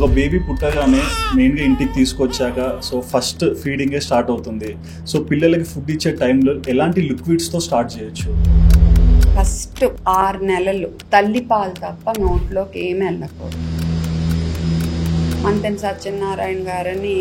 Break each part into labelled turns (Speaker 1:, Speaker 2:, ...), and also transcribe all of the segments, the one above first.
Speaker 1: ఒక బేబీ పుట్టగానే మెయిన్గా ఇంటికి తీసుకొచ్చాక సో ఫస్ట్ ఫీడింగే స్టార్ట్ అవుతుంది. సో పిల్లలకి ఫుడ్ ఇచ్చే టైంలో ఎలాంటి లిక్విడ్స్తో స్టార్ట్ చేయొచ్చు?
Speaker 2: ఫస్ట్ 6 నెలలు తల్లి పాలు తప్ప నోట్లోకి ఏమి వెళ్ళకూడదు. మంతెన సత్యనారాయణ గారని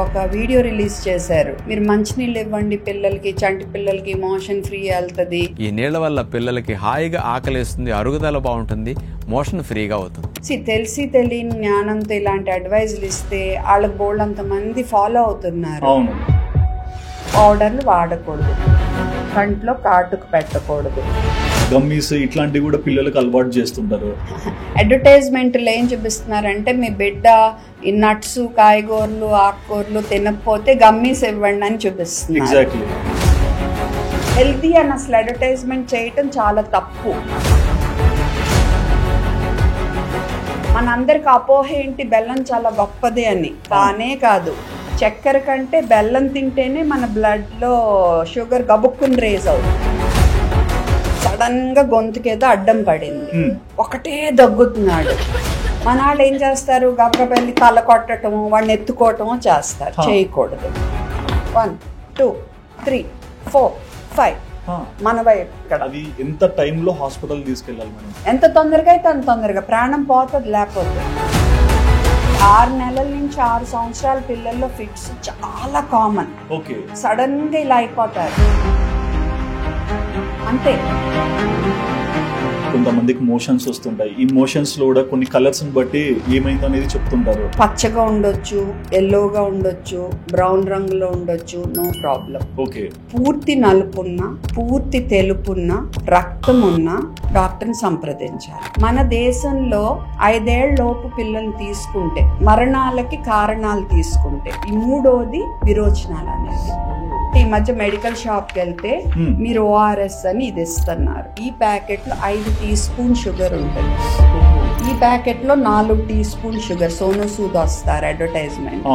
Speaker 2: ఒక వీడియో రిలీజ్ చేశారు. మీరు మంచినీళ్ళు ఇవ్వండి పిల్లలకి, చంటి పిల్లలకి మోషన్ ఫ్రీ వెళ్తుంది.
Speaker 3: ఈ నీళ్ల వల్ల పిల్లలకి హాయిగా ఆకలిస్తుంది, అరుగుదల బాగుంటుంది, మోషన్ ఫ్రీగా అవుతుంది.
Speaker 2: తెలిసి తెలియని జ్ఞానంతో ఇలాంటి అడ్వైజులు ఇస్తే వాళ్ళకి బోల్డంత మంది ఫాలో అవుతున్నారు.
Speaker 1: అవును.
Speaker 2: పౌడర్లు వాడకూడదు, కంట్లో కాటుకు పెట్టకూడదు,
Speaker 1: గమ్మీస్ ఇట్లాంటివి కూడా పిల్లలకు అలవాటు చేస్తుంటారు.
Speaker 2: అడ్వర్టైజ్మెంట్లు ఏం చూపిస్తున్నారంటే మీ బిడ్డ ఈ నట్స్, కాయగూరలు, ఆకుకూరలు తినకపోతే గమ్మీస్ ఇవ్వండి అని చూపిస్తున్నారు.
Speaker 1: ఎగ్జాక్ట్లీ.
Speaker 2: హెల్తీ అని అసలు అడ్వర్టైజ్మెంట్ చేయటం చాలా తప్పు. మనందరికి అపోహ ఏంటి, బెల్లం చాలా గొప్పది అని. కానే కాదు, చక్కెర కంటే బెల్లం తింటేనే మన బ్లడ్లో షుగర్ గబుక్కుని రేజ్ అవుతుంది. సడన్గా గొంతుకేదో అడ్డం పడింది, ఒకటే దగ్గుతున్నాడు, మన వాళ్ళు ఏం చేస్తారు, గబగబెళ్ళి తల కొట్టడము, వాడిని ఎత్తుకోవటము చేస్తారు. చేయకూడదు. 1 2 3 4 5 మన వైపు ఇక్కడ.
Speaker 1: అది ఎంత టైంలో హాస్పిటల్ తీసుకెళ్ళాలి మనం?
Speaker 2: ఎంత తొందరగా అయితే అంత తొందరగా, ప్రాణం పోతుంది లేకపోతే. 6 నెలల నుంచి 6 సంవత్సరాల పిల్లల్లో ఫిట్స్ చాలా కామన్.
Speaker 1: ఓకే.
Speaker 2: సడన్ గా ఇలా అయిపోతారు అంతే.
Speaker 1: కొంతమందికి మోషన్స్ వస్తుంటాయి. ఈ మోషన్స్ లో కూడా కొన్ని కలర్స్ బట్టి ఏమైందో అనేది చెప్తుంటారు.
Speaker 2: పచ్చగా ఉండొచ్చు, ఎల్లోగా ఉండొచ్చు, బ్రౌన్ రంగులో ఉండొచ్చు, నో ప్రాబ్లం.
Speaker 1: ఓకే.
Speaker 2: పూర్తి నలుపున్నా, పూర్తి తెలుపున్నా, రక్తం ఉన్నా డాక్టర్ని సంప్రదించాలి. మన దేశంలో 5 ఏళ్ల లోపు పిల్లల్ని తీసుకుంటే, మరణాలకి కారణాలు తీసుకుంటే, ఈ 3వది విరోచనాలు అనేది. ఈ మధ్య మెడికల్ షాప్కి వెళ్తే మీరు ORS అని ఇది ఇస్తున్నారు. ఈ ప్యాకెట్ లో 5 టీ స్పూన్ షుగర్ ఉంటుంది, ఈ ప్యాకెట్ లో 4 teaspoon sugar. Sonu Sood వస్తారు అడ్వర్టైజ్మెంట్.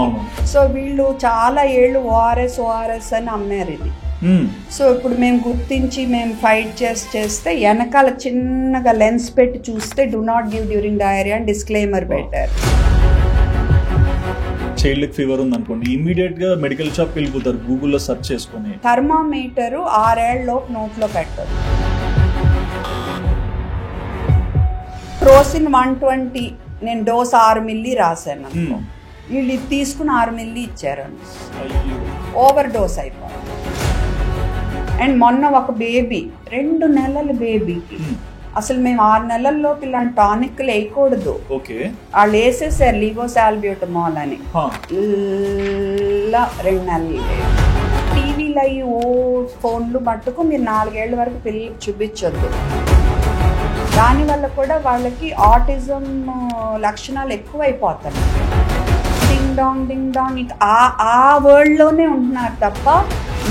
Speaker 2: సో వీళ్ళు చాలా ఏళ్ళు ORS అని అమ్మారు ఇది. సో ఇప్పుడు మేము గుర్తించి మేము ఫైట్ చేస్తే వెనకాల చిన్నగా లెన్స్ పెట్టి చూస్తే do not give during diarrhoea అని డిస్క్లైమర్ పెట్టారు.
Speaker 1: చైల్డ్ ఫీవర్ ఉంది అనుకోండి, ఇమీడియట్ గా మెడికల్ షాప్ వెళ్ళిపోతారు, గూగుల్లో సెర్చ్ చేసుకుని.
Speaker 2: థర్మామీటర్ 6 ఏళ్ల లోపు నోట్లో పెట్టదు. క్రోసిన్ 120 నేను డోస్ 6 మిల్లీ రాశాను, వీళ్ళు ఇది తీసుకుని 6 మిల్లీ ఇచ్చారు. ఓవర్ డోస్ అయిపోయింది. అండ్ మొన్న ఒక బేబీ, 2 నెలల బేబీకి అసలు మేము 6 నెలల్లోపు ఇలాంటి టానిక్లు వేయకూడదు. వాళ్ళు వేసేసారు లీవోసాల్బ్యూటమాల్ అని. 2 నెలలు టీవీలో అయ్యి ఫోన్లు మట్టుకు మీరు 4 ఏళ్ల వరకు పిల్లలకు చూపించొద్దు. దానివల్ల కూడా వాళ్ళకి ఆటిజం లక్షణాలు ఎక్కువైపోతాయి. డింగ్ డాంగ్ ఆ వరల్డ్లోనే ఉంటున్నారు తప్ప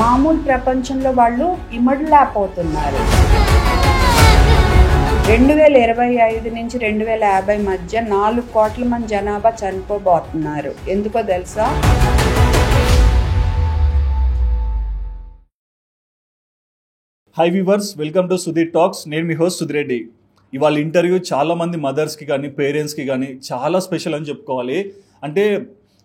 Speaker 2: మామూలు ప్రపంచంలో వాళ్ళు ఇమడలేకపోతున్నారు. 2025 నుంచి 2050 మధ్య 4 కోట్ల మంది జనాభా చనిపోబోతున్నారు. ఎందుకో తెలుసా?
Speaker 1: High viewers, welcome to Sudheer talks. నేను మీ హోస్ట్ సుధిరెడ్డి. ఇవాళ ఇంటర్వ్యూ చాలా మంది మదర్స్కి కానీ పేరెంట్స్కి కానీ చాలా స్పెషల్ అని చెప్పుకోవాలి. అంటే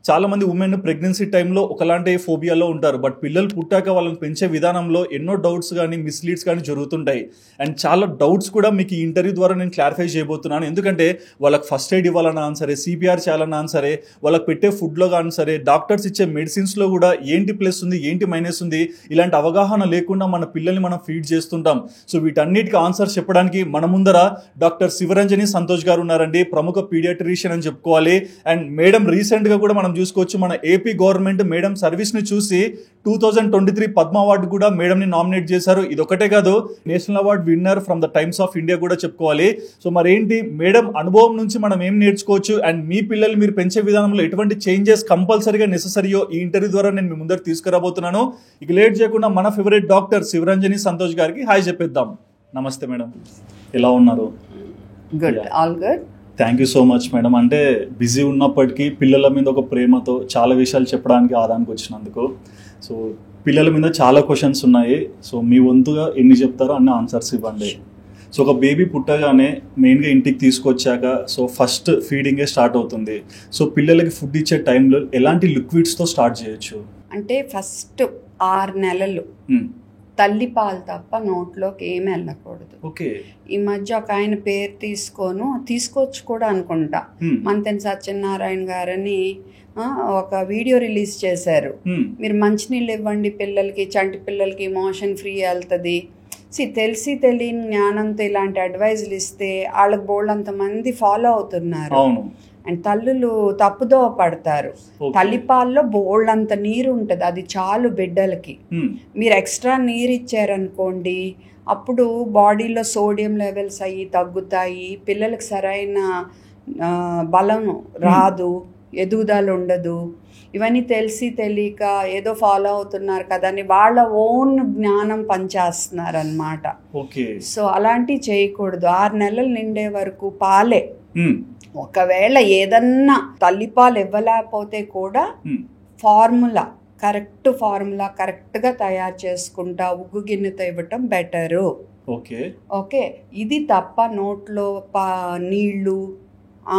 Speaker 1: చాలామంది ఉమెన్ ప్రెగ్నెన్సీ టైంలో ఒకలాంటి ఫోబియాలో ఉంటారు, బట్ పిల్లలు పుట్టాక వాళ్ళని పెంచే విధానంలో ఎన్నో డౌట్స్ కానీ మిస్లీడ్స్ కానీ జరుగుతుంటాయి. అండ్ చాలా డౌట్స్ కూడా మీకు ఈ ఇంటర్వ్యూ ద్వారా నేను క్లారిఫై చేయబోతున్నాను. ఎందుకంటే వాళ్ళకి ఫస్ట్ ఎయిడ్ ఇవ్వాలన్నా సరే, CPR చేయాలన్నా సరే, వాళ్ళకి పెట్టే ఫుడ్లో కానీ సరే, డాక్టర్స్ ఇచ్చే మెడిసిన్స్లో కూడా ఏంటి ప్లస్ ఉంది, ఏంటి మైనస్ ఉంది, ఇలాంటి అవగాహన లేకుండా మన పిల్లల్ని మనం ఫీడ్ చేస్తుంటాం. సో వీటన్నిటికీ ఆన్సర్స్ చెప్పడానికి మన ముందర డాక్టర్ శివరంజని సంతోష్ గారు ఉన్నారండి. ప్రముఖ పీడియాట్రిషియన్ అని చెప్పుకోవాలి. అండ్ మేడం రీసెంట్గా కూడా మనం చూసుకోవచ్చు, మన ఏపీ గవర్నమెంట్ మేడం సర్వీస్ ని చూసి 2023 పద్మ అవార్డు కూడా మేడం ని నామినేట్ చేశారు. ఇదొకటే కాదు, national award winner from the times of India కూడా చెప్పుకోవాలి. సో మరేంటి మేడం అనుభవం నుంచి మనం ఏం నేర్చుకోవచ్చు, అండ్ మీ పిల్లలు మీరు పెంచే విధానంలో ఎటువంటి చేంజెస్ కంపల్సరీగా నెసెసరీయో ఈ ఇంటర్వ్యూ ద్వారా నేను మీ ముందర తీసుకురాబోతున్నాను. ఇక లేట్ చేయకుండా మన ఫేవరెట్ డాక్టర్ శివరంజని సంతోష్ గారికి హాయ్ చెప్పేద్దాం. నమస్తే మేడం, ఎలా ఉన్నారు?
Speaker 2: Good, all good.
Speaker 1: Thank you so much madam. అంటే బిజీ ఉన్నప్పటికీ పిల్లల మీద ఒక ప్రేమతో చాలా విషయాలు చెప్పడానికి ఆదానికి వచ్చినందుకు. సో పిల్లల మీద చాలా క్వశ్చన్స్ ఉన్నాయి. సో మీ వంతుగా ఎన్ని చెప్తారో అన్ని ఆన్సర్స్ ఇవ్వండి. సో ఒక బేబీ పుట్టగానే మెయిన్గా ఇంటికి తీసుకొచ్చాక సో ఫస్ట్ ఫీడింగే స్టార్ట్ అవుతుంది. సో పిల్లలకి ఫుడ్ ఇచ్చే టైంలో ఎలాంటి లిక్విడ్స్తో స్టార్ట్ చేయొచ్చు?
Speaker 2: అంటే ఫస్ట్ 6 నెలలు తల్లిపాలు తప్ప నోట్లోకి ఏమి వెళ్ళకూడదు.
Speaker 1: ఓకే.
Speaker 2: ఈ మధ్య ఒక ఆయన పేరు తీసుకోవచ్చు కూడా అనుకుంటా, మంతెన సత్యనారాయణ గారని ఒక వీడియో రిలీజ్ చేశారు. మీరు మంచినీళ్ళు ఇవ్వండి పిల్లలకి, చంటి పిల్లలకి మోషన్ ఫ్రీ వెళ్తుంది. తెలిసి తెలియని జ్ఞానంతో ఇలాంటి అడ్వైజులు ఇస్తే వాళ్ళకి బోల్డంతమంది ఫాలో అవుతున్నారు. అండ్ తల్లులు తప్పుదోవ పడతారు. తల్లిపాల్లో బోల్డంత నీరు ఉంటుంది, అది చాలు బిడ్డలకి. మీరు ఎక్స్ట్రా నీరు ఇచ్చారనుకోండి, అప్పుడు బాడీలో సోడియం లెవెల్స్ అయ్యి తగ్గుతాయి, పిల్లలకి సరైన బలం రాదు, ఎదుగుదల ఉండదు. ఇవన్నీ తెలిసి తెలియక ఏదో ఫాలో అవుతున్నారు కదా అని వాళ్ళ ఓన్ జ్ఞానం పనిచేస్తున్నారు అన్నమాట. సో అలాంటివి చేయకూడదు. 6 నెలలు నిండే వరకు పాలే. ఒకవేళ ఏదన్నా తల్లిపాలు ఇవ్వలేకపోతే కూడా ఫార్ములా కరెక్ట్గా తయారు చేసుకుంటా ఉగ్గు గిన్నెతో ఇవ్వటం బెటరు. ఓకే. ఇది తప్ప నోట్లో నీళ్ళు,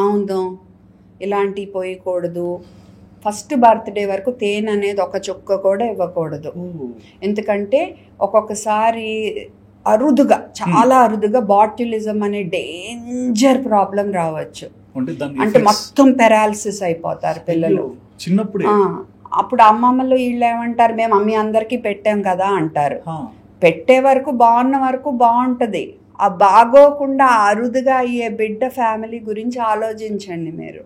Speaker 2: ఆముదం ఇలాంటివి పోయకూడదు. ఫస్ట్ బర్త్డే వరకు తేనె అనేది ఒక చుక్క కూడా ఇవ్వకూడదు. ఎందుకంటే ఒక్కొక్కసారి చాలా అరుదుగా బాట్యులిజం అనే డేంజర్ ప్రాబ్లం రావచ్చు. అంటే మొత్తం పెరాలసిస్ అయిపోతారు పిల్లలు
Speaker 1: చిన్నప్పుడు.
Speaker 2: అప్పుడు అమ్మమ్మలు వీళ్ళు ఏమంటారు, మేము అమ్మి అందరికీ పెట్టాం కదా అంటారు. పెట్టే వరకు బాగున్న వరకు బాగుంటది. ఆ బాగోకుండా అరుదుగా అయ్యే బిడ్డ ఫ్యామిలీ గురించి ఆలోచించండి మీరు.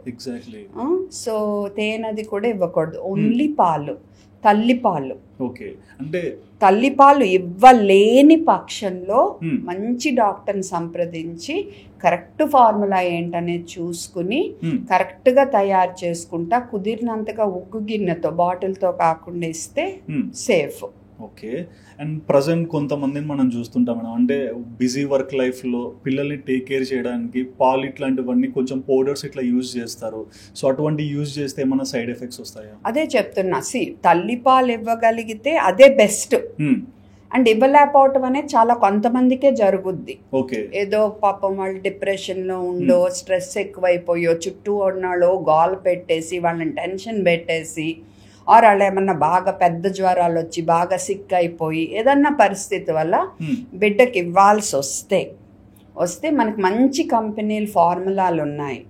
Speaker 2: సో తేనెది కూడా ఇవ్వకూడదు, ఓన్లీ పాలు, తల్లిపాలు.
Speaker 1: అంటే
Speaker 2: తల్లిపాలు ఇవ్వలేని పక్షంలో మంచి డాక్టర్ని సంప్రదించి కరెక్ట్ ఫార్ములా ఏంటనేది చూసుకుని కరెక్ట్గా తయారు చేసుకుంటా కుదిరినంతగా ఉగ్గు గిన్నెతో బాటిల్తో కాకుండా ఇస్తే సేఫ్.
Speaker 1: ఓకే. అండ్ ప్రజెంట్ కొంతమందిని మనం చూస్తుంటాం మేడం, అంటే బిజీ వర్క్ లైఫ్లో పిల్లల్ని టేక్ కేర్ చేయడానికి పాలు ఇట్లాంటివన్నీ కొంచెం పౌడర్స్ ఇట్లా యూజ్ చేస్తారు. సో అటువంటి యూజ్ చేస్తే ఏమైనా సైడ్ ఎఫెక్ట్స్ వస్తాయా?
Speaker 2: అదే చెప్తున్నా. తల్లిపాలు ఇవ్వగలిగితే అదే బెస్ట్. అండ్ ఇవ్వలేకపోవటం అనేది చాలా కొంతమందికే జరుగుద్ది. ఏదో పాపం వాళ్ళు డిప్రెషన్లో ఉండో, స్ట్రెస్ ఎక్కువైపోయో, చుట్టూ ఉన్నాళ్ళో గోల పెట్టేసి వాళ్ళని టెన్షన్ పెట్టేసి, ఆర్ వాళ్ళు ఏమన్నా బాగా పెద్ద జ్వరాలు వచ్చి బాగా సిక్ అయిపోయి ఏదన్నా పరిస్థితి వల్ల బిడ్డకి ఇవ్వాల్సి వస్తే మనకి మంచి కంపెనీలు ఫార్ములాలు ఉన్నాయి.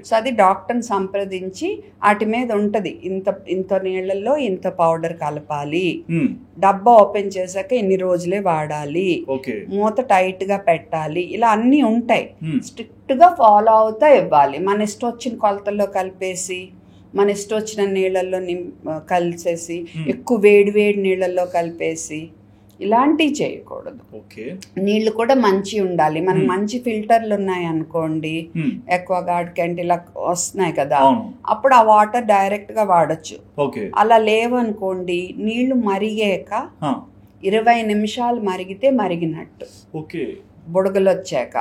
Speaker 2: సో అది డాక్టర్ని సంప్రదించి వాటి మీద ఉంటుంది, ఇంత నీళ్ళల్లో ఇంత పౌడర్ కలపాలి, డబ్బా ఓపెన్ చేశాక ఇన్ని రోజులే వాడాలి, మూత టైట్ గా పెట్టాలి, ఇలా అన్నీ ఉంటాయి. స్ట్రిక్ట్ గా ఫాలో అవుతా ఇవ్వాలి. మన ఇష్టం వచ్చిన కొలతల్లో కలిపేసి, మన ఇష్టం వచ్చిన నీళ్ళల్లో కలిసేసి, ఎక్కువ వేడి నీళ్ళల్లో కలిపేసి ఇలాంటివి చేయకూడదు. నీళ్లు కూడా మంచి ఉండాలి. మనకు మంచి ఫిల్టర్లు ఉన్నాయి అనుకోండి, ఎక్వాగార్డ్ కెంట్ ఇలా వస్తున్నాయి కదా, అప్పుడు ఆ వాటర్ డైరెక్ట్ గా వాడచ్చు. అలా లేవనుకోండి, నీళ్లు మరిగాక 20 నిమిషాలు మరిగితే మరిగినట్టు, బుడగలు వచ్చాక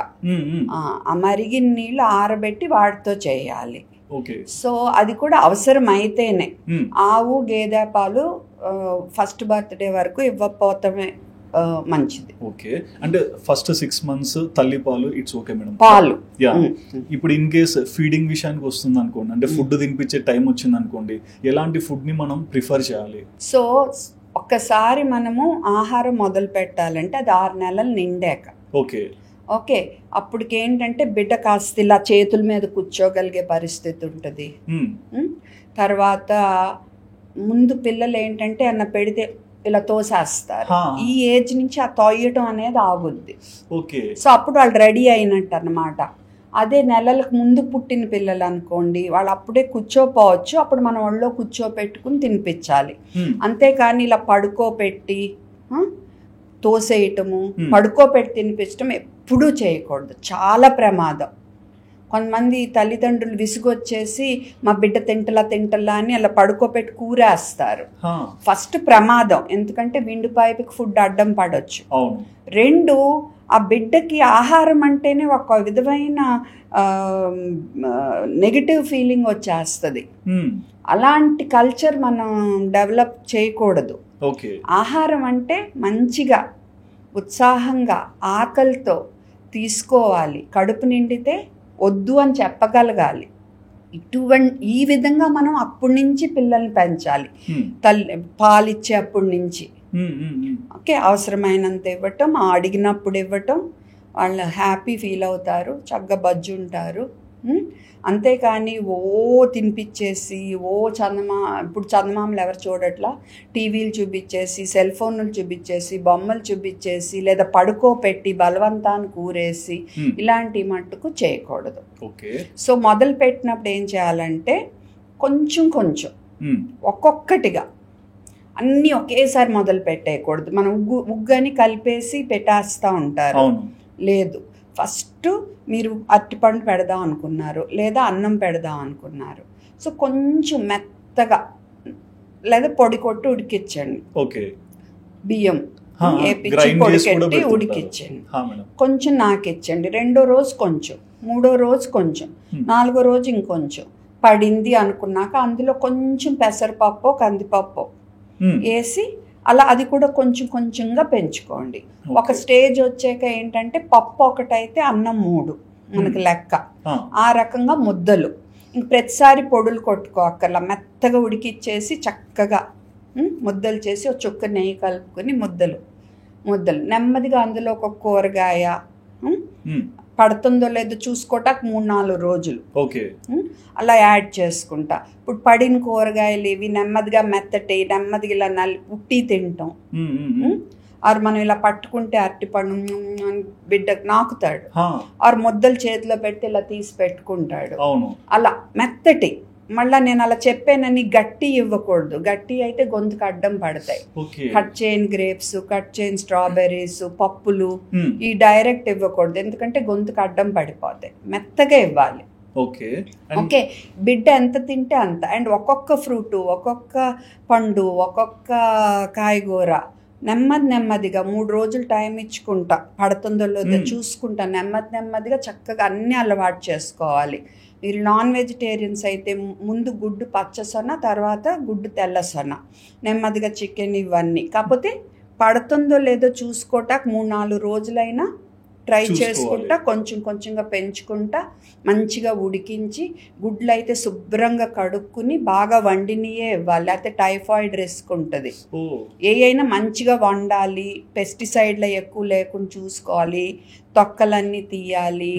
Speaker 2: ఆ మరిగిన నీళ్లు ఆరబెట్టి వాటితో చేయాలి. సో అది కూడా అవసరం అయితేనే. ఆవు గేదె పాలు ఫస్ట్ బర్త్డే వరకు ఇవ్వకపోవటమే మంచిది.
Speaker 1: అంటే ఫస్ట్ 6 months తల్లిపాలు ఇట్స్ ఓకే మేడం,
Speaker 2: పాలు.
Speaker 1: ఇప్పుడు ఇన్ కేస్ ఫీడింగ్ విషయానికి వస్తుంది అనుకోండి, అంటే ఫుడ్ తినిపించే టైం వచ్చింది అనుకోండి, ఎలాంటి ఫుడ్ ని మనం ప్రిఫర్ చేయాలి?
Speaker 2: సో ఒక్కసారి మనము ఆహారం మొదలు పెట్టాలంటే అది 6 నెలలు నిండాక. ఓకే. అప్పటికేంటంటే బిడ్డ కాస్త ఇలా చేతుల మీద కూర్చోగలిగే పరిస్థితి ఉంటుంది. తర్వాత ముందు పిల్లలు ఏంటంటే అన్న పెడితే ఇలా తోసేస్తారు. ఈ ఏజ్ నుంచి ఆ తోయటం అనేది ఆగుద్ది. సో అప్పుడు వాళ్ళు రెడీ అయినట్టు అన్నమాట. అదే నెలలకు ముందు పుట్టిన పిల్లలు అనుకోండి, వాళ్ళు అప్పుడే కూర్చోపోవచ్చు, అప్పుడు మనం ఒళ్ళో కూర్చోపెట్టుకుని తినిపించాలి. అంతేకాని ఇలా పడుకోపెట్టి తోసేయటము, పడుకోపెట్టి తినిపించడం ఎప్పుడూ చేయకూడదు, చాలా ప్రమాదం. కొంతమంది తల్లిదండ్రులు విసుగొచ్చేసి మా బిడ్డ తింటలా అని అలా పడుకోపెట్టి కూరేస్తారు. ఫస్ట్ ప్రమాదం, ఎందుకంటే విండు పైపుకి ఫుడ్ అడ్డం పడవచ్చు. 2, ఆ బిడ్డకి ఆహారం అంటేనే ఒక విధమైన నెగిటివ్ ఫీలింగ్ వచ్చేస్తుంది. అలాంటి కల్చర్ మనం డెవలప్ చేయకూడదు. ఆహారం అంటే మంచిగా ఉత్సాహంగా ఆకలితో తీసుకోవాలి. కడుపు నిండితే వద్దు అని చెప్పగలగాలి. ఈ విధంగా మనం అప్పటి నుంచి పిల్లల్ని పెంచాలి. పాలిచ్చే అప్పటి నుంచి ఓకే, అవసరమైనంత ఇవ్వటం, అడిగినప్పుడు ఇవ్వటం, వాళ్ళు హ్యాపీ ఫీల్ అవుతారు, చక్కగా బజ్జు ఉంటారు. అంతేకాని ఓ తినిపించేసి ఇప్పుడు చందమామలు ఎవరు చూడట్లా, టీవీలు చూపించేసి, సెల్ ఫోన్లు చూపించేసి, బొమ్మలు చూపించేసి, లేదా పడుకోపెట్టి బలవంతాన్ని కూరేసి ఇలాంటి మట్టుకు చేయకూడదు. సో మొదలు పెట్టినప్పుడు ఏం చేయాలంటే కొంచెం కొంచెం ఒక్కొక్కటిగా అన్నీ ఒకేసారి మొదలు పెట్టేయకూడదు. మనం ఉగ్గని కలిపేసి పెట్టేస్తూ ఉంటారు. లేదు, ఫస్ట్ మీరు అరటిపండు పెడదాం అనుకున్నారు, లేదా అన్నం పెడదాం అనుకున్నారు. సో కొంచెం మెత్తగా లేదా పొడి కొట్టి ఉడికించండి. బియ్యం వేపించి పొడి కొట్టి ఉడికించండి. కొంచెం నాకిచ్చండి. 2వ రోజు కొంచెం, 3వ రోజు కొంచెం, 4వ రోజు ఇంకొంచెం పడింది అనుకున్నాక అందులో కొంచెం పెసరపప్పు, కందిపప్పు వేసి అలా అది కూడా కొంచెం కొంచెంగా పెంచుకోండి. ఒక స్టేజ్ వచ్చాక ఏంటంటే పప్పు ఒకటైతే అన్నం 3 మనకి లెక్క. ఆ రకంగా ముద్దలు. ఇంక ప్రతిసారి పొడులు కొట్టుకోక్కర్లా, మెత్తగా ఉడికిచ్చేసి చక్కగా ముద్దలు చేసి ఒక చుక్క నెయ్యి కలుపుకొని ముద్దలు నెమ్మదిగా అందులో ఒక కూరగాయ పడుతుందో లేదో చూసుకోవటానికి 3-4 రోజులు అలా యాడ్ చేసుకుంటా. ఇప్పుడు పడిన కూరగాయలు ఇవి నెమ్మదిగా మెత్తటి, నెమ్మదిగా ఇలా ఉట్టి తింటాం. ఆరు మనం ఇలా పట్టుకుంటే అరటిపండు బిడ్డకు నాకుతాడు, ఆరు ముద్దలు చేతిలో పెట్టి ఇలా తీసి పెట్టుకుంటాడు. అలా మెత్తటి. మళ్ళా నేను అలా చెప్పానని గట్టి ఇవ్వకూడదు. గట్టి అయితే గొంతుకు అడ్డం పడతాయి. కట్ చేయని గ్రేప్స్, కట్ చేయని స్ట్రాబెర్రీస్, పప్పులు ఈ డైరెక్ట్ ఇవ్వకూడదు, ఎందుకంటే గొంతుకు అడ్డం పడిపోతాయి. మెత్తగా ఇవ్వాలి. ఓకే, బిడ్డ ఎంత తింటే అంత. అండ్ ఒక్కొక్క ఫ్రూటు, ఒక్కొక్క పండు, ఒక్కొక్క కాయగూర నెమ్మదిగా 3 రోజులు టైం ఇచ్చుకుంటా, పడుతుందో లేదో చూసుకుంటా, నెమ్మదిగా చక్కగా అన్నీ అలవాటు చేసుకోవాలి. మీరు నాన్ వెజిటేరియన్స్ అయితే ముందు గుడ్డు పచ్చ సొన, తర్వాత గుడ్డు తెల్ల సొన, నెమ్మదిగా చికెన్ ఇవన్నీ. కాకపోతే పడుతుందో లేదో చూసుకోవటానికి 3-4 రోజులైనా ట్రై చేసుకుంటా, కొంచెంగా పెంచుకుంటా, మంచిగా ఉడికించి, గుడ్లు అయితే శుభ్రంగా కడుక్కుని బాగా వండినయే ఇవ్వాలి, లేకపోతే టైఫాయిడ్ రిస్క్ ఉంటుంది. అయినా మంచిగా వండాలి, పెస్టిసైడ్లు ఎక్కువ లేకుండా చూసుకోవాలి, తొక్కలన్నీ తీయాలి.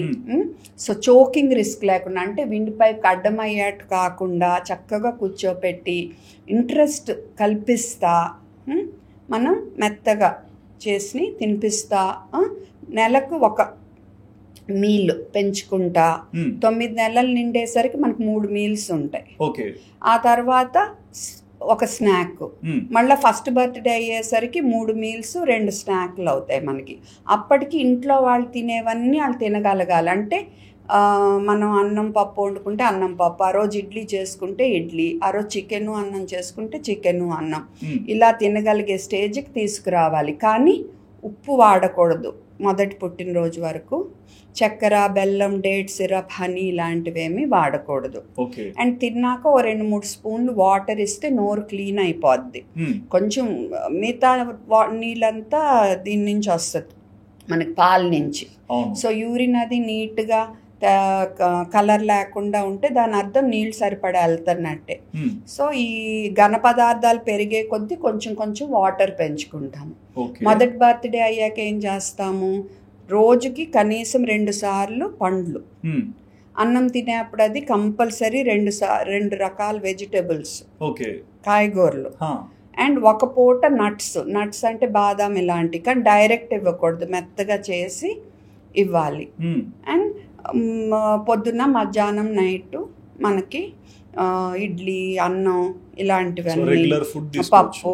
Speaker 2: సో చోకింగ్ రిస్క్ లేకుండా, అంటే విండిపైకి అడ్డమయ్యేట్టు కాకుండా చక్కగా కూర్చోపెట్టి ఇంట్రెస్ట్ కల్పిస్తా మనం మెత్తగా చేసి తినిపిస్తా. నెలకు ఒక మీల్ పెంచుకుంటా. 9 నెలలు నిండేసరికి మనకు 3 మీల్స్ ఉంటాయి. ఆ తర్వాత ఒక స్నాక్, మళ్ళీ ఫస్ట్ బర్త్డే అయ్యేసరికి 3 మీల్స్ 2 స్నాక్లు అవుతాయి మనకి. అప్పటికి ఇంట్లో వాళ్ళు తినేవన్నీ వాళ్ళు తినగలగాలి. అంటే మనం అన్నం పప్పు వండుకుంటే అన్నం పప్పు, ఆ రోజు ఇడ్లీ చేసుకుంటే ఇడ్లీ, ఆ రోజు చికెను అన్నం చేసుకుంటే చికెను అన్నం, ఇలా తినగలిగే స్టేజ్కి తీసుకురావాలి. కానీ ఉప్పు వాడకూడదు మొదటి పుట్టినరోజు వరకు. చక్కెర, బెల్లం, డేట్ సిరప్, హనీ ఇలాంటివేమీ వాడకూడదు. అండ్ తిన్నాక 2-3 స్పూన్లు వాటర్ ఇస్తే నోరు క్లీన్ అయిపోద్ది. కొంచెం మిగతా నీళ్ళంతా దీని నుంచి వస్తుంది మనకి, పాల నుంచి. సో యూరిన్ అది నీట్గా కలర్ లేకుండా ఉంటే దాని అర్థం నీళ్ళు సరిపడా వెళ్తున్నట్టే. సో ఈ ఘన పదార్థాలు పెరిగే కొద్దీ కొంచెం వాటర్ పెంచుకుంటాము. మొదటి బర్త్డే అయ్యాక ఏం చేస్తాము, రోజుకి కనీసం 2 సార్లు పండ్లు, అన్నం తినేప్పుడు అది కంపల్సరీ 2 రకాల వెజిటబుల్స్, కాయగూరలు, అండ్ ఒక పూట నట్స్ అంటే బాదాం ఇలాంటివి, కానీ డైరెక్ట్ ఇవ్వకూడదు, మెత్తగా చేసి ఇవ్వాలి. అండ్ పొద్దున్న, మధ్యాహ్నం, నైట్ మనకి ఇడ్లీ, అన్నం ఇలాంటివన్నీ, పప్పు,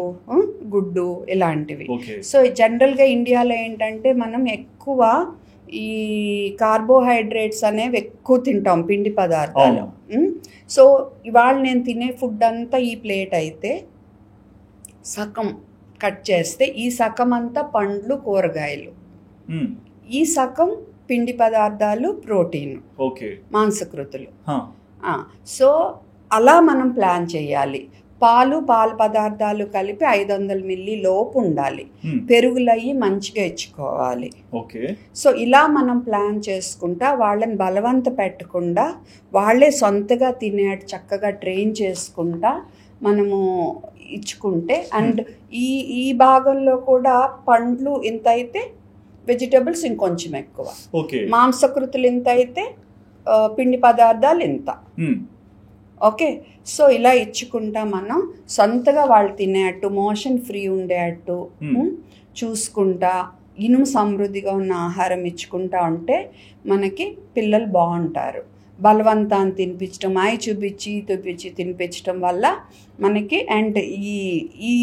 Speaker 2: గుడ్డు ఇలాంటివి. సో జనరల్గా ఇండియాలో ఏంటంటే మనం ఎక్కువ ఈ కార్బోహైడ్రేట్స్ అనేవి ఎక్కువ తింటాం, పిండి పదార్థాలు. సో ఇవాళ నేను తినే ఫుడ్ అంతా ఈ ప్లేట్ అయితే సగం కట్ చేస్తే ఈ సగం అంతా పండ్లు, కూరగాయలు, ఈ సగం పిండి పదార్థాలు, ప్రోటీన్, మాంసకృతులు. సో అలా మనం ప్లాన్ చేయాలి. పాలు పదార్థాలు కలిపి 500 మిల్లీ లోపు ఉండాలి. పెరుగులయ్యి మంచిగా ఇచ్చుకోవాలి.
Speaker 1: ఓకే.
Speaker 2: సో ఇలా మనం ప్లాన్ చేసుకుంటా వాళ్ళని బలవంత పెట్టకుండా వాళ్ళే సొంతగా తినేట్టు చక్కగా ట్రైన్ చేసుకుంటా మనము ఇచ్చుకుంటే, అండ్ ఈ భాగంలో కూడా పండ్లు ఇంత అయితే వెజిటబుల్స్ ఇంకొంచెం ఎక్కువ, మాంసకృతులు ఇంత అయితే పిండి పదార్థాలు ఇంత. ఓకే. సో ఇలా ఇచ్చుకుంటా మనం సొంతగా వాళ్ళు తినేట్టు, మోషన్ ఫ్రీ ఉండేట్టు చూసుకుంటా, ఇనుము సమృద్ధిగా ఉన్న ఆహారం ఇచ్చుకుంటా ఉంటే మనకి పిల్లలు బాగుంటారు. బలవంతాన్ని తినిపించడం, చూపించి తినిపించడం వల్ల మనకి అండ్ ఈ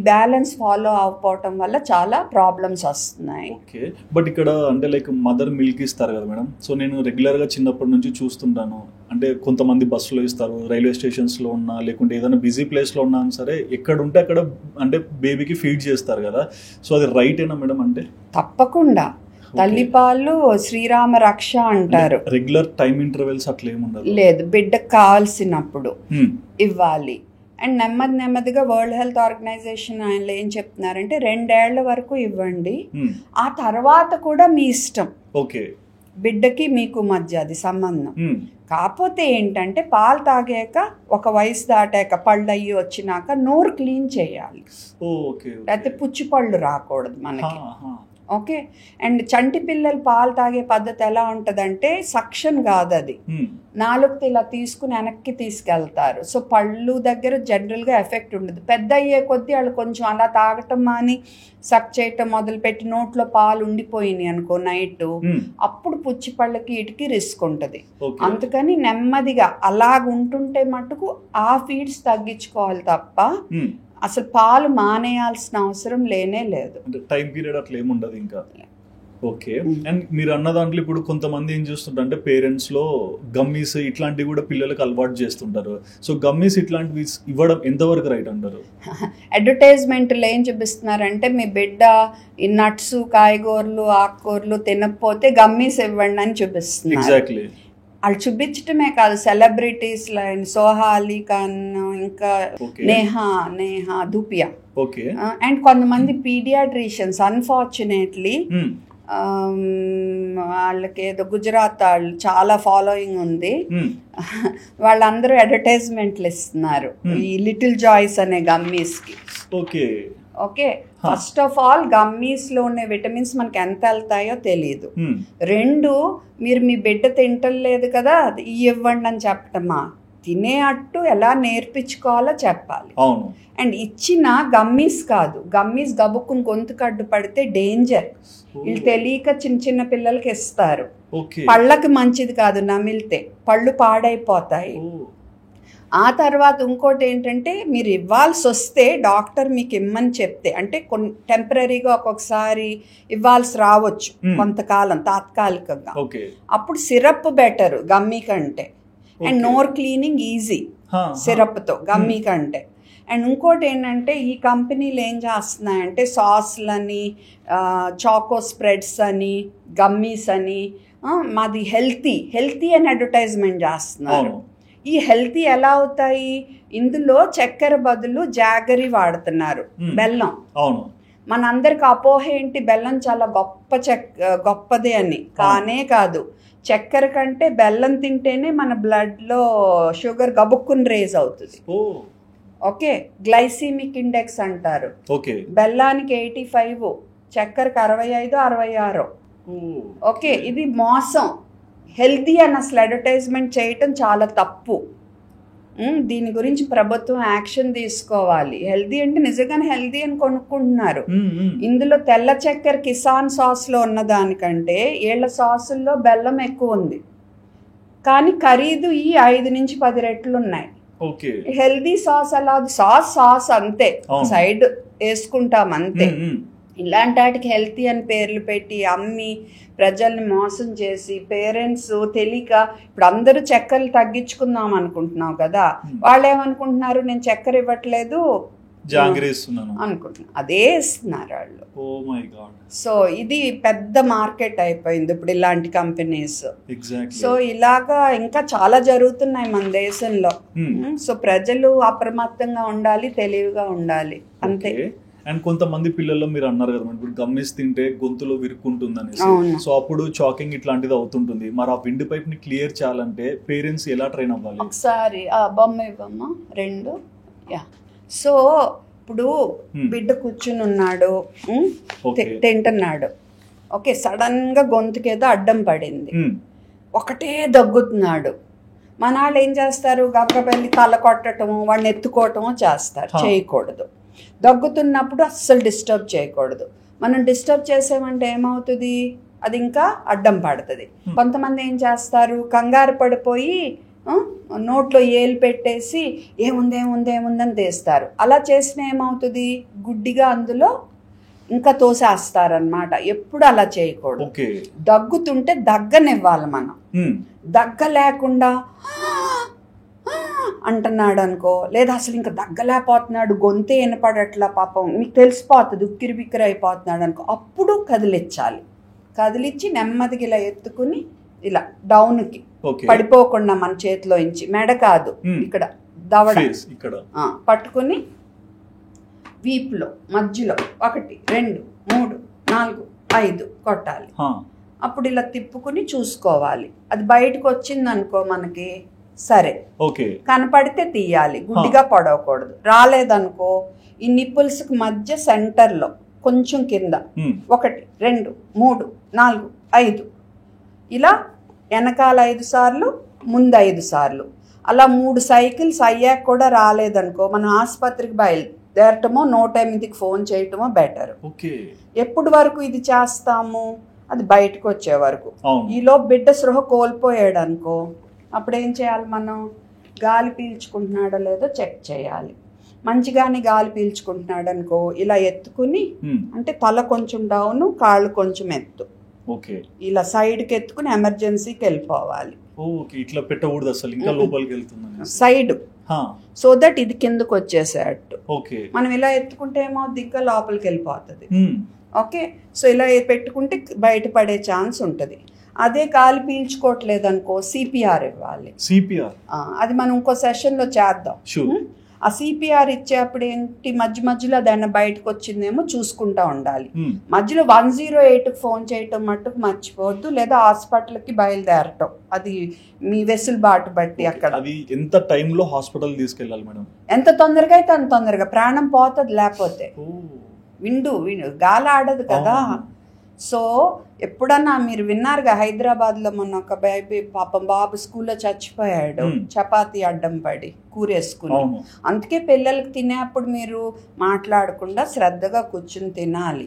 Speaker 2: బ్యాలెన్స్ ఫాలో అవ్వకపోవటం వల్ల చాలా ప్రాబ్లమ్స్ వస్తున్నాయి.
Speaker 1: ఓకే. బట్ ఇక్కడ అంటే లైక్ మదర్ మిల్క్ ఇస్తారు కదా మేడం, సో నేను రెగ్యులర్గా చిన్నప్పటి నుంచి చూస్తుంటాను. అంటే కొంతమంది బస్సులో ఇస్తారు, రైల్వే స్టేషన్స్లో ఉన్నా లేకుంటే ఏదైనా బిజీ ప్లేస్లో ఉన్నా సరే ఎక్కడ ఉంటే అక్కడ అంటే బేబీకి ఫీడ్ చేస్తారు కదా, సో అది రైటేనా మేడం? అంటే
Speaker 2: తప్పకుండా తల్లిపాలు శ్రీరామ రక్ష అంటారు.
Speaker 1: రెగ్యులర్ టైం ఇంటర్వెల్స్ అట్లా ఏముండదు?
Speaker 2: లేదు, బిడ్డకు కావాల్సినప్పుడు ఇవ్వాలి. అండ్ నెమ్మదిగా వరల్డ్ హెల్త్ ఆర్గనైజేషన్ ఆయన ఏం చెప్తున్నారంటే 2 ఏళ్ల వరకు ఇవ్వండి, ఆ తర్వాత కూడా మీ ఇష్టం.
Speaker 1: ఓకే.
Speaker 2: బిడ్డకి మీకు మధ్య అది సంబంధం. కాకపోతే ఏంటంటే పాలు తాగాక ఒక వయసు దాటాక పళ్ళు అయ్యి వచ్చినాక నోరు క్లీన్ చేయాలి, లేకపోతే పుచ్చి పళ్ళు రాకూడదు మనకి. ఓకే. అండ్ చంటి పిల్లలు పాలు తాగే పద్ధతి ఎలా ఉంటుందంటే సక్షన్ కాదు, అది నాలుగుతో ఇలా తీసుకుని వెనక్కి తీసుకెళ్తారు. సో పళ్ళు దగ్గర జనరల్గా ఎఫెక్ట్ ఉండదు. పెద్ద అయ్యే కొద్దీ వాళ్ళు కొంచెం అలా తాగటం మాని సక్ చేయటం మొదలుపెట్టి నోట్లో పాలు ఉండిపోయినాయి అనుకో నైట్, అప్పుడు పుచ్చి పళ్ళకి ఇటుకి రిస్క్ ఉంటుంది. అందుకని నెమ్మదిగా అలాగుంటుంటే మటుకు ఆ ఫీడ్స్ తగ్గించుకోవాలి తప్ప అసలు పాలు మానేయాల్సిన అవసరం లేనే లేదు.
Speaker 1: టైం పీరియడ్ అట్లా ఏముండదు ఇంకా. ఓకే. అండ్ మీరు అన్న దాంట్లో ఇప్పుడు కొంతమంది ఏం చేస్తుంటారు అంటే పేరెంట్స్ లో గమ్మీస్ ఇట్లాంటివి కూడా పిల్లలకు అలవాటు చేస్తుంటారు. సో గమ్మీస్ ఇట్లాంటివి ఇవ్వడం ఎంతవరకు రైట్ అంటారు?
Speaker 2: అడ్వర్టైజ్మెంట్లో ఏం చూపిస్తున్నారంటే మీ బిడ్డ ఈ నట్స్ కాయగూరలు ఆకుకూరలు తినకపోతే గమ్మీస్ ఇవ్వండి అని చూపిస్తున్నారు.
Speaker 1: ఎగ్జాక్ట్లీ.
Speaker 2: వాళ్ళు చూపించటమే కాదు, సెలబ్రిటీస్ లైన్ సోహా అలీ ఖాన్, ఇంకా నేహా ధూపియా, అండ్ కొంతమంది పీడియాట్రిషియన్స్ అన్ఫార్చునేట్లీ వాళ్ళకి ఏదో గుజరాత్ వాళ్ళు చాలా ఫాలోయింగ్ ఉంది, వాళ్ళందరూ అడ్వర్టైజ్మెంట్లు ఇస్తున్నారు ఈ లిటిల్ జాయ్స్ అనే గమ్మీస్కి. Okay. First of all gummies లో ఉండే విటమిన్స్ మనకి ఎంత వెళ్తాయో తెలియదు. 2, మీరు మీ బిడ్డ తింటలేదు కదా ఇవ్వండి అని చెప్పటమా, తినే అట్టు ఎలా నేర్పించుకోవాలో చెప్పాలి. అండ్ ఇచ్చిన గమ్మీస్ కాదు, గమ్మీస్ గబుక్కుని గొంతుకు అడ్డు పడితే డేంజర్. వీళ్ళు తెలియక చిన్న పిల్లలకి ఇస్తారు, పళ్ళకి మంచిది కాదు, నమిలితే పళ్ళు పాడైపోతాయి. ఆ తర్వాత ఇంకోటి ఏంటంటే మీరు ఇవ్వాల్సి వస్తే డాక్టర్ మీకు ఇమ్మని చెప్తే, అంటే టెంపరీగా ఒక్కొక్కసారి ఇవ్వాల్సి రావచ్చు కొంతకాలం తాత్కాలికంగా, అప్పుడు సిరప్ బెటర్ గమ్మీ కంటే. అండ్ నోర్ క్లీనింగ్ ఈజీ సిరప్తో గమ్మీ కంటే. అండ్ ఇంకోటి ఏంటంటే ఈ కంపెనీలు ఏం చేస్తున్నాయంటే సాస్లని, చాకో స్ప్రెడ్స్ అని, గమ్మీస్ అని, మాది హెల్తీ అని అడ్వర్టైజ్మెంట్ చేస్తున్నారు. ఈ హెల్తీ ఎలా అవుతాయి? ఇందులో చక్కెర బదులు జాగరి వాడుతున్నారు, బెల్లం. మనందరికి అపోహ ఏంటి, బెల్లం చాలా గొప్పదే అని. కానే కాదు, చక్కెర కంటే బెల్లం తింటేనే మన బ్లడ్లో షుగర్ గబుక్కుని రేజ్ అవుతుంది. ఓకే. గ్లైసీమిక్ ఇండెక్స్ అంటారు. బెల్లానికి 85, చక్కెరకు 65, 66. ఓకే. ఇది మోసం. హెల్తీ అని అసలు అడ్వర్టైజ్మెంట్ చేయటం చాలా తప్పు. దీని గురించి ప్రభుత్వం యాక్షన్ తీసుకోవాలి. హెల్దీ అంటే నిజంగానే హెల్దీ అని కొనుక్కుంటున్నారు. ఇందులో తెల్ల చక్కెర కిసాన్ సాస్లో ఉన్న దానికంటే ఏళ్ల సాసుల్లో బెల్లం ఎక్కువ ఉంది, కానీ ఖరీదు ఈ 5 నుంచి 10 రెట్లు ఉన్నాయి. హెల్దీ సాస్ అలా సాస్ అంతే, సైడ్ వేసుకుంటాం అంతే. ఇలాంటి వాటికి హెల్తీ అని పేర్లు పెట్టి అమ్మి ప్రజల్ని మోసం చేసి పేరెంట్స్ తెలియక, ఇప్పుడు అందరూ చక్కెరలు తగ్గించుకుందాం అనుకుంటున్నావు కదా, వాళ్ళు ఏమనుకుంటున్నారు, నేను చక్కెర ఇవ్వట్లేదు
Speaker 1: జాంగ్రీస్తున్నాను
Speaker 2: అనుకుంటున్నాను. అదే ఇస్తున్నారు వాళ్ళు.
Speaker 1: Oh my God.
Speaker 2: సో ఇది పెద్ద మార్కెట్ అయిపోయింది ఇప్పుడు ఇలాంటి కంపెనీస్.
Speaker 1: ఎగ్జాక్ట్లీ.
Speaker 2: సో ఇలాగా ఇంకా చాలా జరుగుతున్నాయి మన దేశంలో. సో ప్రజలు అప్రమత్తంగా ఉండాలి, తెలివిగా ఉండాలి, అంతే.
Speaker 1: అండ్ కొంతమంది పిల్లల్లో మీరు అన్నారు కదా ఇప్పుడు గమ్మిస్ తింటే గొంతులో విరుక్కుంటుందని, సో అప్పుడు చాకింగ్ ఇట్లాంటిది అవుతుంటుంది. మరి ఆ విండ్ పైప్ ని క్లియర్ చేయాలంటే పేరెంట్స్ ఎలా ట్రైన్ అవ్వాలి?
Speaker 2: ఒకసారి ఆ బొమ్మ ఇవ్వమ్మా, 2. సో ఇప్పుడు బిడ్డ కూర్చుని ఉన్నాడు, తింటున్నాడు. ఓకే, సడన్ గా గొంతుకేదో అడ్డం పడింది, ఒకటే దగ్గుతున్నాడు. మన వాళ్ళు ఏం చేస్తారు, గబగబెళ్ళి తల కొట్టడము, వాడిని ఎత్తుకోవటము చేస్తారు. చేయకూడదు. దగ్గుతున్నప్పుడు అస్సలు డిస్టర్బ్ చేయకూడదు. మనం డిస్టర్బ్ చేసామంటే ఏమవుతుంది, అది ఇంకా అడ్డం పడుతుంది. కొంతమంది ఏం చేస్తారు, కంగారు పడిపోయి నోట్లో ఏలు పెట్టేసి ఏముందని తీస్తారు. అలా చేసిన ఏమవుతుంది, గుడ్డిగా అందులో ఇంకా తోసేస్తారనమాట. ఎప్పుడు అలా చేయకూడదు. దగ్గుతుంటే దగ్గనివ్వాలి మనం. దగ్గ లేకుండా అంటున్నాడు అనుకో, లేదా అసలు ఇంకా దగ్గలేకపోతున్నాడు, గొంతే వినపడట్లా, పాపం మీకు తెలిసిపోతుంది, ఉక్కిరి బిక్కిరి అయిపోతున్నాడు అనుకో, అప్పుడు కదిలించాలి. కదిలిచ్చి నెమ్మదిగా ఇలా ఎత్తుకుని ఇలా డౌన్కి పడిపోకుండా మన చేతిలో ఇంచి, మెడ కాదు ఇక్కడ దవడ పట్టుకుని వీపులో మధ్యలో 1 2 3 4 5 కొట్టాలి. అప్పుడు ఇలా తిప్పుకుని చూసుకోవాలి. అది బయటకు వచ్చింది అనుకో మనకి, సరే, కనపడితే తీయాలి, గుడ్డిగా పడవకూడదు. రాలేదనుకో ఈ నిప్పుల్స్ మధ్య సెంటర్లో కొంచెం కింద 1 2 3 4 5 ఇలా వెనకాల 5 సార్లు, ముందు 5 సార్లు, అలా 3 సైకిల్స్ అయ్యాక కూడా రాలేదనుకో మనం ఆసుపత్రికి బయలుదేరటమో 108కి ఫోన్ చేయటమో బెటర్. ఎప్పుడు వరకు ఇది చేస్తాము, అది బయటకు వచ్చే వరకు. ఈలో బిడ్డ సృహ కోల్పోయాడు అనుకో, అప్పుడు ఏం చేయాలి, మనం గాలి పీల్చుకుంటున్నాడో లేదో చెక్ చేయాలి. మంచిగానే గాలి పీల్చుకుంటున్నాడు అనుకో, ఇలా ఎత్తుకుని, అంటే తల కొంచెం డౌన్, కాళ్ళు కొంచెం ఎత్తు, ఇలా సైడ్కి ఎత్తుకుని ఎమర్జెన్సీకి వెళ్ళిపోవాలి. సైడ్, సో దట్ ఇది కిందకు వచ్చేసేటట్టు. మనం ఇలా ఎత్తుకుంటే ఏమవుతుంది, ఇంకా లోపలికి వెళ్ళిపోతుంది. ఓకే, సో ఇలా పెట్టుకుంటే బయటపడే ఛాన్స్ ఉంటుంది. అదే గాలి పీల్చుకోవట్లేదు అనుకో, సిపిఆర్ ఇవ్వాలి. అది మనం ఇంకో సెషన్లో చేద్దాం. ఆ సిపిఆర్ ఇచ్చేప్పుడు ఏంటి, మధ్యలో దాన్ని బయటకు వచ్చిందేమో చూసుకుంటా ఉండాలి. మధ్యలో 108కి ఫోన్ చేయటం మట్టుకు మర్చిపోవద్దు, లేదా హాస్పిటల్కి బయలుదేరటం, అది మీ వెసులుబాటు బట్టి. అక్కడ
Speaker 1: ఎంత టైంలో హాస్పిటల్ తీసుకెళ్ళాలి మేడం?
Speaker 2: ఎంత తొందరగా అయితే అంత తొందరగా, ప్రాణం పోతుంది. లేకపోతే విండు గాలి ఆడదు కదా. సో ఎప్పుడన్నా మీరు విన్నారుగా, హైదరాబాద్లో మొన్న ఒక పాపం బాబు స్కూల్లో చచ్చిపోయాడు, చపాతీ అడ్డం పడి కూరేసుకుని. అందుకే పిల్లలకి తినేప్పుడు మీరు మాట్లాడకుండా శ్రద్ధగా కూర్చుని తినాలి.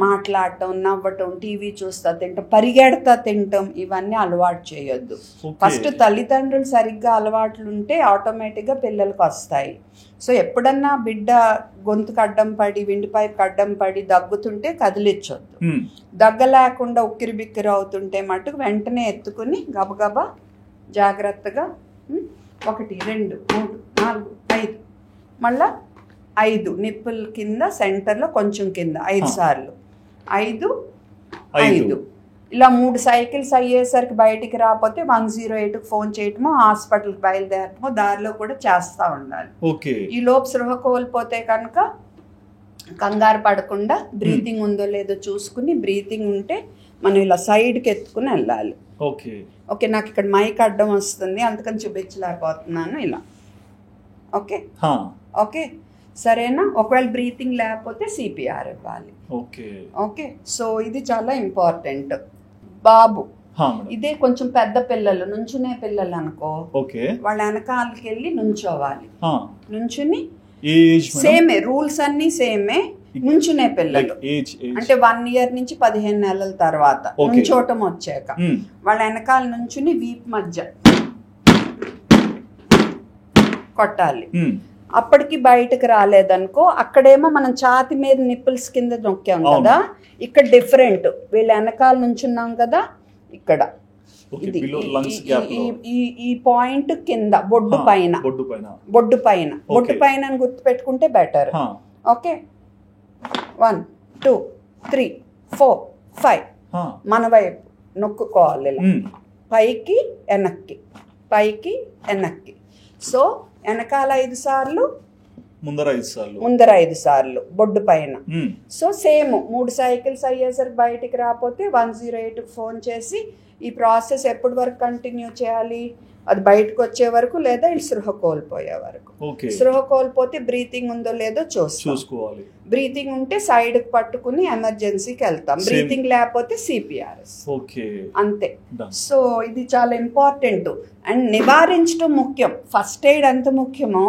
Speaker 2: మాట్లాడటం, నవ్వటం, టీవీ చూస్తా తింటాం, పరిగెడతా తింటాం, ఇవన్నీ అలవాటు చేయొద్దు. ఫస్ట్ తల్లిదండ్రులు సరిగ్గా అలవాట్లు ఉంటే ఆటోమేటిక్గా పిల్లలకు వస్తాయి. సో ఎప్పుడన్నా బిడ్డ గొంతుకు అడ్డం పడి, విండి పైపు అడ్డం పడి దగ్గుతుంటే కదిలించొద్దు. దగ్గ లేకుండా ఉక్కిరి బిక్కిరి అవుతుంటే మటుకు వెంటనే ఎత్తుకుని గబగబా జాగ్రత్తగా 1 2 3 4 5 మళ్ళా 5 నిప్పుల కింద సెంటర్లో కొంచెం కింద 5 సార్లు 5 5 ఇలా 3 సైకిల్స్ అయ్యేసరికి బయటికి రాకపోతే 108కి ఫోన్ చేయటమో, హాస్పిటల్కి బయలుదేరటమో దారిలో కూడా చేస్తూ ఉండాలి. ఈ లోపు సృహ కోల్పోతే కనుక కంగారు పడకుండా బ్రీతింగ్ ఉందో లేదో చూసుకుని, బ్రీతింగ్ ఉంటే మనం ఇలా సైడ్కి ఎత్తుకుని వెళ్ళాలి. ఓకే, నాకు ఇక్కడ మైక్ అడ్డం వస్తుంది అందుకని చూపించలేకపోతున్నాను, ఇలా. ఓకే సరేనా? ఒకవేళ బ్రీతింగ్ లేకపోతే సిపిఆర్ ఇవ్వాలి. ఓకే, సో ఇది చాలా ఇంపార్టెంట్. బాబు ఇదే కొంచెం పెద్ద పిల్లలు, నుంచునే పిల్లలు అనుకో, వాళ్ళ వెనకాలకి వెళ్ళి నుంచోవాలి. నుంచుని సేమే రూల్స్ అన్ని సేమే. నుంచునే పిల్లలు అంటే 1 year నుంచి 15 నెలల తర్వాత నుంచోటం వచ్చాక వాళ్ళ వెనకాల నుంచుని వీపు మధ్య కొట్టాలి. అప్పటికి బయటకు రాలేదనుకో, అక్కడేమో మనం ఛాతి మీద నిప్పుల్స్ కింద నొక్కాం కదా, ఇక్కడ డిఫరెంట్. వీళ్ళ వెనకాల నుంచున్నాం కదా, ఇక్కడ
Speaker 1: ఓకే
Speaker 2: ఇది
Speaker 1: బిలో లంగ్స్ గ్యాప్ లో
Speaker 2: ఈ పాయింట్ కింద బొడ్డు పైన
Speaker 1: బొడ్డు పైన
Speaker 2: అని గుర్తుపెట్టుకుంటే బెటర్. ఓకే 1 2 3 4 5 మన వైపు నొక్కుకోవాలి ఇలా పైకి వెనక్కి. సో వెనకాల 5 సార్లు, ముందర 5 సార్లు బొడ్డు పైన. సో సేమ్ 3 సైకిల్స్ అయ్యేసరికి బయటికి రాకపోతే 108కి ఫోన్ చేసి ఈ ప్రాసెస్ ఎప్పటి వరకు కంటిన్యూ చేయాలి, అది బయటకు వచ్చే వరకు లేదా స్పృహ కోల్పోయే వరకు. స్పృహ కోల్పోతే బ్రీతింగ్ ఉందో లేదో చూసుకోవాలి. బ్రీతింగ్ ఉంటే సైడ్ కి పట్టుకుని ఎమర్జెన్సీకి వెళ్తాం. బ్రీతింగ్ లేకపోతే సిపిఆర్ఎస్. అంతే. సో ఇది చాలా ఇంపార్టెంట్. అండ్ నివారించడం ముఖ్యం. ఫస్ట్ ఎయిడ్ ఎంత ముఖ్యమో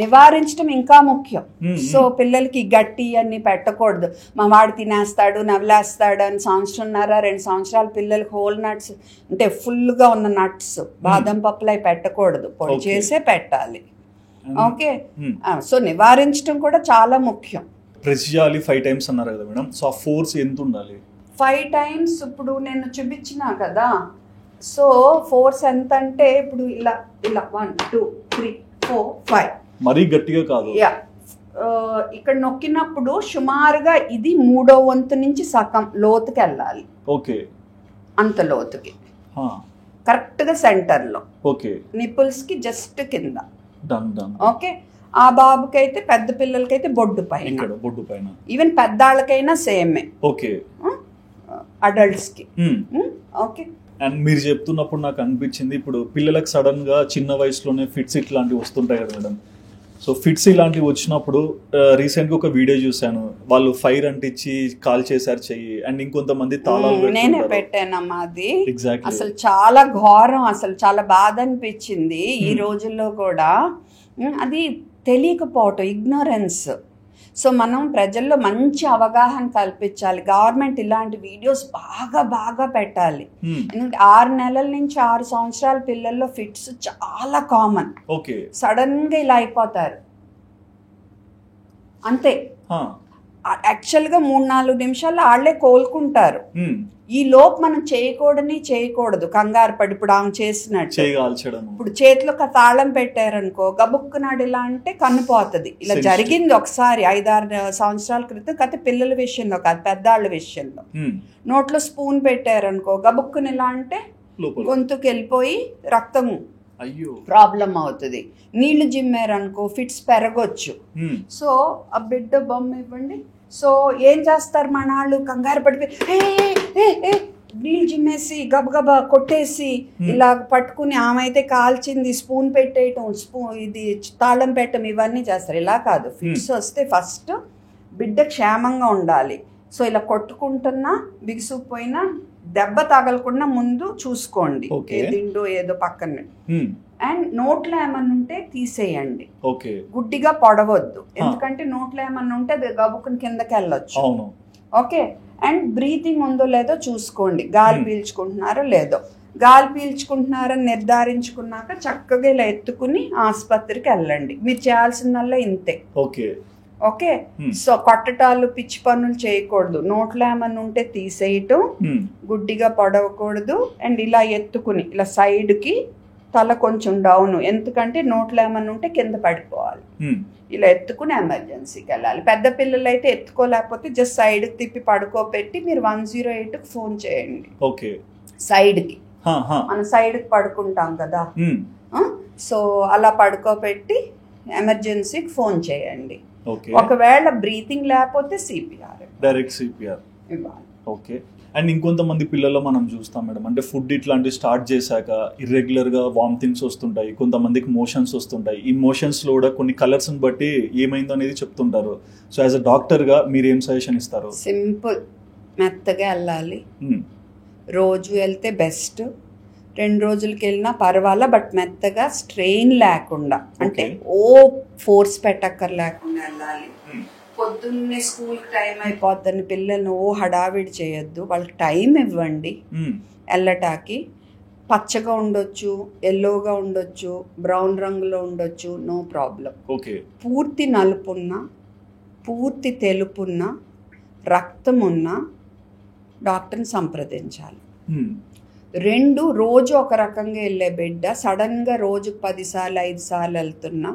Speaker 2: నివారించడం ఇంకా ముఖ్యం. సో పిల్లలకి గట్టి అన్ని పెట్టకూడదు. మా వాడు తినేస్తాడు, నవ్వులేస్తాడు అని 1.5 సంవత్సరాల పిల్లలకి హోల్ నట్స్ అంటే ఫుల్ గా ఉన్న నట్స్, బాదం పప్పులు అవి పెట్టకూడదు, పొడి చేసే పెట్టాలి. ఓకే. సో నివారించడం కూడా చాలా ముఖ్యం.
Speaker 1: ప్రెస్ చేయాలి 5 times అన్నారు కదా మేడం. సో ఆ ఫోర్స్ ఎంత ఉండాలి?
Speaker 2: 5 times ఇప్పుడు నేను చూపించినా కదా. సో ఫోర్స్ ఎంత అంటే ఇప్పుడు ఇలా 1 2 3 4 5
Speaker 1: మరీ గట్టిగా కాదు.
Speaker 2: ఇక్కడ నొక్కినప్పుడు సుమారుగా ఇది 3వ వంతు నుంచి సగం లోతుకి వెళ్ళాలి.
Speaker 1: ఓకే.
Speaker 2: అంత లోతుకి కరెక్ట్ గా సెంటర్ లో.
Speaker 1: ఓకే.
Speaker 2: నిపుల్స్ కి జస్ట్ కింద.
Speaker 1: ఓకే.
Speaker 2: ఆ బాబుకైతే పెద్ద పిల్లలకైతే బొడ్డు పైన, ఈవెన్ పెద్దాళ్ళకైనా సేమే.
Speaker 1: ఓకే.
Speaker 2: అడల్ట్స్ కి. ఓకే.
Speaker 1: అండ్ మీరు చెప్తున్నప్పుడు నాకు అనిపించింది, ఇప్పుడు పిల్లలకు సడన్ గా చిన్న వయసులోనే ఫిట్స్ ఇట్లాంటివి వస్తుంటాయి కదా మేడం. సో ఫిట్స్ ఇలాంటివి వచ్చినప్పుడు రీసెంట్ గా ఒక వీడియో చూసాను, వాళ్ళు ఫైర్ అంటించి కాల్ చేశారు చెయ్యి, అండ్ ఇంకొంతమంది తాళాలు
Speaker 2: నేనే పెట్టానమ్మా. అది అసలు చాలా ఘోరం, అసలు చాలా బాధ అనిపించింది ఈ రోజుల్లో కూడా. అది తెలియకపోవటం, ఇగ్నోరెన్స్. సో మనం ప్రజల్లో మంచి అవగాహన కల్పించాలి. గవర్నమెంట్ ఇలాంటి వీడియోస్ బాగా పెట్టాలి. ఎందుకంటే 6 నెలల నుంచి 6 సంవత్సరాల పిల్లల్లో ఫిట్స్ చాలా కామన్. సడన్ గా ఇలా అయిపోతారు అంతే. యాక్చువల్గా 3-4 నిమిషాల్లో వాళ్ళే కోలుకుంటారు. ఈ లోపు మనం చేయకూడదు, కంగారు పడి. ఇప్పుడు ఆమె చేసినట్టు ఇప్పుడు చేతిలో ఒక తాళం పెట్టారనుకో, గబుక్కునాడు ఇలా అంటే కన్నుపోతుంది. ఇలా జరిగింది ఒకసారి 5-6 సంవత్సరాల క్రితం. కథ పిల్లల విషయంలో కాదు, పెద్దాళ్ళ విషయంలో. నోట్లో స్పూన్ పెట్టారనుకో, గబుక్కుని ఇలా అంటే గొంతుకు వెళ్ళిపోయి రక్తము ప్రాబ్లం అవుతుంది. నీళ్లు జిమ్మారనుకో ఫిట్స్ పెరగొచ్చు. సో ఆ బిడ్డ బొమ్మ ఇవ్వండి. సో ఏం చేస్తారు మన వాళ్ళు, కంగారు పడిపోయి నీళ్ళు జిమ్మేసి గబగబా కొట్టేసి ఇలా పట్టుకుని, ఆమె అయితే కాల్చింది, స్పూన్ పెట్టేయటం, ఇది తాళం పెట్టడం, ఇవన్నీ చేస్తారు. ఇలా కాదు. ఫిట్స్ వస్తే ఫస్ట్ బిడ్డ క్షేమంగా ఉండాలి. సో ఇలా కొట్టుకుంటున్నా బిగుసుకుపోయినా దెబ్బ తగలకుండా ముందు చూసుకోండి, దిండు ఏదో పక్కన. అండ్ నోట్లో ఏమన్నా ఉంటే తీసేయండి, గుడ్డిగా పొడవద్దు. ఎందుకంటే నోట్లో ఏమన్నా ఉంటే అది గబుకుని కిందకి వెళ్ళొచ్చు. ఓకే. అండ్ బ్రీతింగ్ ఉందో లేదో చూసుకోండి, గాలి పీల్చుకుంటున్నారో లేదో. గాలి పీల్చుకుంటున్నారని నిర్ధారించుకున్నాక చక్కగా ఇలా ఎత్తుకుని ఆసుపత్రికి వెళ్ళండి. మీరు చేయాల్సిందల్లా ఇంతే. ఓకే. సో కొట్టటాలు పిచ్చి పనులు చేయకూడదు. నోట్లో ఏమన్నా ఉంటే తీసేయటం, గుడ్డిగా పొడవకూడదు. అండ్ ఇలా ఎత్తుకుని ఇలా సైడ్ కి తల కొంచెం డౌన్, ఎందుకంటే నోట్లో ఏమన్నా ఉంటే కింద పడిపోవాలి. ఇలా ఎత్తుకుని ఎమర్జెన్సీకి వెళ్ళాలి. పెద్ద పిల్లలు అయితే ఎత్తుకోలేకపోతే జస్ట్ సైడ్ కి తిప్పి పడుకోబెట్టి మీరు 108కి ఫోన్ చేయండి. సైడ్ కి, మనం సైడ్ కి పడుకుంటాం కదా, సో అలా పడుకోబెట్టి ఎమర్జెన్సీకి ఫోన్ చేయండి. ఒకవేళ బ్రీతింగ్ లేకపోతే
Speaker 1: డైరెక్ట్ సిపిఆర్
Speaker 2: ఇవ్వాలి.
Speaker 1: ఓకే. అండ్ ఇంకొంతమంది పిల్లల్లో మనం చూస్తాం మేడం, అంటే ఫుడ్ ఇట్లాంటివి స్టార్ట్ చేశాక ఇర్రెగ్యులర్ గా వామిటింగ్స్ వస్తుంటాయి, కొంతమందికి మోషన్స్ వస్తుంటాయి. ఈ మోషన్స్ లో కూడా కొన్ని కలర్స్ బట్టి ఏమైందో అనేది చెప్తుంటారు. సో యాజ్ అ డాక్టర్ గా మీరు ఏం సజెషన్ ఇస్తారు?
Speaker 2: సింపుల్, మెత్తగా వెళ్ళాలి. రోజు వెళ్తే బెస్ట్, 2 రోజులకి వెళ్ళినా పర్వాలా, బట్ మెత్తగా, స్ట్రెయిన్ లేకుండా, అంటే ఫోర్స్ పెట్టక్కర్ లేకుండా వెళ్ళాలి. పొద్దున్నే స్కూల్ టైం అయిపోద్దని పిల్లల్ని హడావిడి చేయొద్దు. వాళ్ళకి టైం ఇవ్వండి వెళ్ళటానికి. పచ్చగా ఉండొచ్చు, ఎల్లోగా ఉండొచ్చు, బ్రౌన్ రంగులో ఉండొచ్చు, నో ప్రాబ్లం. పూర్తి నలుపున్నా, పూర్తి తెలుపున్నా, రక్తం ఉన్నా డాక్టర్ని సంప్రదించాలి. 2 రోజు ఒక రకంగా వెళ్ళే బిడ్డ సడన్గా రోజుకు 10 సార్లు 5 సార్లు వెళ్తున్నా,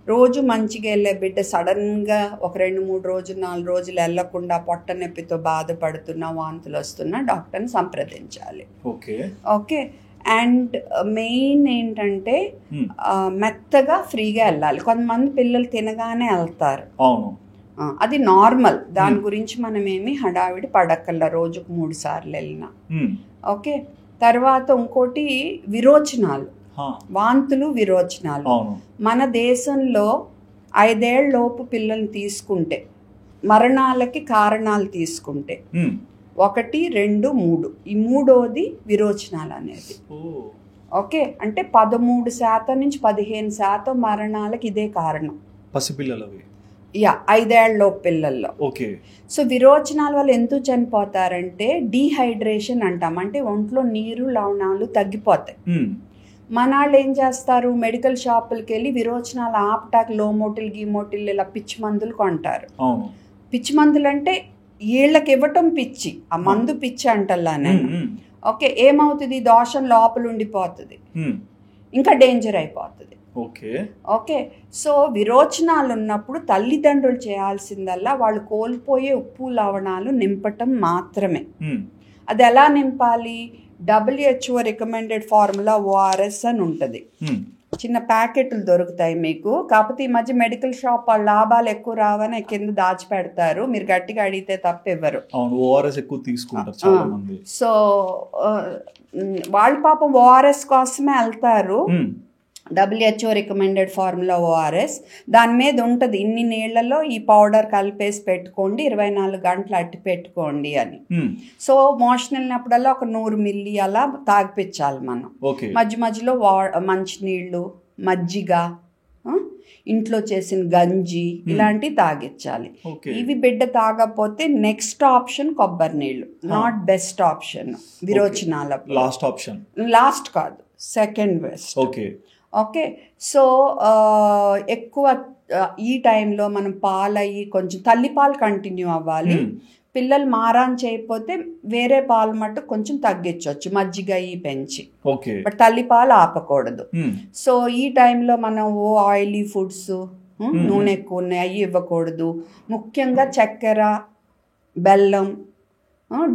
Speaker 2: రోజు మంచిగా వెళ్ళే బిడ్డ సడన్గా ఒక 2-3 రోజులు 4 రోజులు వెళ్ళకుండా పొట్ట నొప్పితో బాధపడుతున్నా, వాంతులు వస్తున్నా డాక్టర్ని సంప్రదించాలి. ఓకే. అండ్ మెయిన్ ఏంటంటే మెత్తగా ఫ్రీగా వెళ్ళాలి. కొంతమంది పిల్లలు తినగానే వెళ్తారు, అది నార్మల్, దాని గురించి మనం ఏమి హడావిడి పడక్కల్లా, రోజుకు 3 సార్లు వెళ్ళినా. ఓకే. తర్వాత ఇంకోటి విరోచనాలు, వాంతులు, విరోచనాలు. మన దేశంలో 5 ఏళ్ల లోపు పిల్లల్ని తీసుకుంటే మరణాలకి కారణాలు తీసుకుంటే 1, 2, 3 ఈ 3వది విరోచనాలు అనేది. ఓకే. అంటే 13% నుంచి 15% మరణాలకి ఇదే కారణం, పసిపిల్లలవి. 5 ఏళ్ల లోపు పిల్లల్లో. ఓకే. సో విరోచనాల వల్ల ఎందుకు చనిపోతారంటే డీహైడ్రేషన్ అంటాం, అంటే ఒంట్లో నీరు లవణాలు తగ్గిపోతాయి. మన వాళ్ళు ఏం చేస్తారు, మెడికల్ షాపులకి వెళ్ళి విరోచనాలు ఆపటాక్ లోమోటిల్ గీమోటిల్ ఇలా పిచ్చి మందులు కొంటారు. పిచ్చి మందులు అంటే వీళ్ళకి ఇవ్వటం పిచ్చి, ఆ మందు పిచ్చి అంటల్లా నేను. ఓకే. ఏమవుతుంది, దోషం లోపల ఉండిపోతుంది, ఇంకా డేంజర్ అయిపోతుంది. ఓకే. సో విరోచనాలు ఉన్నప్పుడు తల్లిదండ్రులు చేయాల్సిందల్లా వాళ్ళు కోల్పోయే ఉప్పు లవణాలు నింపటం మాత్రమే. అది ఎలా నింపాలి, WHO రికమెండెడ్ ఫార్ములా ORS అని ఉంటుంది. చిన్న ప్యాకెట్లు దొరుకుతాయి మీకు, కాకపోతే ఈ మధ్య మెడికల్ షాప్ వాళ్ళ లాభాలు ఎక్కువ రావని కింద దాచిపెడతారు, మీరు గట్టిగా అడిగితే తప్ప ఇవ్వరు. సో వాళ్ళు పాపం ORS కోసమే వెళ్తారు. WHO రికమెండెడ్ ఫార్ములా ORS, దాని మీద ఉంటుంది ఇన్ని నీళ్లలో ఈ పౌడర్ కలిపేసి పెట్టుకోండి, 24 గంటలు అట్టి పెట్టుకోండి అని. సో మోషన్ వెళ్ళినప్పుడల్లా ఒక 100 మిల్లీ అలా తాగిపించాలి మనం. మధ్య మధ్యలో మంచినీళ్ళు, మజ్జిగ, ఇంట్లో చేసిన గంజి ఇలాంటివి తాగించాలి. ఇవి బిడ్డ తాగకపోతే నెక్స్ట్ ఆప్షన్ కొబ్బరి నీళ్ళు, నాట్ బెస్ట్ ఆప్షన్ విరోచనాల. లాస్ట్ కాదు, సెకండ్ బెస్ట్. ఓకే. సో ఎక్కువ ఈ టైంలో మనం పాలయ్యి కొంచెం తల్లిపాలు కంటిన్యూ అవ్వాలి. పిల్లలు మారాన్ చేయకపోతే వేరే పాలు మట్టు కొంచెం తగ్గించవచ్చు, మజ్జిగ ఈ పెంచి. బట్ తల్లిపాలు ఆపకూడదు. సో ఈ టైంలో మనం ఆయిలీ ఫుడ్స్, నూనె ఎక్కువ ఉన్నాయి అవి ఇవ్వకూడదు. ముఖ్యంగా చక్కెర, బెల్లం,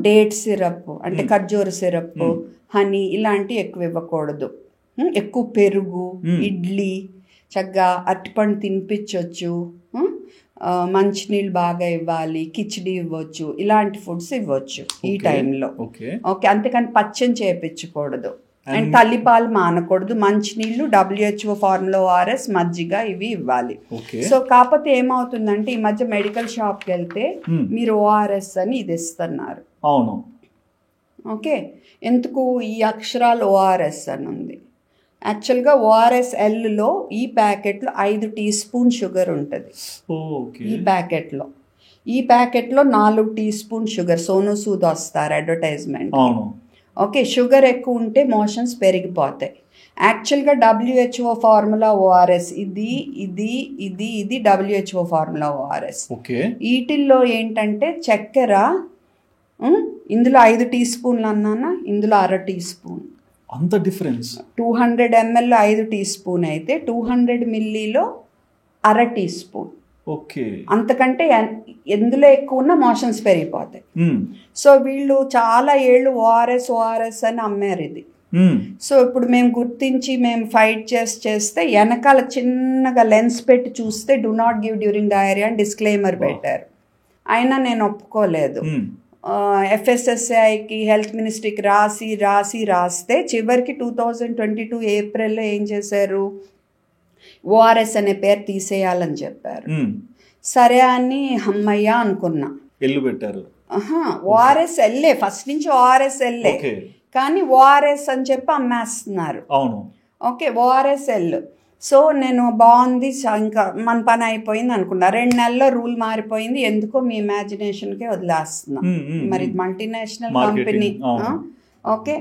Speaker 2: డేట్ సిరప్ అంటే ఖర్జూర సిరప్, హనీ ఇలాంటివి ఎక్కువ ఇవ్వకూడదు. ఎక్కువ పెరుగు, ఇడ్లీ, చక్కగా అరటిపండు తినిపించవచ్చు, మంచినీళ్ళు బాగా ఇవ్వాలి, కిచిడి ఇవ్వచ్చు, ఇలాంటి ఫుడ్స్ ఇవ్వచ్చు ఈ టైంలో. ఓకే. అంతేకాని పచ్చని చేయించకూడదు. అండ్ తల్లిపాలు మానకూడదు. మంచినీళ్ళు, WHO ఫార్ములా ORS, మజ్జిగ ఇవి ఇవ్వాలి. సో కాకపోతే ఏమవుతుందంటే ఈ మధ్య మెడికల్ షాప్కి వెళ్తే మీరు ORS అని ఇది ఇస్తున్నారు. అవును. ఓకే. ఎందుకు ఈ అక్షరాలు ORS అని ఉంది. యాక్చువల్గా ORSLలో ఈ ప్యాకెట్లో 5 టీ స్పూన్ షుగర్ ఉంటుంది. ఈ ప్యాకెట్లో 4 teaspoon sugar. Sonu Sood వస్తారు అడ్వర్టైజ్మెంట్. ఓకే. షుగర్ ఎక్కువ ఉంటే మోషన్స్ పెరిగిపోతాయి. యాక్చువల్గా WHO ఫార్ములా ORS ఇది WHO ఫార్ములా ORS. వీటిల్లో ఏంటంటే చక్కెర ఇందులో 5 టీ స్పూన్లు అన్నానా, ఇందులో 1/2 టీ స్పూన్. అంత డిఫరెన్స్. 200 ml 5 టీ స్పూన్ అయితే 200 మిల్లీలో 1/2 టీ స్పూన్. ఓకే. అంతకంటే ఎందులో ఎక్కువ ఉన్న మోషన్స్ పెరిగిపోతాయి. సో వీళ్ళు చాలా ఏళ్ళు ఓఆర్ఎస్ అని అమ్మారు ఇది. సో ఇప్పుడు మేము గుర్తించి మేము ఫైట్ చేస్తే వెనకాల చిన్నగా లెన్స్ పెట్టి చూస్తే do not give during diarrhoea అని డిస్క్లైమర్ పెట్టారు. అయినా నేను ఒప్పుకోలేదు. FSSAIకి హెల్త్ మినిస్ట్రీకి రాస్తే చివరికి 2022 ఏప్రిల్లో ఏం చేశారు, ఓఆర్ఎస్ అనే పేరు తీసేయాలని చెప్పారు. సరే అని అమ్మయ్య అనుకున్నా. ఎల్లు పెట్టారు. ఓఆర్ఎస్ ఎల్లే, ఫస్ట్ నుంచి ఓఆర్ఎస్ ఎల్లే, కానీ ఓఆర్ఎస్ అని చెప్పి అమ్మేస్తున్నారు. అవును. Okay, ORS L. సో నేను బాగుంది, ఇంకా మన పని అయిపోయింది అనుకున్నా. 2 నెలల్లో రూల్ మారిపోయింది. ఎందుకో మీ ఇమాజినేషన్కే వదిలేస్తున్నా. మరి మల్టీనేషనల్ కంపెనీ ఓకే,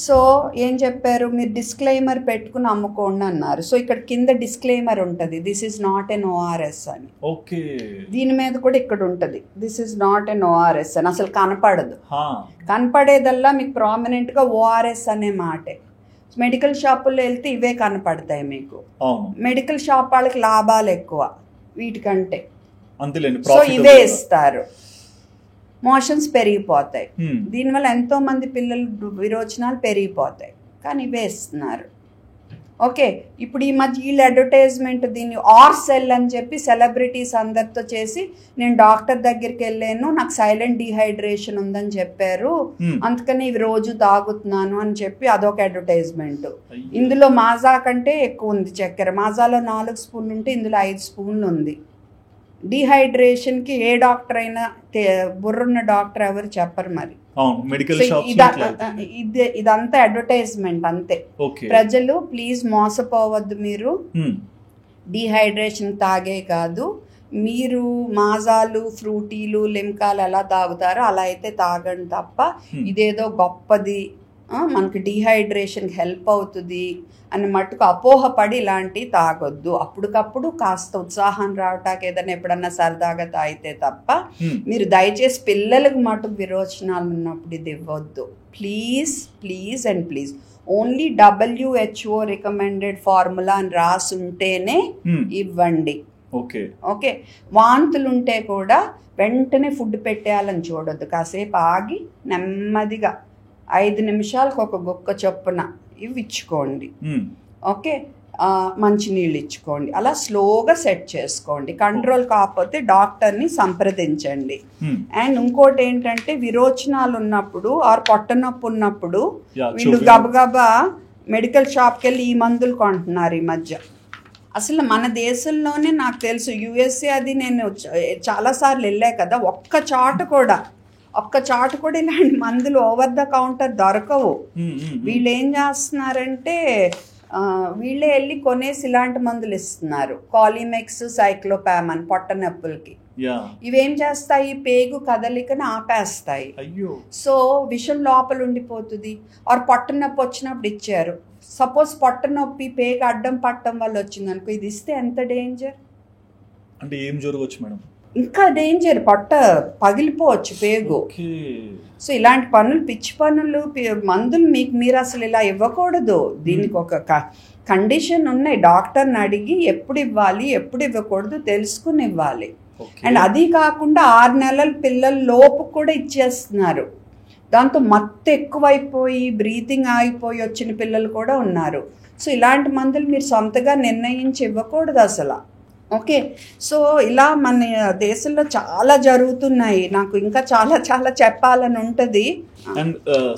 Speaker 2: సో ఏం చెప్పారు, మీరు డిస్క్లైమర్ పెట్టుకుని అమ్ముకోండి అన్నారు. సో ఇక్కడ కింద డిస్క్లైమర్ ఉంటుంది, this is not an ORS అని.
Speaker 1: ఓకే,
Speaker 2: దీని మీద కూడా ఇక్కడ ఉంటుంది, this is not an ORS అని. అసలు కనపడదు, కనపడేదల్లా మీకు ప్రామినెంట్గా ఓఆర్ఎస్ అనే మాటే. మెడికల్ షాపుల్లో వెళ్తే ఇవే కనపడతాయి మీకు. మెడికల్ షాప్ వాళ్ళకి లాభాలు ఎక్కువ వీటికంటే, సో ఇవే ఇస్తారు. మోషన్స్ పెరిగిపోతాయి, దీనివల్ల ఎంతో మంది పిల్లలు విరోచనాలు పెరిగిపోతాయి, కానీ ఇవే ఇస్తున్నారు. ఓకే, ఇప్పుడు ఈ మధ్య వీళ్ళు అడ్వర్టైజ్మెంట్ దీన్ని ఆర్సెల్ అని చెప్పి సెలబ్రిటీస్ అందరితో చేసి, నేను డాక్టర్ దగ్గరికి వెళ్ళాను, నాకు సైలెంట్ డీహైడ్రేషన్ ఉందని చెప్పారు, అందుకని ఇవి రోజు తాగుతున్నాను అని చెప్పి అదొక అడ్వర్టైజ్మెంట్. ఇందులో మాజా కంటే ఎక్కువ ఉంది చక్కెర. మాజాలో 4 స్పూన్లు ఉంటే ఇందులో 5 స్పూన్లు ఉంది. డీహైడ్రేషన్కి ఏ డాక్టర్ అయినా, బుర్రున్న డాక్టర్ ఎవరు చెప్పరు మరి. ఇదంతా అడ్వర్టైజ్మెంట్ అంతే. ప్రజలు ప్లీజ్ మోసపోవద్దు. మీరు డీహైడ్రేషన్ తాగే కాదు, మీరు మాజాలు, ఫ్రూటీలు, లిమ్కాలు ఎలా తాగుతారో అలా అయితే తాగండి తప్ప, ఇదేదో గొప్పది, మనకి డీహైడ్రేషన్కి హెల్ప్ అవుతుంది అని మట్టుకు అపోహపడి ఇలాంటివి తాగొద్దు. అప్పటికప్పుడు కాస్త ఉత్సాహం రావటానికి ఏదైనా ఎప్పుడన్నా సరదాగా తాగితే తప్ప, మీరు దయచేసి పిల్లలకు మటుకు విరోచనాలు ఉన్నప్పుడు ఇది ఇవ్వద్దు. Please please and please, only WHO recommended formula అని రాసి ఉంటేనే ఇవ్వండి. ఓకే, వాంతులు ఉంటే కూడా వెంటనే ఫుడ్ పెట్టేయాలని చూడొద్దు. కాసేపు ఆగి నెమ్మదిగా 5 నిమిషాలకు ఒక గుక్క చొప్పున ఇవి ఇచ్చుకోండి. ఓకే, మంచినీళ్ళు ఇచ్చుకోండి. అలా స్లోగా సెట్ చేసుకోండి. కంట్రోల్ కాకపోతే డాక్టర్ని సంప్రదించండి. అండ్ ఇంకోటి ఏంటంటే, విరోచనాలు ఉన్నప్పుడు ఆర్ పొట్ట నొప్పి ఉన్నప్పుడు వీళ్ళు గబగబా మెడికల్ షాప్కి వెళ్ళి ఈ మందులు కొంటున్నారు ఈ మధ్య. అసలు మన దేశంలోనే నాకు తెలుసు, USA అది నేను చాలాసార్లు వెళ్ళా కదా, ఒక్క చాట కూడా ఇలాంటి మందులు ఓవర్ ద కౌంటర్ దొరకవు. వీళ్ళు ఏం చేస్తున్నారంటే, వీళ్ళే వెళ్ళి కొనేసి ఇలాంటి మందులు ఇస్తున్నారు. కాలిమెక్స్, సైక్లోపామన్ పొట్ట నొప్పులకి. ఇవేం చేస్తాయి, పేగు కదలికని ఆపేస్తాయి. సో విషం లోపల ఉండిపోతుంది. ఆర్ పొట్ట నొప్పి వచ్చినప్పుడు ఇచ్చారు, సపోజ్ పొట్ట నొప్పి పేగు అడ్డం పట్టడం వల్ల వచ్చింది అనుకో, ఇది ఇస్తే ఎంత డేంజర్
Speaker 1: అంటే ఏం జరగవచ్చు మేడం?
Speaker 2: ఇంకా డేంజర్, పొట్ట పగిలిపోవచ్చు పేగు. సో ఇలాంటి పనులు, పిచ్చి పనులు, మందులు మీరు అసలు ఇలా ఇవ్వకూడదు. దీనికి ఒక కండిషన్ ఉన్నాయి, డాక్టర్ని అడిగి ఎప్పుడు ఇవ్వాలి ఎప్పుడు ఇవ్వకూడదు తెలుసుకుని ఇవ్వాలి. అండ్ అది కాకుండా 6 నెలల పిల్లల లోపు కూడా ఇచ్చేస్తున్నారు. దాంతో మత్తు ఎక్కువైపోయి బ్రీతింగ్ ఆగిపోయి వచ్చిన పిల్లలు కూడా ఉన్నారు. సో ఇలాంటి మందులు మీరు సొంతగా నిర్ణయించి ఇవ్వకూడదు అసలు. ఓకే, సో ఇలా మన దేశంలో చాలా జరుగుతున్నాయి. నాకు ఇంకా చాలా చాలా చెప్పాలని ఉంటుంది.
Speaker 1: అండ్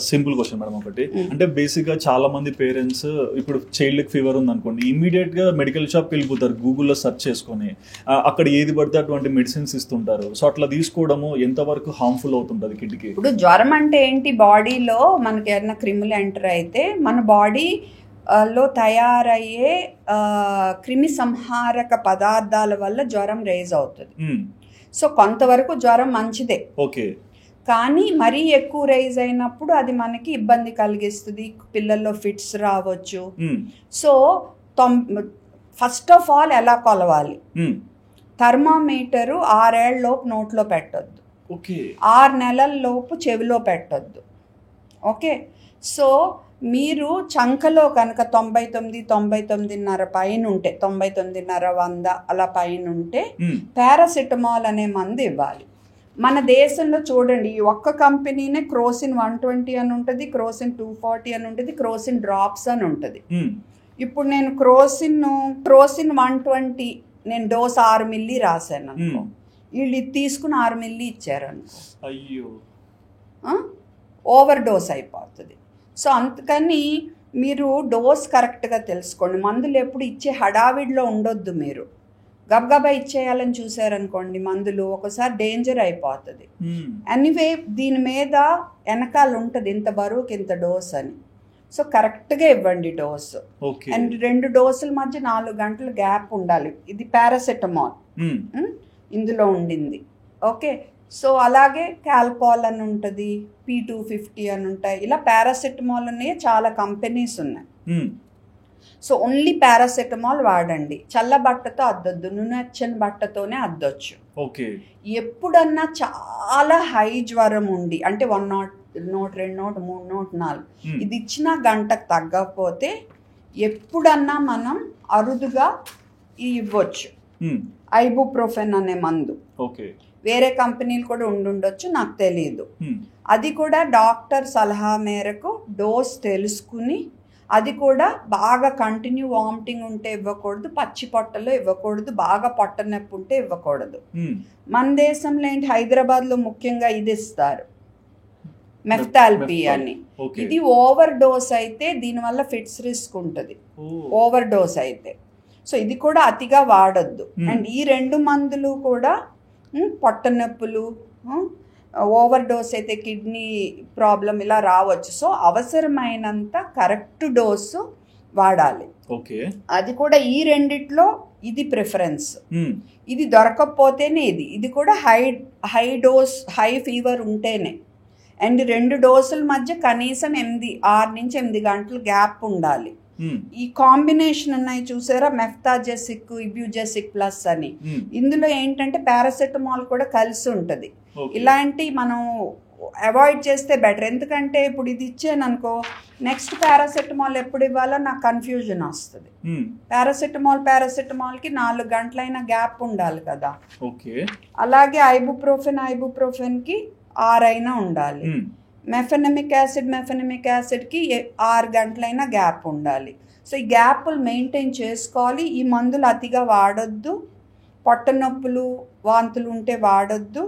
Speaker 1: సింపుల్ క్వశ్చన్ మేడం ఒకటి, అంటే బేసిక్ గా చాలా మంది పేరెంట్స్ ఇప్పుడు చైల్డ్ ఫీవర్ ఉంది అనుకోండి, ఇమీడియట్ గా మెడికల్ షాప్కి వెళ్ళిపోతారు, గూగుల్లో సెర్చ్ చేసుకొని అక్కడ ఏది పడితే అటువంటి మెడిసిన్స్ ఇస్తుంటారు. సో అట్లా తీసుకోవడము ఎంతవరకు హార్మ్ఫుల్ అవుతుంటుంది కిడ్కి?
Speaker 2: ఇప్పుడు జ్వరం అంటే ఏంటి, బాడీలో మనకి ఏదైనా క్రిములు ఎంటర్ అయితే మన బాడీ లో తయారయ్యే క్రిమి సంహారక పదార్థాల వల్ల జ్వరం రేజ్ అవుతుంది. సో కొంతవరకు జ్వరం మంచిదే,
Speaker 1: ఓకే,
Speaker 2: కానీ మరీ ఎక్కువ రైజ్ అయినప్పుడు అది మనకి ఇబ్బంది కలిగిస్తుంది. పిల్లల్లో ఫిట్స్ రావచ్చు. సో ఫస్ట్ ఆఫ్ ఆల్ ఎలా కొలవాలి, థర్మామీటరు 6 ఏళ్ల లోపు నోట్లో పెట్టొద్దు, 6 నెలల లోపు చెవిలో పెట్టొద్దు. ఓకే, సో మీరు చంకలో కనుక 99, 99.5 పైన ఉంటే, 99.5, 100 అలా పైన ఉంటే పారాసిటమాల్ అనే మందు ఇవ్వాలి. మన దేశంలో చూడండి, ఈ ఒక్క కంపెనీనే క్రోసిన్ 120 అని ఉంటుంది, క్రోసిన్ 240 అని ఉంటుంది, క్రోసిన్ డ్రాప్స్ అని ఉంటుంది. ఇప్పుడు నేను క్రోసిన్ 120 నేను డోస్ 6 మిల్లీ రాశాను అనుకో, వీళ్ళు ఇది తీసుకుని 6 మిల్లీ ఇచ్చారు అనుకో,
Speaker 1: అయ్యో
Speaker 2: ఓవర్ డోస్ అయిపోతుంది. సో అందుకని మీరు డోస్ కరెక్ట్గా తెలుసుకోండి. మందులు ఎప్పుడు ఇచ్చే హడావిడిలో ఉండొద్దు. మీరు గబగబా ఇచ్చేయాలని చూసారనుకోండి మందులు, ఒకసారి డేంజర్ అయిపోతుంది. ఎనీవే దీని మీద వెనకాల ఉంటుంది, ఇంత బరువుకి ఇంత డోస్ అని. సో కరెక్ట్గా ఇవ్వండి డోస్. అండ్ 2 డోసుల మధ్య 4 గంటల గ్యాప్ ఉండాలి. ఇది పారాసెటమాల్ ఇందులో ఉండింది. ఓకే, సో అలాగే క్యాల్పాల్ అని ఉంటుంది, P250 అని ఉంటాయి. ఇలా పారాసెటమాల్ ఉన్నాయి, చాలా కంపెనీస్ ఉన్నాయి. సో ఓన్లీ పారాసెటమాల్ వాడండి. చల్ల బట్టతో అద్దొద్దు, నూనెచ్చని బట్టతోనే అద్దొచ్చు.
Speaker 1: ఓకే.
Speaker 2: ఎప్పుడన్నా చాలా హై జ్వరం ఉండి అంటే 1 నాట్ 2 నాట్ 3 నాట్ 4 ఇది ఇచ్చిన గంటకు తగ్గకపోతే ఎప్పుడన్నా మనం అరుదుగా ఇవ్వచ్చు ఐబుప్రోఫెన్ అనే మందు.
Speaker 1: ఓకే.
Speaker 2: వేరే కంపెనీలు కూడా ఉండొచ్చు, నాకు తెలియదు. అది కూడా డాక్టర్ సలహా మేరకు డోస్ తెలుసుకుని, అది కూడా బాగా కంటిన్యూ వామిటింగ్ ఉంటే ఇవ్వకూడదు, పచ్చి పొట్టలో ఇవ్వకూడదు, బాగా పొట్ట నొప్పి ఉంటే ఇవ్వకూడదు. మన దేశంలో ఏంటి, హైదరాబాద్లో ముఖ్యంగా ఇది ఇస్తారు, మెఫ్టాల్పీ అని. ఇది ఓవర్ డోస్ అయితే దీనివల్ల ఫిట్స్ రిస్క్ ఉంటుంది, ఓవర్ డోస్ అయితే. సో ఇది కూడా అతిగా వాడొద్దు. అండ్ ఈ 2 మందులు కూడా పొట్ట నొప్పులు, ఓవర్ డోస్ అయితే కిడ్నీ ప్రాబ్లం ఇలా రావచ్చు. సో అవసరమైనంత కరెక్ట్ డోసు వాడాలి.
Speaker 1: ఓకే.
Speaker 2: అది కూడా ఈ రెండిట్లో ఇది ప్రిఫరెన్స్. ఇది దొరకకపోతేనే ఇది కూడా హై డోస్, హై ఫీవర్ ఉంటేనే. అండ్ 2 డోసుల మధ్య కనీసం 6 నుంచి 8 గంటలు గ్యాప్ ఉండాలి. ఈ కాంబినేషన్ ఉన్నాయి చూసారా, మెఫ్తాజెసిక్, ఇబ్యూజెసిక్ ప్లస్ అని. ఇందులో ఏంటంటే పారాసెటమాల్ కూడా కలిసి ఉంటుంది. ఇలాంటి మనం అవాయిడ్ చేస్తే బెటర్. ఎందుకంటే ఇప్పుడు ఇది ఇచ్చాను అనుకో, నెక్స్ట్ పారాసెటమాల్ ఎప్పుడు ఇవ్వాలో నాకు కన్ఫ్యూజన్ వస్తుంది. పారాసెటమాల్కి 4 గంటలైన గ్యాప్ ఉండాలి కదా. అలాగే ఐబుప్రోఫెన్కి 6 అయినా ఉండాలి. మెఫెనమిక్ యాసిడ్కి 6 గంటలైనా గ్యాప్ ఉండాలి. సో ఈ గ్యాప్లు మెయింటైన్ చేసుకోవాలి. ఈ మందులు అతిగా వాడొద్దు, పొట్ట నొప్పులు వాంతులు ఉంటే వాడొద్దు.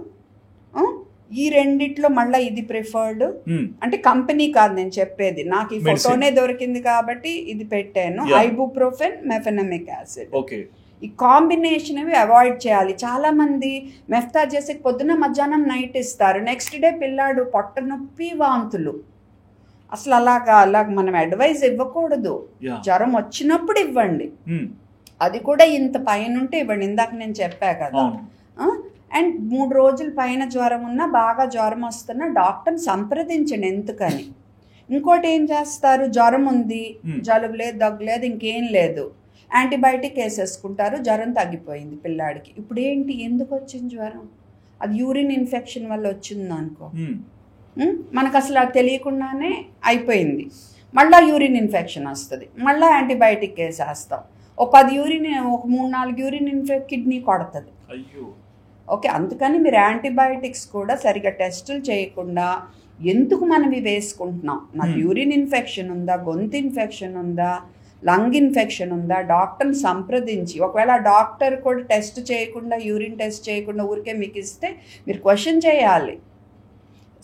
Speaker 2: ఈ రెండిట్లో మళ్ళీ ఇది ప్రిఫర్డ్. అంటే కంపెనీ కాదు నేను చెప్పేది, నాకు ఈ ఫోటోనే దొరికింది కాబట్టి ఇది పెట్టాను. ఐబుప్రోఫెన్, మెఫెనమిక్ యాసిడ్, ఈ కాంబినేషన్ అవి అవాయిడ్ చేయాలి. చాలా మంది మెఫ్తాజెసిక్ పొద్దున మధ్యాహ్నం నైట్ ఇస్తారు, నెక్స్ట్ డే పిల్లాడు పొట్ట నొప్పి వాంతులు. అసలు అలాగా మనం అడ్వైజ్ ఇవ్వకూడదు. జ్వరం వచ్చినప్పుడు ఇవ్వండి, అది కూడా ఇంత పైన ఉంటే ఇవ్వండి. ఇందాక నేను చెప్పా కదా. అండ్ 3 రోజుల పైన జ్వరం ఉన్నా, బాగా జ్వరం వస్తున్నా డాక్టర్ని సంప్రదించండి. ఎందుకని ఇంకోటి ఏం చేస్తారు, జ్వరం ఉంది, జలుబు లేదు, దగ్గు లేదు, ఇంకేం లేదు, యాంటీబయాటిక్ వేసేసుకుంటారు, జ్వరం తగ్గిపోయింది పిల్లాడికి. ఇప్పుడు ఏంటి, ఎందుకు వచ్చింది జ్వరం? అది యూరిన్ ఇన్ఫెక్షన్ వల్ల వచ్చింది అనుకో, మనకు అసలు అది తెలియకుండానే అయిపోయింది. మళ్ళీ యూరిన్ ఇన్ఫెక్షన్ వస్తుంది, మళ్ళీ యాంటీబయాటిక్ వేసేస్తాం. ఒక 3-4 యూరిన్ కిడ్నీ కొడుతుంది. ఓకే, అందుకని మీరు యాంటీబయాటిక్స్ కూడా సరిగా టెస్టులు చేయకుండా ఎందుకు మనం ఇవి వేసుకుంటున్నాం? నాకు యూరిన్ ఇన్ఫెక్షన్ ఉందా, గొంతు ఇన్ఫెక్షన్ ఉందా, లంగ్ ఇన్ఫెక్షన్ ఉందా, డాక్టర్ని సంప్రదించి. ఒకవేళ డాక్టర్ కూడా టెస్ట్ చేయకుండా, యూరిన్ టెస్ట్ చేయకుండా ఊరికే మీకు ఇస్తే మీరు క్వశ్చన్ చేయాలి,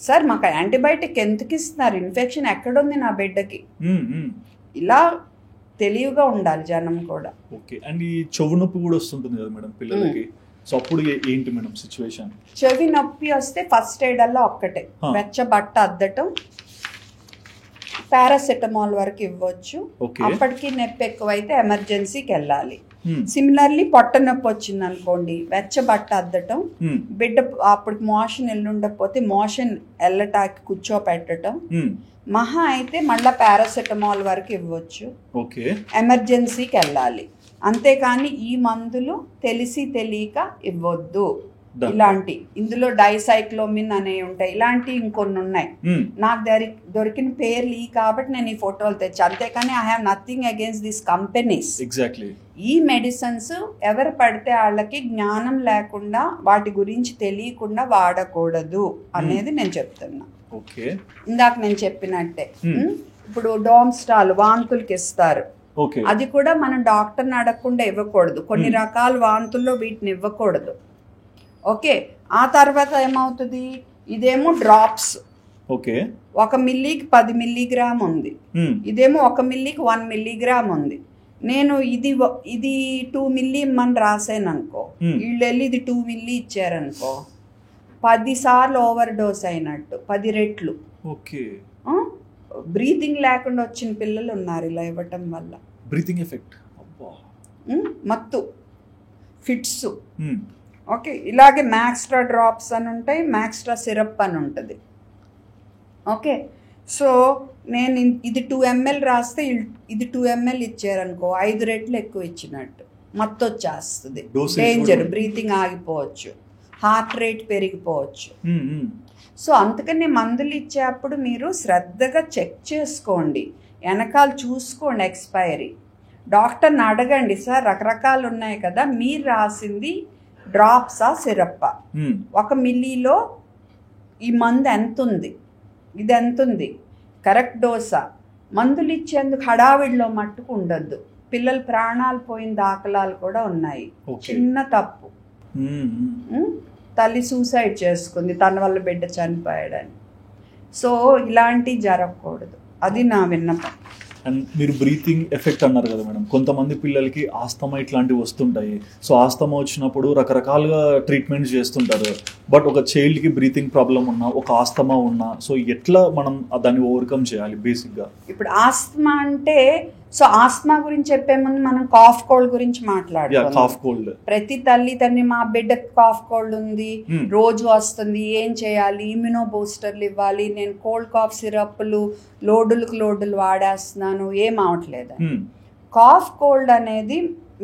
Speaker 2: సార్ మాకు యాంటీబయాటిక్ ఎందుకు ఇస్తున్నారు, ఇన్ఫెక్షన్ ఎక్కడుంది నా బిడ్డకి. ఇలా తెలివిగా ఉండాలి జనం కూడా.
Speaker 1: ఓకే. అండ్ ఈ చెవు నొప్పి కూడా వస్తుంటుంది కదా మేడం పిల్లలకి, సో అప్పుడు ఏంటి మేడం సిచ్యువేషన్?
Speaker 2: చెవి నొప్పి వస్తే ఫస్ట్ ఎయిడ్ అలా ఒక్కటే, వెచ్చ బట్ట అద్దటం, పారాసెటమాల్ వరకు ఇవ్వచ్చు. అప్పటికి నొప్పి ఎక్కువైతే ఎమర్జెన్సీకి వెళ్ళాలి. సిమిలర్లీ పొట్ట నొప్పి వచ్చింది అనుకోండి, వెచ్చ బట్ట అద్దటం, బిడ్డ అప్పటికి మోషన్ వెళ్ళుండకపోతే మోషన్ వెళ్ళటానికి కూర్చోపెట్టడం, మహా అయితే మళ్ళీ పారాసెటమాల్ వరకు ఇవ్వచ్చు, ఎమర్జెన్సీకి వెళ్ళాలి. అంతేకాని ఈ మందులు తెలిసి తెలియక ఇవ్వద్దు. ఇలాంటి ఇందులో డైసైక్లోమిన్ అనేవి ఉంటాయి, ఇలాంటి ఇంకొన్ని ఉన్నాయి. నాకు దొరికిన పేర్లు ఈ కాబట్టి నేను ఈ ఫోటోలు తెచ్చా, అంతేకాని I have nothing against this companies.
Speaker 1: Exactly.
Speaker 2: ఈ మెడిసిన్స్ ఎవరు పడితే వాళ్ళకి జ్ఞానం లేకుండా, వాటి గురించి తెలియకుండా వాడకూడదు అనేది నేను చెప్తున్నా. ఇందాక నేను చెప్పినట్టే, ఇప్పుడు డోమ్స్టాల్ వాంతులకి ఇస్తారు, అది కూడా మనం డాక్టర్ని అడగకుండా ఇవ్వకూడదు. కొన్ని రకాల వాంతుల్లో వీటిని ఇవ్వకూడదు. ఓకే, ఆ తర్వాత ఏమవుతుంది, ఇదేమో డ్రాప్స్, 1 మిల్లీకి 10 మిల్లీగ్రామ్ ఉంది, ఇదేమో 1 మిల్లీకి 1 మిల్లీగ్రామ్ ఉంది. నేను ఇది 2 మిల్లీ ఇమ్మని రాసాను అనుకో, వీళ్ళు వెళ్ళి ఇది 2 మిల్లీ ఇచ్చారనుకో, 10 సార్లు ఓవర్ డోస్ అయినట్టు, 10 రెట్లు. బ్రీతింగ్ లేకుండా వచ్చిన పిల్లలు ఉన్నారు ఇలా ఇవ్వటం వల్ల.
Speaker 1: బ్రీతింగ్ ఎఫెక్ట్,
Speaker 2: మత్తు, ఫిట్స్, ఓకే, ఇలాగే మ్యాక్స్ట్రా డ్రాప్స్ అని ఉంటాయి, మ్యాక్స్ట్రా సిరప్ అని ఉంటుంది. ఓకే, సో నేను ఇది 2 ml రాస్తే ఇది 2 ml ఇచ్చారనుకో 5 రెట్లు ఎక్కువ ఇచ్చినట్టు, మత్తు వచ్చేస్తుంది, డేంజర్, బ్రీతింగ్ ఆగిపోవచ్చు, హార్ట్ రేట్ పెరిగిపోవచ్చు. సో అందుకని మందులు ఇచ్చేప్పుడు మీరు శ్రద్ధగా చెక్ చేసుకోండి, వెనకాల చూసుకోండి ఎక్స్పైరీ. డాక్టర్ని అడగండి, సార్ రకరకాలు ఉన్నాయి కదా, మీరు రాసింది డ్రాప్సా సిరప్పా, 1 మిల్లీలో ఈ మందు ఎంత ఉంది, ఇది ఎంత ఉంది, కరెక్ట్ డోసా. మందులు ఇచ్చేందుకు హడావిడిలో మట్టుకు ఉండొద్దు. పిల్లల ప్రాణాలు పోయిన దాఖలాలు కూడా ఉన్నాయి. చిన్న తప్పు, తల్లి సూసైడ్ చేసుకుంది తన వల్ల బిడ్డ చనిపోయాడని. సో ఇలాంటివి జరగకూడదు, అది నా విన్నపం.
Speaker 1: అండ్ మీరు బ్రీతింగ్ ఎఫెక్ట్ అన్నారు కదా మేడం, కొంతమంది పిల్లలకి ఆస్తమా ఇట్లాంటివి వస్తుంటాయి. సో ఆస్తమా వచ్చినప్పుడు రకరకాలుగా ట్రీట్మెంట్స్ చేస్తుంటారు. బట్ ఒక చైల్డ్కి బ్రీతింగ్ ప్రాబ్లం ఉన్నా, ఒక ఆస్తమా ఉన్నా, సో ఎట్లా మనం దాన్ని ఓవర్కమ్ చేయాలి బేసిక్గా?
Speaker 2: ఇప్పుడు ఆస్తమా అంటే, సో ఆస్తమా గురించి చెప్పే ముందు మనం కాఫ్ కోల్డ్ గురించి మాట్లాడుతాం.
Speaker 1: కాఫ్ కోల్డ్
Speaker 2: ప్రతి తల్లి తండ్రి మా బిడ్డకి కాఫ్ కోల్డ్ ఉంది, రోజు వస్తుంది, ఏం చేయాలి, ఇమ్యూనో బూస్టర్లు ఇవ్వాలి, నేను కోల్డ్ కాఫ్ సిరప్లు లోడులు వాడేస్తున్నాను, ఏం అవట్లేదు. కాఫ్ కోల్డ్ అనేది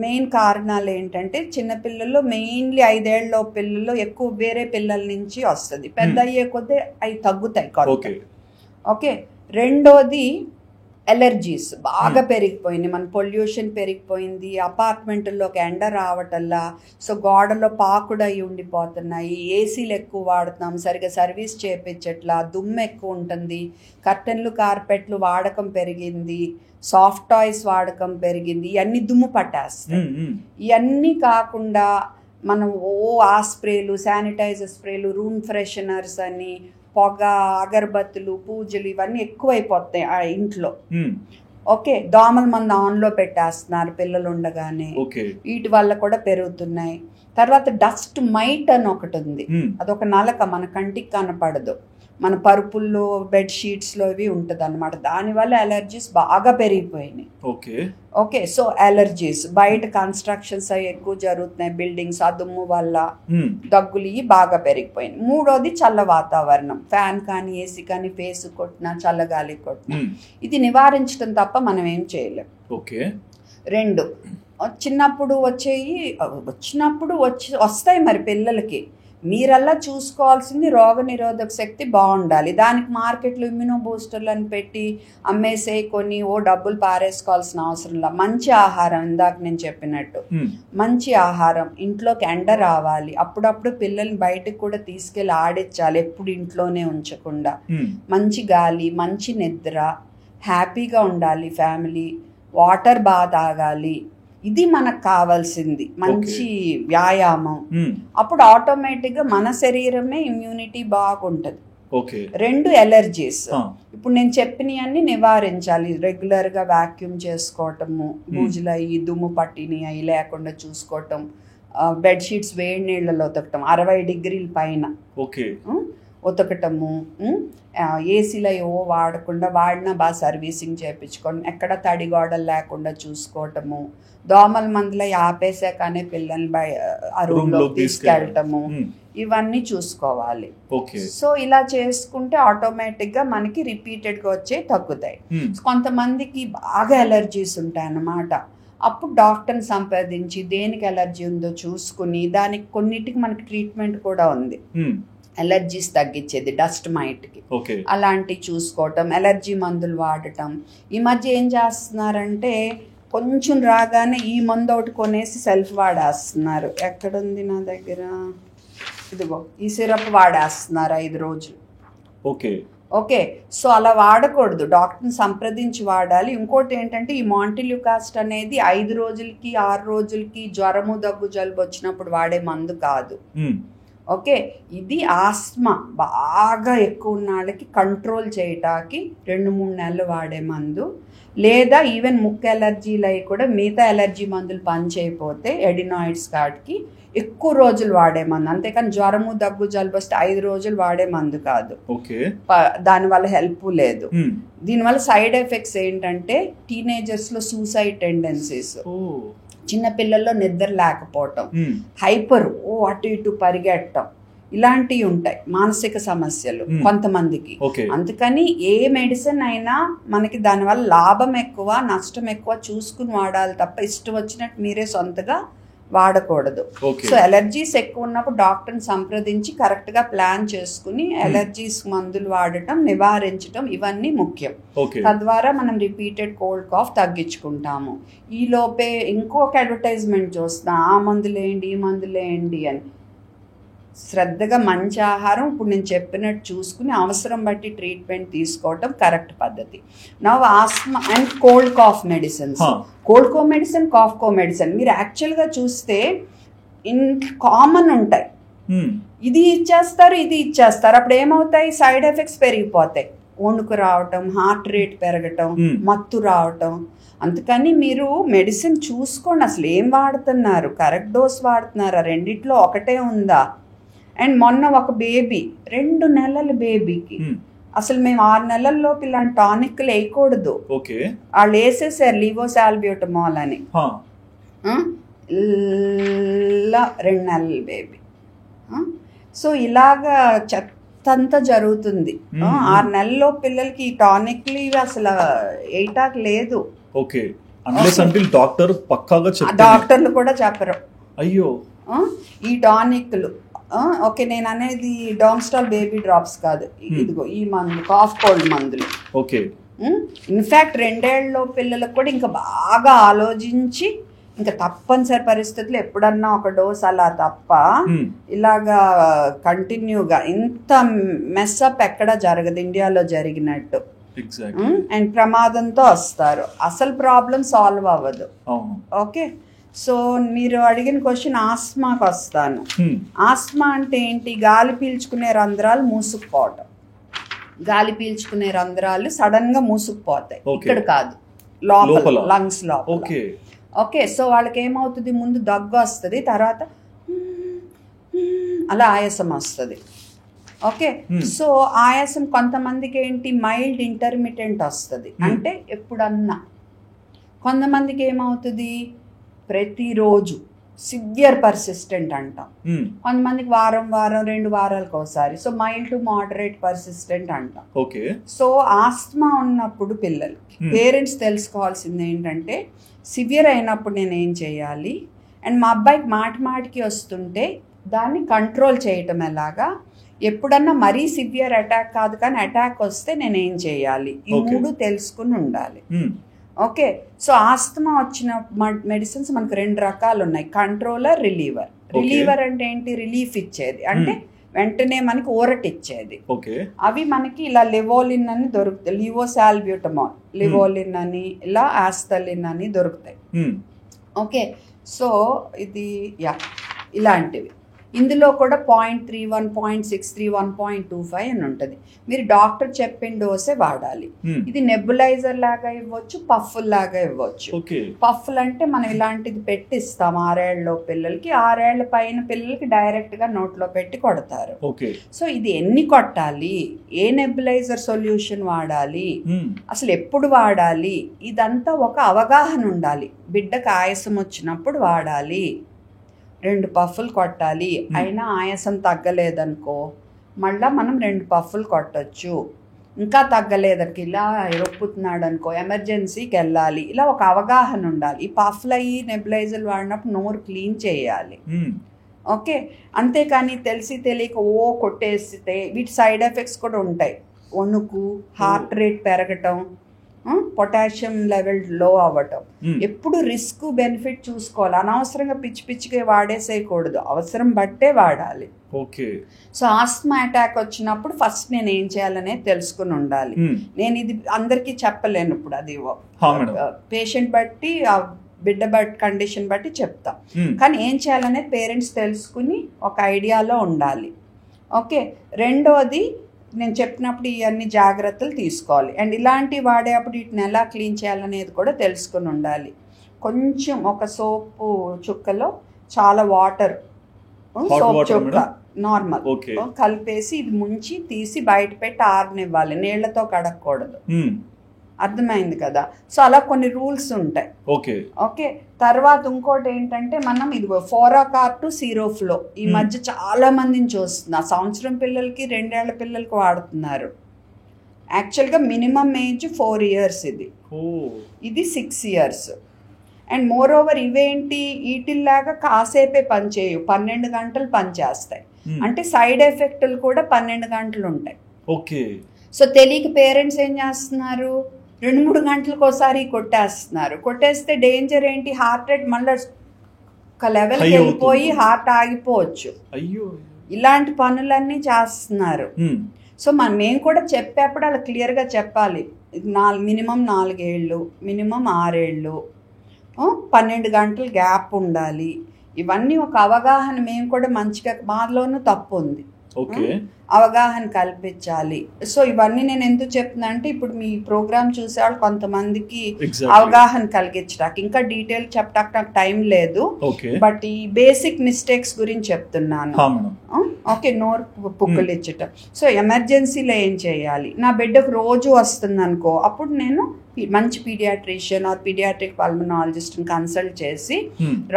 Speaker 2: మెయిన్ కారణాలు ఏంటంటే, చిన్నపిల్లల్లో మెయిన్లీ 5 ఏళ్ల పిల్లల్లో ఎక్కువ వేరే పిల్లల నుంచి వస్తుంది, పెద్ద అయ్యే కొద్దీ అవి తగ్గుతాయి. ఓకే, రెండోది ఎలర్జీస్ బాగా పెరిగిపోయింది, మన పొల్యూషన్ పెరిగిపోయింది, అపార్ట్మెంట్లోకి ఎండ రావటల్లా, సో గోడలో పాకుడు అయి ఉండిపోతున్నాయి, ఏసీలు ఎక్కువ వాడుతున్నాం, సరిగా సర్వీస్ చేయించట్లా, దుమ్ము ఎక్కువ ఉంటుంది, కర్టెన్లు కార్పెట్లు వాడకం పెరిగింది, సాఫ్ట్ టాయ్స్ వాడకం పెరిగింది, ఇవన్నీ దుమ్ము పట్టేస్తాయి. ఇవన్నీ కాకుండా మనం ఆ స్ప్రేలు, శానిటైజర్ స్ప్రేలు, రూమ్ ఫ్రెషనర్స్ అని, పొగ, అగరబత్తులు, పూజలు, ఇవన్నీ ఎక్కువైపోతాయి ఆ ఇంట్లో. ఓకే, దోమల మందు ఆన్లో పెట్టేస్తున్నారు పిల్లలు ఉండగానే, వీటి వల్ల కూడా పెరుగుతున్నాయి. తర్వాత డస్ట్ మైట్ అని ఒకటి ఉంది, అదొక నలక, మన కంటికి కనపడదు, మన పరుపుల్లో బెడ్షీట్స్లో ఇవి ఉంటుంది అనమాట, దానివల్ల అలర్జీస్ బాగా పెరిగిపోయినాయి. ఓకే, సో అలర్జీస్, బయట కన్స్ట్రక్షన్స్ అవి ఎక్కువ జరుగుతున్నాయి, బిల్డింగ్స్, ఆ దుమ్ము వల్ల దగ్గులు ఇవి బాగా పెరిగిపోయినాయి. మూడోది చల్ల వాతావరణం, ఫ్యాన్ కానీ ఏసీ కానీ ఫేస్ కొట్టినా, చల్లగాలి కొట్టినా, ఇది నివారించడం తప్ప మనం ఏం చేయలేం. రెండు, చిన్నప్పుడు వస్తాయి మరి పిల్లలకి, మీరల్లా చూసుకోవాల్సింది రోగ నిరోధక శక్తి బాగుండాలి. దానికి మార్కెట్లో ఇమ్యూనో బూస్టర్లు అని పెట్టి అమ్మేసే కొని డబ్బులు పారేసుకోవాల్సిన అవసరం లేదు. మంచి ఆహారం, ఇందాక నేను చెప్పినట్టు మంచి ఆహారం, ఇంట్లోకి ఎండ రావాలి, అప్పుడప్పుడు పిల్లల్ని బయటకు కూడా తీసుకెళ్ళి ఆడించాలి, ఎప్పుడు ఇంట్లోనే ఉంచకుండా. మంచి గాలి, మంచి నిద్ర, హ్యాపీగా ఉండాలి ఫ్యామిలీ, వాటర్ బాగా తాగాలి, ఇది మనకు కావాల్సింది, మంచి వ్యాయామం. అప్పుడు ఆటోమేటిక్గా మన శరీరమే ఇమ్యూనిటీ బాగుంటుంది. రెండు, ఎలర్జీస్, ఇప్పుడు నేను చెప్పినవన్నీ నివారించాలి, రెగ్యులర్గా వాక్యూమ్ చేసుకోవటము, బూజులు అయ్యి దుమ్ము పట్టిని అవి లేకుండా చూసుకోవటం, బెడ్షీట్స్ వేడి నీళ్ళలో ఉతకటం 60 డిగ్రీల పైన ఉతకటము, ఏసీలో వాడకుండా, వాడినా బాగా సర్వీసింగ్ చేయించుకోవడం, ఎక్కడ తడి గోడలు లేకుండా చూసుకోవటము, దోమల మందులు ఆపేసాకనే పిల్లల్ని ఆ రూమ్లో తీసుకెళ్ళటము, ఇవన్నీ చూసుకోవాలి. సో ఇలా చేసుకుంటే ఆటోమేటిక్గా మనకి రిపీటెడ్గా వచ్చే తగ్గుతాయి. కొంతమందికి బాగా ఎలర్జీస్ ఉంటాయి అన్నమాట, అప్పుడు డాక్టర్ని సంప్రదించి దేనికి ఎలర్జీ ఉందో చూసుకుని, దానికి కొన్నిటికి మనకి ట్రీట్మెంట్ కూడా ఉంది, ఎలర్జీస్ తగ్గించేది, డస్ట్ మైట్కి, అలాంటివి చూసుకోవటం, ఎలర్జీ మందులు వాడటం. ఈ మధ్య ఏం చేస్తున్నారంటే, కొంచెం రాగానే ఈ మందు ఒకటి కొనేసి సెల్ఫ్ వాడేస్తున్నారు. ఎక్కడుంది నా దగ్గర, ఇదిగో ఈ సిరప్ వాడేస్తున్నారు 5 రోజులు. ఓకే, సో అలా వాడకూడదు, డాక్టర్ని సంప్రదించి వాడాలి. ఇంకోటి ఏంటంటే, ఈ మాంటిల్యూకాస్ట్ అనేది 5 రోజులకి 6 రోజులకి జ్వరము, దగ్గు, జలుబు వచ్చినప్పుడు వాడే మందు కాదు. ఓకే, ఇది ఆస్మా బాగా ఎక్కువ ఉన్న వాళ్ళకి కంట్రోల్ చేయటానికి 2-3 నెలలు వాడే మందు. లేదా ఈవెన్ ముక్కు ఎలర్జీలు అవి కూడా మిగతా ఎలర్జీ మందులు పనిచేయకపోతే ఎడినాయిడ్స్ కాటికి ఎక్కువ రోజులు వాడే మందు, అంతేకాని జ్వరము, దగ్గు, జలుబు వస్తే 5 రోజులు వాడే మందు కాదు. దానివల్ల హెల్ప్ లేదు. దీనివల్ల సైడ్ ఎఫెక్ట్స్ ఏంటంటే, టీనేజర్స్లో సూసైడ్ టెండెన్సీస్, చిన్నపిల్లల్లో నిద్ర లేకపోవటం, హైపర్ అటు ఇటు పరిగెట్టడం, ఇలాంటివి ఉంటాయి మానసిక సమస్యలు కొంతమందికి. అందుకని ఏ మెడిసిన్ అయినా మనకి దానివల్ల లాభం ఎక్కువ నష్టం ఎక్కువ చూసుకుని వాడాలి తప్ప ఇష్టం వచ్చినట్టు మీరే సొంతగా వాడకూడదు. సో ఎలర్జీస్ ఎక్కువ ఉన్నప్పుడు డాక్టర్ని సంప్రదించి కరెక్ట్గా ప్లాన్ చేసుకుని ఎలర్జీస్ మందులు వాడటం, నివారించడం ఇవన్నీ ముఖ్యం. తద్వారా మనం రిపీటెడ్ కోల్డ్ కాఫ్ తగ్గించుకుంటాము. ఈ లోపే ఇంకొక అడ్వర్టైజ్మెంట్ చూస్తాం, ఆ మందులేండి ఈ మందులేండి అని. శ్రద్ధగా మంచి ఆహారం ఇప్పుడు నేను చెప్పినట్టు చూసుకుని అవసరం బట్టి ట్రీట్మెంట్ తీసుకోవటం కరెక్ట్ పద్ధతి. Now asthma and cold cough medicines, cold co medicine, cough co medicine మీరు యాక్చువల్గా చూస్తే కామన్ ఉంటాయి. ఇది ఇచ్చేస్తారు ఇది ఇచ్చేస్తారు, అప్పుడు ఏమవుతాయి సైడ్ ఎఫెక్ట్స్ పెరిగిపోతాయి. వణుకు రావటం, హార్ట్ రేట్ పెరగటం, మత్తు రావటం. అందుకని మీరు మెడిసిన్ చూసుకోండి, అసలు ఏం వాడుతున్నారు, కరెక్ట్ డోస్ వాడుతున్నారా, రెండిట్లో ఒకటే ఉందా. అండ్ మొన్న ఒక బేబీ 2 నెలల బేబీకి అసలు మేము 6 నెలల్లోపు ఇలాంటి టానిక్లు వేయకూడదు, వాళ్ళు వేసేసారు లివోసాల్బ్యూటమాల్ అని. 2 నెలల బేబీ. సో ఇలాగా చెత్తంతా జరుగుతుంది. 6 నెలల్లో పిల్లలకి ఈ టానిక్లు ఇవి అసలు వేయటానికి లేదు. డాక్టర్లు కూడా చెప్పరు.
Speaker 1: అయ్యో
Speaker 2: ఈ టానిక్లు ఓకే, నేను అనేది డామ్స్టాల్ బేబీ డ్రాప్స్ కాదు, ఇదిగో ఈ మందు కాఫ్ కోల్డ్ మందులు.
Speaker 1: ఓకే,
Speaker 2: ఇన్ఫ్యాక్ట్ 2 ఏళ్ల పిల్లలకు కూడా ఇంకా బాగా ఆలోచించి ఇంకా తప్పనిసరి పరిస్థితులు ఎప్పుడన్నా ఒక డోస్ అలా తప్ప ఇలాగా కంటిన్యూగా ఇంత మెస్అప్ ఎక్కడ జరగదు ఇండియాలో జరిగినట్టు. అండ్ ప్రమాదంతో వస్తారు, అసలు ప్రాబ్లం సాల్వ్ అవ్వదు. ఓకే, సో మీరు అడిగిన క్వశ్చన్ ఆస్మాకి వస్తాను. ఆస్మా అంటే ఏంటి? గాలి పీల్చుకునే రంధ్రాలు మూసుకుపోవటం. గాలి పీల్చుకునే రంధ్రాలు సడన్ గా మూసుకుపోతాయి, ఇక్కడ కాదు లోపల లంగ్స్ లోపల. ఓకే, సో వాళ్ళకి ఏమవుతుంది, ముందు దగ్గు వస్తుంది, తర్వాత అలా ఆయాసం వస్తుంది. ఓకే, సో ఆయాసం కొంతమందికి ఏంటి మైల్డ్ ఇంటర్మిటెంట్ వస్తుంది, అంటే ఎప్పుడన్నా. కొంతమందికి ఏమవుతుంది ప్రతిరోజు సివియర్ పర్సిస్టెంట్ అంటాం. కొంతమందికి వారం 2 వారాలకు ఒకసారి, so mild to moderate persistent అంటాం. సో ఆస్మా ఉన్నప్పుడు పిల్లలకి పేరెంట్స్ తెలుసుకోవాల్సింది ఏంటంటే సివియర్ అయినప్పుడు నేను ఏం చేయాలి, అండ్ మా అబ్బాయికి మాటికి వస్తుంటే దాన్ని కంట్రోల్ చేయటం ఎలాగా, ఎప్పుడన్నా మరీ సివియర్ అటాక్ కాదు కానీ అటాక్ వస్తే నేను ఏం చేయాలి, ఈ 3 తెలుసుకుని ఉండాలి. ఓకే, సో ఆస్తమా వచ్చిన మెడిసిన్స్ మనకు 2 రకాలు ఉన్నాయి, కంట్రోలర్, రిలీవర్. రిలీవర్ అంటే ఏంటి, రిలీఫ్ ఇచ్చేది, అంటే వెంటనే మనకి ఊరట ఇచ్చేది. అవి మనకి ఇలా లివోలిన్ అని దొరుకుతాయి, లివోసాల్బ్యూటమాల్, లివోలిన్ అని, ఇలా ఆస్తలిన్ అని దొరుకుతాయి. ఓకే, సో ఇది ఇలాంటివి. ఇందులో కూడా 0.31, 0.63, 1.25 అని ఉంటుంది. మీరు డాక్టర్ చెప్పిన డోసే వాడాలి. ఇది నెబులైజర్ లాగా ఇవ్వచ్చు, పఫ్ఫుల్ లాగా ఇవ్వచ్చు. పఫ్ఫుల్ అంటే మనం ఇలాంటిది పెట్టి ఇస్తాం 6 ఏళ్ల పిల్లలకి, 6 ఏళ్ల పైన పిల్లలకి డైరెక్ట్ గా నోట్లో పెట్టి కొడతారు. సో ఇది ఎన్ని కొట్టాలి, ఏ నెబులైజర్ సొల్యూషన్ వాడాలి, అసలు ఎప్పుడు వాడాలి, ఇదంతా ఒక అవగాహన ఉండాలి. బిడ్డకు ఆయాసం వచ్చినప్పుడు వాడాలి, 2 పఫ్ఫులు కొట్టాలి, అయినా ఆయాసం తగ్గలేదనుకో మళ్ళీ మనం 2 పఫ్ఫులు కొట్టచ్చు. ఇంకా తగ్గలేదనుకో, ఇలా రొప్పుతున్నాడు అనుకో ఎమర్జెన్సీకి వెళ్ళాలి. ఇలా ఒక అవగాహన ఉండాలి. ఈ పఫ్లు అయ్యి నెబులైజర్లు వాడినప్పుడు నోరు క్లీన్ చేయాలి. ఓకే, అంతేకాని తెలిసి తెలియక కొట్టేస్తే వీటి సైడ్ ఎఫెక్ట్స్ కూడా ఉంటాయి. వణుకు, హార్ట్ రేట్ పెరగటం, పొటాషియం లెవెల్ లో అవ్వటం. ఎప్పుడు రిస్క్ బెనిఫిట్ చూసుకోవాలి, అనవసరంగా పిచ్చిగా వాడేసేయకూడదు, అవసరం బట్టే వాడాలి. సో ఆస్మా అటాక్ వచ్చినప్పుడు ఫస్ట్ నేను ఏం చేయాలనేది తెలుసుకుని ఉండాలి. నేను ఇది అందరికీ చెప్పలేను, ఇప్పుడు అది పేషెంట్ బట్టి బిడ్డ బట్టి కండిషన్ బట్టి చెప్తాం. కానీ ఏం చేయాలనేది పేరెంట్స్ తెలుసుకుని ఒక ఐడియాలో ఉండాలి. ఓకే, రెండోది నేను చెప్పినప్పుడు ఇవన్నీ జాగ్రత్తలు తీసుకోవాలి. అండ్ ఇలాంటివి వాడేటప్పుడు వీటిని ఎలా క్లీన్ చేయాలనేది కూడా తెలుసుకుని ఉండాలి. కొంచెం ఒక సోపు చుక్కలో చాలా వాటర్, సోప్ చుక్క నార్మల్ కలిపేసి ఇది ముంచి తీసి బయట పెట్టి ఆరనివ్వాలి, నీళ్లతో కడగకూడదు. అర్థమైంది కదా. సో అలా కొన్ని రూల్స్ ఉంటాయి.
Speaker 1: ఓకే
Speaker 2: ఓకే, తర్వాత ఇంకోటి ఏంటంటే మనం ఇదిగో ఫోరాకార్ టు సీరోఫ్లో ఈ మధ్య చాలా మందిని చూస్తున్నా. సంవత్సరం పిల్లలకి 2 ఏళ్ల పిల్లలకి వాడుతున్నారు. యాక్చువల్గా మినిమం ఏజ్ 4 years, ఇది 6 years. అండ్ మోర్ ఓవర్ ఇవేంటి, వీటిల్లాగా కాసేపే పనిచేయు, 12 గంటలు పనిచేస్తాయి. అంటే సైడ్ ఎఫెక్ట్లు కూడా 12 గంటలు ఉంటాయి.
Speaker 1: ఓకే,
Speaker 2: సో తెలియక పేరెంట్స్ ఏం చేస్తున్నారు, 2-3 గంటలకు ఒకసారి కొట్టేస్తున్నారు. కొట్టేస్తే డేంజర్ ఏంటి, హార్ట్ రేట్ మళ్ళీ ఒక లెవెల్కి వెళ్ళిపోయి హార్ట్ ఆగిపోవచ్చు.
Speaker 1: అయ్యో,
Speaker 2: ఇలాంటి పనులన్నీ చేస్తున్నారు. సో మేము కూడా చెప్పేప్పుడు అలా క్లియర్గా చెప్పాలి, మినిమం 4 ఏళ్ళు, మినిమం 6 ఏళ్ళు, 12 గంటలు గ్యాప్ ఉండాలి. ఇవన్నీ ఒక అవగాహన మేము కూడా మంచిగా, మాలోనూ తప్పు ఉంది, అవగాహన కల్పించాలి. సో ఇవన్నీ నేను ఎందుకు చెప్తున్నా అంటే ఇప్పుడు మీ ప్రోగ్రామ్ చూసేవాళ్ళు కొంతమందికి అవగాహన కలిగించడానికి, ఇంకా డీటెయిల్ చెప్పడానికి నాకు టైం లేదు, బట్ ఈ బేసిక్ మిస్టేక్స్ గురించి చెప్తున్నాను. ఓకే, నోరు పుక్కులిచ్చటం. సో ఎమర్జెన్సీలో ఏం చేయాలి, నా బిడ్డకు రోజు వస్తుంది అనుకో, అప్పుడు నేను మంచి పీడియాట్రిషియన్ ఆర్ పీడియాట్రిక్ పల్మనాలజిస్ట్ని కన్సల్ట్ చేసి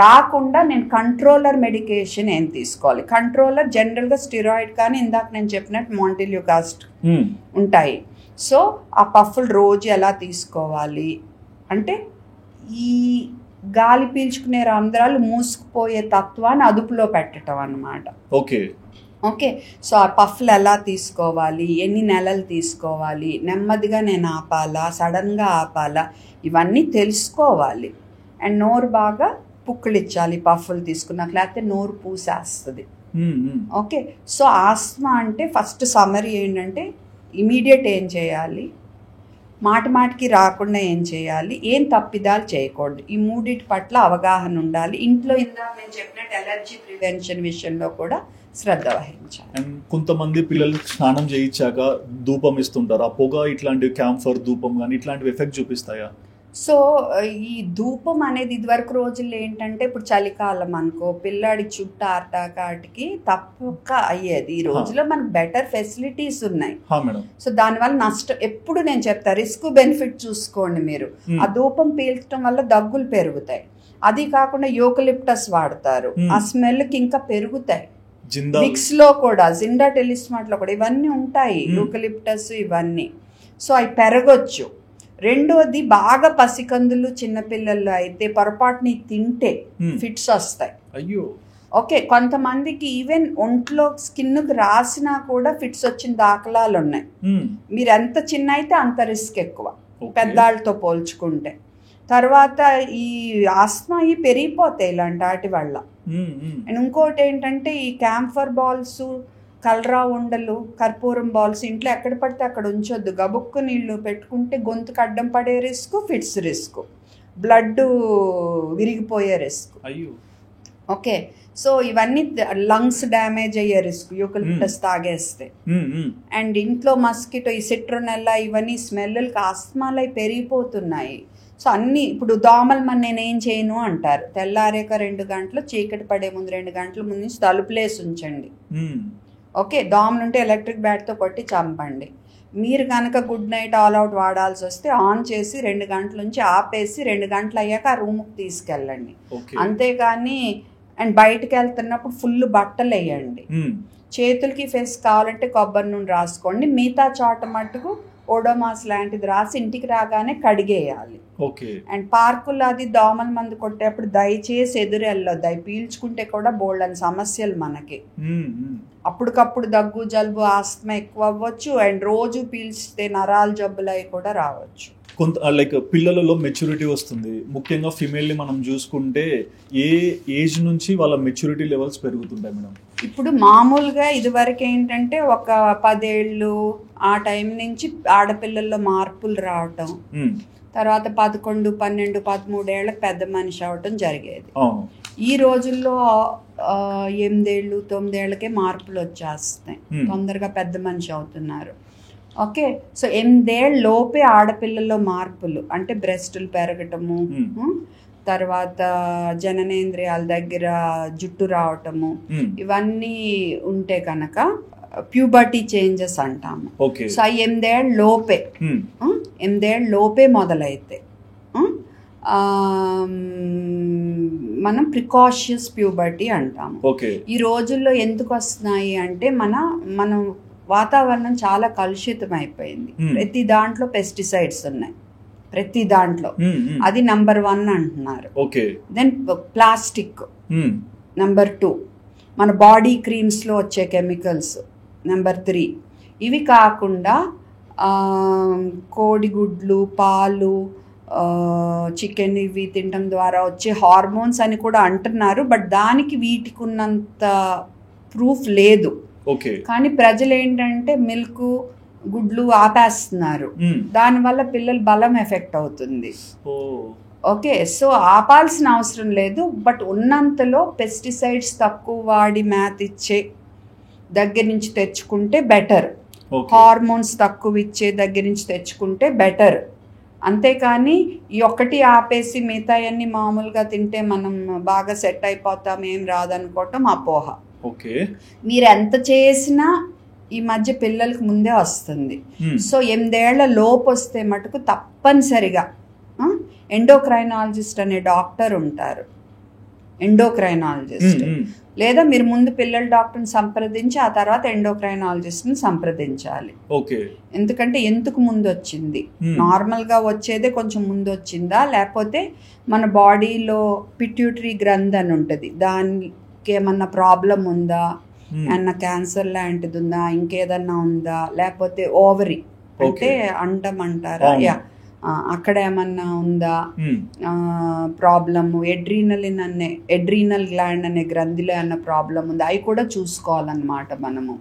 Speaker 2: రాకుండా నేను కంట్రోలర్ మెడికేషన్ ఏం తీసుకోవాలి. కంట్రోలర్ జనరల్గా స్టిరాయిడ్ కానీ ఇందాక నేను చెప్పినట్టు మాంటిల్యూకాస్ట్ ఉంటాయి. సో ఆ పఫ్ఫులు రోజు ఎలా తీసుకోవాలి అంటే ఈ గాలి పీల్చుకునే రంధ్రాలు మూసుకుపోయే తత్వాన్ని అదుపులో పెట్టడం అన్నమాట. ఓకే, సో ఆ పఫ్లు ఎలా తీసుకోవాలి, ఎన్ని నెలలు తీసుకోవాలి, నెమ్మదిగా నేను ఆపాలా, సడన్గా ఆపాలా, ఇవన్నీ తెలుసుకోవాలి. అండ్ నోరు బాగా పుక్కులిచ్చాలి పఫ్లు తీసుకున్నాక, లేకపోతే నోరు పూసేస్తుంది. ఓకే, సో ఆస్మా అంటే ఫస్ట్ సమ్మరీ ఏంటంటే ఇమీడియట్ ఏం చేయాలి, మాటికి రాకుండా ఏం చేయాలి, ఏం తప్పిదాలు చేయకూడదు, ఈ మూడిటి పట్ల అవగాహన ఉండాలి. ఇంట్లో ఇందాక నేను చెప్పినట్టు ఎలర్జీ ప్రివెన్షన్ విషయంలో కూడా శ్రద్ధ వహించాలి.
Speaker 1: అండ్ కొంతమంది పిల్లలు స్నానం చేయించాక ధూపం ఇస్తుంటారు, ఆ పొగ ఇట్లాంటివి క్యాంఫర్ ధూపం కానీ ఇట్లాంటివి ఎఫెక్ట్ చూపిస్తాయా?
Speaker 2: సో ఈ ధూపం అనేది ఇదివరకు రోజుల్లో ఏంటంటే, ఇప్పుడు చలికాలం అనుకో పిల్లాడి చుట్టూ ఆటకి తప్పక అయ్యేది. ఈ రోజులో మనకు బెటర్ ఫెసిలిటీస్ ఉన్నాయి. సో దానివల్ల నష్టం ఎప్పుడు నేను చెప్తా, రిస్క్ బెనిఫిట్ చూసుకోండి మీరు. ఆ ధూపం పీల్చడం వల్ల దగ్గులు పెరుగుతాయి, అది కాకుండా యూకలిప్టస్ వాడతారు, ఆ స్మెల్కి ఇంకా పెరుగుతాయి. విక్స్ లో కూడా, జిండా టెలిస్మాట్ లో కూడా ఇవన్నీ ఉంటాయి, యూకలిప్టస్ ఇవన్నీ. సో అవి పెరగొచ్చు. రెండోది బాగా పసికందులు చిన్నపిల్లలు అయితే పొరపాటుని తింటే ఫిట్స్ వస్తాయి.
Speaker 1: అయ్యో,
Speaker 2: ఓకే, కొంతమందికి ఈవెన్ ఒంట్లో స్కిన్కి రాసినా కూడా ఫిట్స్ వచ్చిన దాఖలాలు ఉన్నాయి. మీరు ఎంత చిన్న అయితే అంత రిస్క్ ఎక్కువ పెద్దాళ్ళతో పోల్చుకుంటే. తర్వాత ఈ ఆస్మా పెరిగిపోతాయి ఇలాంటి వాటి వల్ల. అండ్ ఇంకోటి ఏంటంటే ఈ క్యాంఫర్ బాల్స్, కలరా ఉండలు, కర్పూరం బాల్స్ ఇంట్లో ఎక్కడ పడితే అక్కడ ఉంచొద్దు. గబుక్కు నీళ్లు పెట్టుకుంటే గొంతుకు అడ్డం పడే రిస్క్, ఫిట్స్ రిస్క్, బ్లడ్ విరిగిపోయే రిస్క్. ఓకే, సో ఇవన్నీ లంగ్స్ డ్యామేజ్ అయ్యే రిస్క్ యూకలిప్టస్ తాగేస్తే. అండ్ ఇంట్లో మస్కిటో, ఈ సిట్రోనెల్లా ఇవన్నీ స్మెల్కి ఆస్మాలు పెరిగిపోతున్నాయి. సో అన్నీ ఇప్పుడు దోమలు మన నేనేం చేయను అంటారు, తెల్లారేక 2 గంటలు, చీకటి పడే ముందు 2 గంటల ముందు నుంచి తలుపులేసి ఉంచండి. ఓకే, దోమలుంటే ఎలక్ట్రిక్ బ్యాట్తో కొట్టి చంపండి. మీరు కనుక గుడ్ నైట్ ఆల్ అవుట్ వాడాల్సి వస్తే ఆన్ చేసి 2 గంటల నుంచి ఆపేసి 2 గంటలు అయ్యాక ఆ రూమ్కి తీసుకెళ్ళండి. అంతేగాని అండ్ బయటకు వెళ్తున్నప్పుడు ఫుల్ బట్టలు వేయండి. చేతులకి ఫేస్ కావాలంటే కొబ్బరి నూనె రాసుకోండి, మిగతా చోట మట్టుకు ఓడోమాస్ లాంటిది రాసి ఇంటికి రాగానే కడిగేయాలి. అండ్ పార్కుల్లో అది దోమల మందు కొట్టేప్పుడు దయచేసి ఎదురెళ్ళొద్దు, అవి పీల్చుకుంటే కూడా బోల్డని సమస్యలు మనకి. అప్పటికప్పుడు దగ్గు, జలుబు, ఆస్తమా ఎక్కువ అవ్వచ్చు. అండ్ రోజు పీల్చితే నరాల జబ్బులు అవి కూడా రావచ్చు.
Speaker 1: కొంత లైక్ పిల్లలలో మెచ్యూరిటీ వస్తుంది, ముఖ్యంగా ఫిమేల్ని మనం చూసుకుంటే ఏ ఏజ్ నుంచి వాళ్ళ మెచ్యూరిటీ లెవెల్స్ పెరుగుతుంటాయి మేడం?
Speaker 2: ఇప్పుడు మామూలుగా ఇదివరకు ఏంటంటే ఒక 10 ఏళ్ళు ఆ టైం నుంచి ఆడపిల్లల్లో మార్పులు రావటం, తర్వాత 11, 12, 13 ఏళ్ళకి పెద్ద మనిషి అవటం జరిగేది. ఈ రోజుల్లో 8 ఏళ్ళు 9 ఏళ్ళకే మార్పులు వచ్చేస్తాయి, తొందరగా పెద్ద మనిషి అవుతున్నారు. ఓకే, సో 8 ఏళ్ళ లోపే ఆడపిల్లల్లో మార్పులు అంటే బ్రెస్టులు పెరగటము, తర్వాత జననేంద్రియాల దగ్గర జుట్టు రావటము, ఇవన్నీ ఉంటే కనుక ప్యూబర్టీ చేంజెస్ అంటాము.
Speaker 1: ఓకే.
Speaker 2: సో 8 ఏళ్ళ లోపే 8 ఏళ్ళ లోపే మొదలైతే మనం ప్రికాషియస్ ప్యూబర్టీ అంటాము.
Speaker 1: ఓకే.
Speaker 2: ఈ రోజుల్లో ఎందుకు వస్తున్నాయి అంటే మనం వాతావరణం చాలా కలుషితం అయిపోయింది. ప్రతి దాంట్లో పెస్టిసైడ్స్ ఉన్నాయి, ప్రతి దాంట్లో. అది నంబర్ 1 అంటున్నారు.
Speaker 1: ఓకే.
Speaker 2: దెన్ ప్లాస్టిక్ నంబర్ 2, మన బాడీ క్రీమ్స్లో వచ్చే కెమికల్స్ నంబర్ 3. ఇవి కాకుండా కోడిగుడ్లు, పాలు, చికెన్ ఇవి తినడం ద్వారా వచ్చే హార్మోన్స్ అని కూడా అంటున్నారు. బట్ దానికి వీటికి ఉన్నంత ప్రూఫ్ లేదు.
Speaker 1: ఓకే.
Speaker 2: కానీ ప్రజలు ఏంటంటే మిల్క్, గుడ్లు ఆపేస్తున్నారు. దానివల్ల పిల్లల బలం ఎఫెక్ట్ అవుతుంది. ఓకే. సో ఆపాల్సిన అవసరం లేదు. బట్ ఉన్నంతలో పెస్టిసైడ్స్ తక్కువ వాడి మ్యాథ్ ఇచ్చే దగ్గర నుంచి తెచ్చుకుంటే బెటర్. హార్మోన్స్ తక్కువ ఇచ్చే దగ్గర నుంచి తెచ్చుకుంటే బెటర్. అంతేకాని ఈ ఒక్కటి ఆపేసి మిగతాయన్నీ మామూలుగా తింటే మనం బాగా సెట్ అయిపోతాం, ఏం రాదనుకోవటం అపోహ.
Speaker 1: ఓకే.
Speaker 2: మీరు ఎంత చేసినా ఈ మధ్య పిల్లలకి ముందే వస్తుంది. సో 8 ఏళ్ల లోపు వస్తే మటుకు తప్పనిసరిగా ఎండోక్రైనాలజిస్ట్ అనే డాక్టర్ ఉంటారు, ఎండోక్రైనాలజిస్ట్. లేదా మీరు ముందు పిల్లల డాక్టర్ని సంప్రదించి ఆ తర్వాత ఎండోక్రైనాలజిస్ట్ని సంప్రదించాలి.
Speaker 1: ఓకే.
Speaker 2: ఎందుకంటే ఎందుకు ముందు వచ్చింది, నార్మల్గా వచ్చేదే కొంచెం ముందు వచ్చిందా, లేకపోతే మన బాడీలో పిట్యూటరీ గ్రంథి అని ఉంటుంది, దానికి ఏమన్నా ప్రాబ్లం ఉందా, ఏమన్నా క్యాన్సర్ లాంటిది ఉందా, ఇంకేదన్నా ఉందా, లేకపోతే ఓవరీ అంటే అండం అంటారా, అక్కడ ఏమన్నా ఉందా ప్రాబ్లము, ఎడ్రీనల్ గ్లాండ్ అనే గ్రంథిలో ఏమన్నా ప్రాబ్లం ఉందా, అవి కూడా చూసుకోవాలన్నమాట మనము.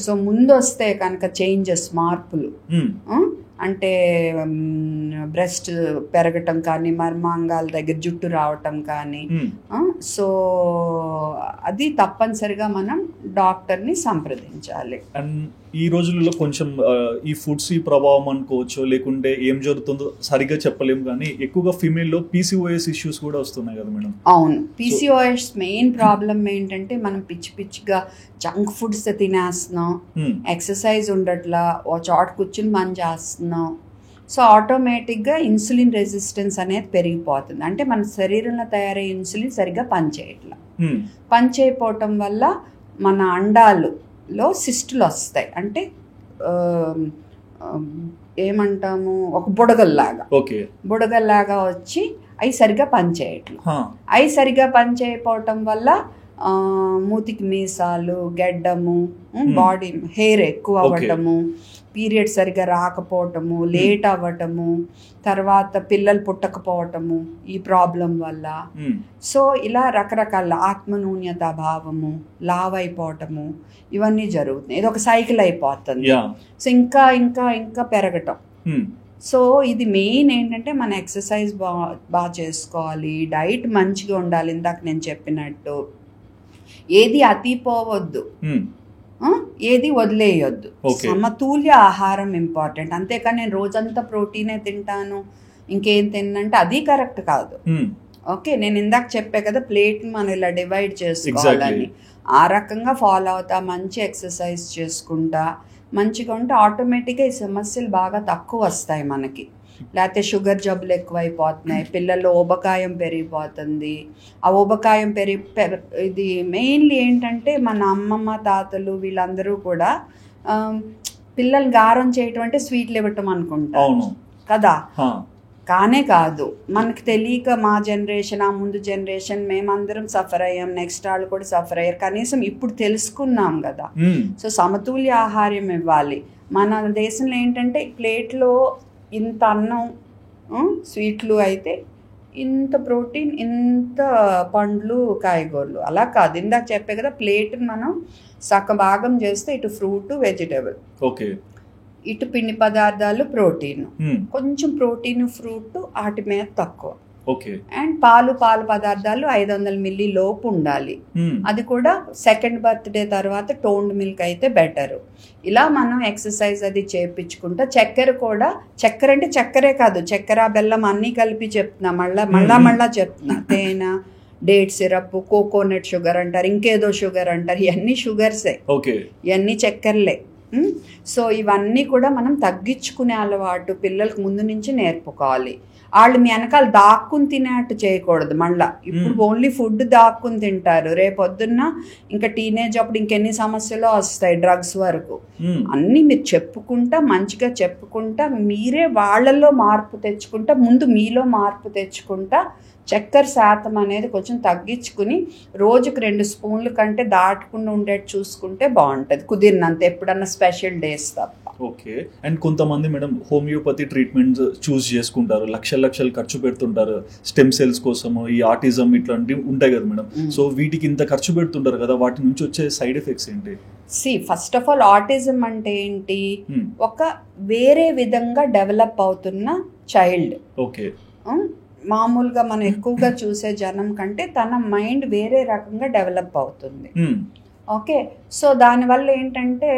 Speaker 2: సో ముందు వస్తే కనుక చేంజెస్, మార్పులు అంటే బ్రెస్ట్ పెరగటం కానీ, మర్మాంగాల దగ్గర జుట్టు రావటం కానీ, సో అది తప్పనిసరిగా మనం డాక్టర్ని సంప్రదించాలి.
Speaker 1: అండ్ ఈ రోజుల్లో కొంచెం ఈ ఫుడ్స్ ఈ ప్రభావం అనుకోవచ్చు, లేకుంటే ఏం జరుగుతుందో సరిగ్గా చెప్పలేము, కానీ ఎక్కువగా ఫీమేల్లో PCOS ఇష్యూస్ కూడా వస్తున్నాయి కదా మేడం?
Speaker 2: అవును. PCOS మెయిన్ ప్రాబ్లం ఏంటంటే మనం పిచ్చి పిచ్చిగా జంక్ ఫుడ్స్ తినేస్తున్నాం, ఎక్సర్సైజ్ ఉండట్లా, ఓ చోట కూర్చుని పని చేస్తున్నాం. సో ఆటోమేటిక్గా ఇన్సులిన్ రెసిస్టెన్స్ అనేది పెరిగిపోతుంది. అంటే మన శరీరంలో తయారయ్యే ఇన్సులిన్ సరిగ్గా పనిచేయట్లా. పనిచేయకపోవటం వల్ల మన అండాలులో సిస్టులు వస్తాయి. అంటే ఏమంటాము, ఒక బుడగల్లాగా వచ్చి అవి సరిగ్గా పనిచేయట్లేదు. అవి సరిగ్గా పనిచేయకపోవటం వల్ల మూతికి మీసాలు, గెడ్డము, బాడీ హెయిర్ ఎక్కువ అవ్వటము, పీరియడ్ సరిగ్గా రాకపోవటము, లేట్ అవ్వటము, తర్వాత పిల్లలు పుట్టకపోవటము ఈ ప్రాబ్లం వల్ల. సో ఇలా రకరకాల ఆత్మన్యూన్యత భావము, లావ్ అయిపోవటము, ఇవన్నీ జరుగుతున్నాయి. ఇది ఒక సైకిల్ అయిపోతుంది. సో ఇంకా ఇంకా ఇంకా పెరగటం. సో ఇది మెయిన్ ఏంటంటే మన ఎక్సర్సైజ్ బాగా చేసుకోవాలి, డైట్ మంచిగా ఉండాలి. ఇందాక నేను చెప్పినట్టు ఏది అతిపోవద్దు, ఏది వదిలేయొద్దు. సమతుల్య ఆహారం ఇంపార్టెంట్. అంతేకాని నేను రోజంతా ప్రోటీనే తింటాను, ఇంకేం తిన్నంటే అది కరెక్ట్ కాదు. ఓకే, నేను ఇందాక చెప్పా కదా, ప్లేట్ మనం ఇలా డివైడ్ చేసుకోవాలని, ఆ రకంగా ఫాలో అవుతా, మంచి ఎక్సర్సైజ్ చేసుకుంటా మంచిగా ఉంటే ఆటోమేటిక్గా ఈ సమస్యలు బాగా తక్కువ వస్తాయి మనకి. లేకపోతే షుగర్ జబ్బులు ఎక్కువైపోతున్నాయి, పిల్లల్లో ఊబకాయం పెరిగిపోతుంది. ఆ ఊబకాయం ఇది మెయిన్లీ ఏంటంటే మన అమ్మమ్మ తాతలు వీళ్ళందరూ కూడా పిల్లల్ని గారం చేయటం అంటే స్వీట్లు ఇవ్వటం అనుకుంటారు కదా. కానే కాదు, మనకు తెలియక మా జనరేషన్, ఆ ముందు జనరేషన్ మేమందరం సఫర్ అయ్యాం, నెక్స్ట్ వాళ్ళు కూడా సఫర్ అయ్యారు. కనీసం ఇప్పుడు తెలుసుకున్నాం కదా. సో సమతుల్య ఆహారం ఇవ్వాలి. మన దేశంలో ఏంటంటే ప్లేట్లో ఇంత అన్నం, స్వీట్లు అయితే ఇంత ప్రోటీన్, ఇంత పండ్లు, కాయగూరలు, అలా కాదు. ఇందాక చెప్పే కదా, ప్లేట్ని మనం సగం భాగం చేస్తే ఇటు ఫ్రూట్, వెజిటేబుల్,
Speaker 1: ఓకే,
Speaker 2: ఇటు పిండి పదార్థాలు, ప్రోటీన్, కొంచెం ప్రోటీన్, ఫ్రూట్ వాటి మీద తక్కువ, అండ్ పాలు పదార్థాలు 500 మిల్లీ లోపు ఉండాలి. అది కూడా సెకండ్ బర్త్డే తర్వాత టోన్డ్ మిల్క్ అయితే బెటర్. ఇలా మనం ఎక్సర్సైజ్ అది చేయించుకుంటా. చక్కెర కూడా, చక్కెర అంటే చక్కెరే కాదు, చక్కెర బెల్లం అన్నీ కలిపి చెప్తున్నా, మళ్ళా చెప్తున్నా. తేనె, డేట్ సిరప్, కోకోనట్ షుగర్ అంటారు, ఇంకేదో షుగర్ అంటారు, ఇవన్నీ షుగర్సే,
Speaker 1: ఓకే,
Speaker 2: ఇవన్నీ చక్కెరలే. సో ఇవన్నీ కూడా మనం తగ్గించుకునే అలవాటు పిల్లలకు ముందు నుంచి నేర్పుకోవాలి. వాళ్ళు మీ వెనకాల దాక్కుని తినేట్టు చేయకూడదు. మళ్ళీ ఇప్పుడు ఓన్లీ ఫుడ్ దాక్కుని తింటారు, రేపొద్దున్న ఇంకా టీనేజ్ అప్పుడు ఇంకెన్ని సమస్యలు వస్తాయి, డ్రగ్స్ వరకు. అన్నీ మీరు చెప్పుకుంటా, మంచిగా చెప్పుకుంటా, మీరే వాళ్ళల్లో మార్పు తెచ్చుకుంటా, ముందు మీలో మార్పు తెచ్చుకుంటా, చక్కెర శాతం అనేది కొంచెం తగ్గించుకుని రోజుకు 2 స్పూన్ల కంటే దాటకుండా ఉండేట్టు చూసుకుంటే బాగుంటుంది, కుదిరినంత, ఎప్పుడన్నా స్పెషల్ డేస్ తప్ప.
Speaker 1: ఓకే. అండ్ కొంతమంది మేడం హోమియోపతి ట్రీట్మెంట్ చూస్ చేసుకుంటారు, లక్షలు ఖర్చు పెడుతుంటారు స్టెమ్ సెల్స్ కోసము, ఈ ఆటిజం ఇట్లాంటివి ఉంటాయి కదా మేడం. సో వీటికి ఇంత ఖర్చు పెడుతుంటారు కదా, వాటి నుంచి వచ్చే సైడ్ ఎఫెక్ట్స్ ఏంటి?
Speaker 2: ఫస్ట్ ఆఫ్ ఆల్ ఆటిజం అంటే ఏంటి? ఒక వేరే విధంగా డెవలప్ అవుతున్న చైల్డ్.
Speaker 1: ఓకే.
Speaker 2: మామూలుగా మనం ఎక్కువగా చూసే జనం కంటే తన మైండ్ వేరే రకంగా డెవలప్ అవుతుంది. ఓకే. సో దానివల్ల ఏంటంటే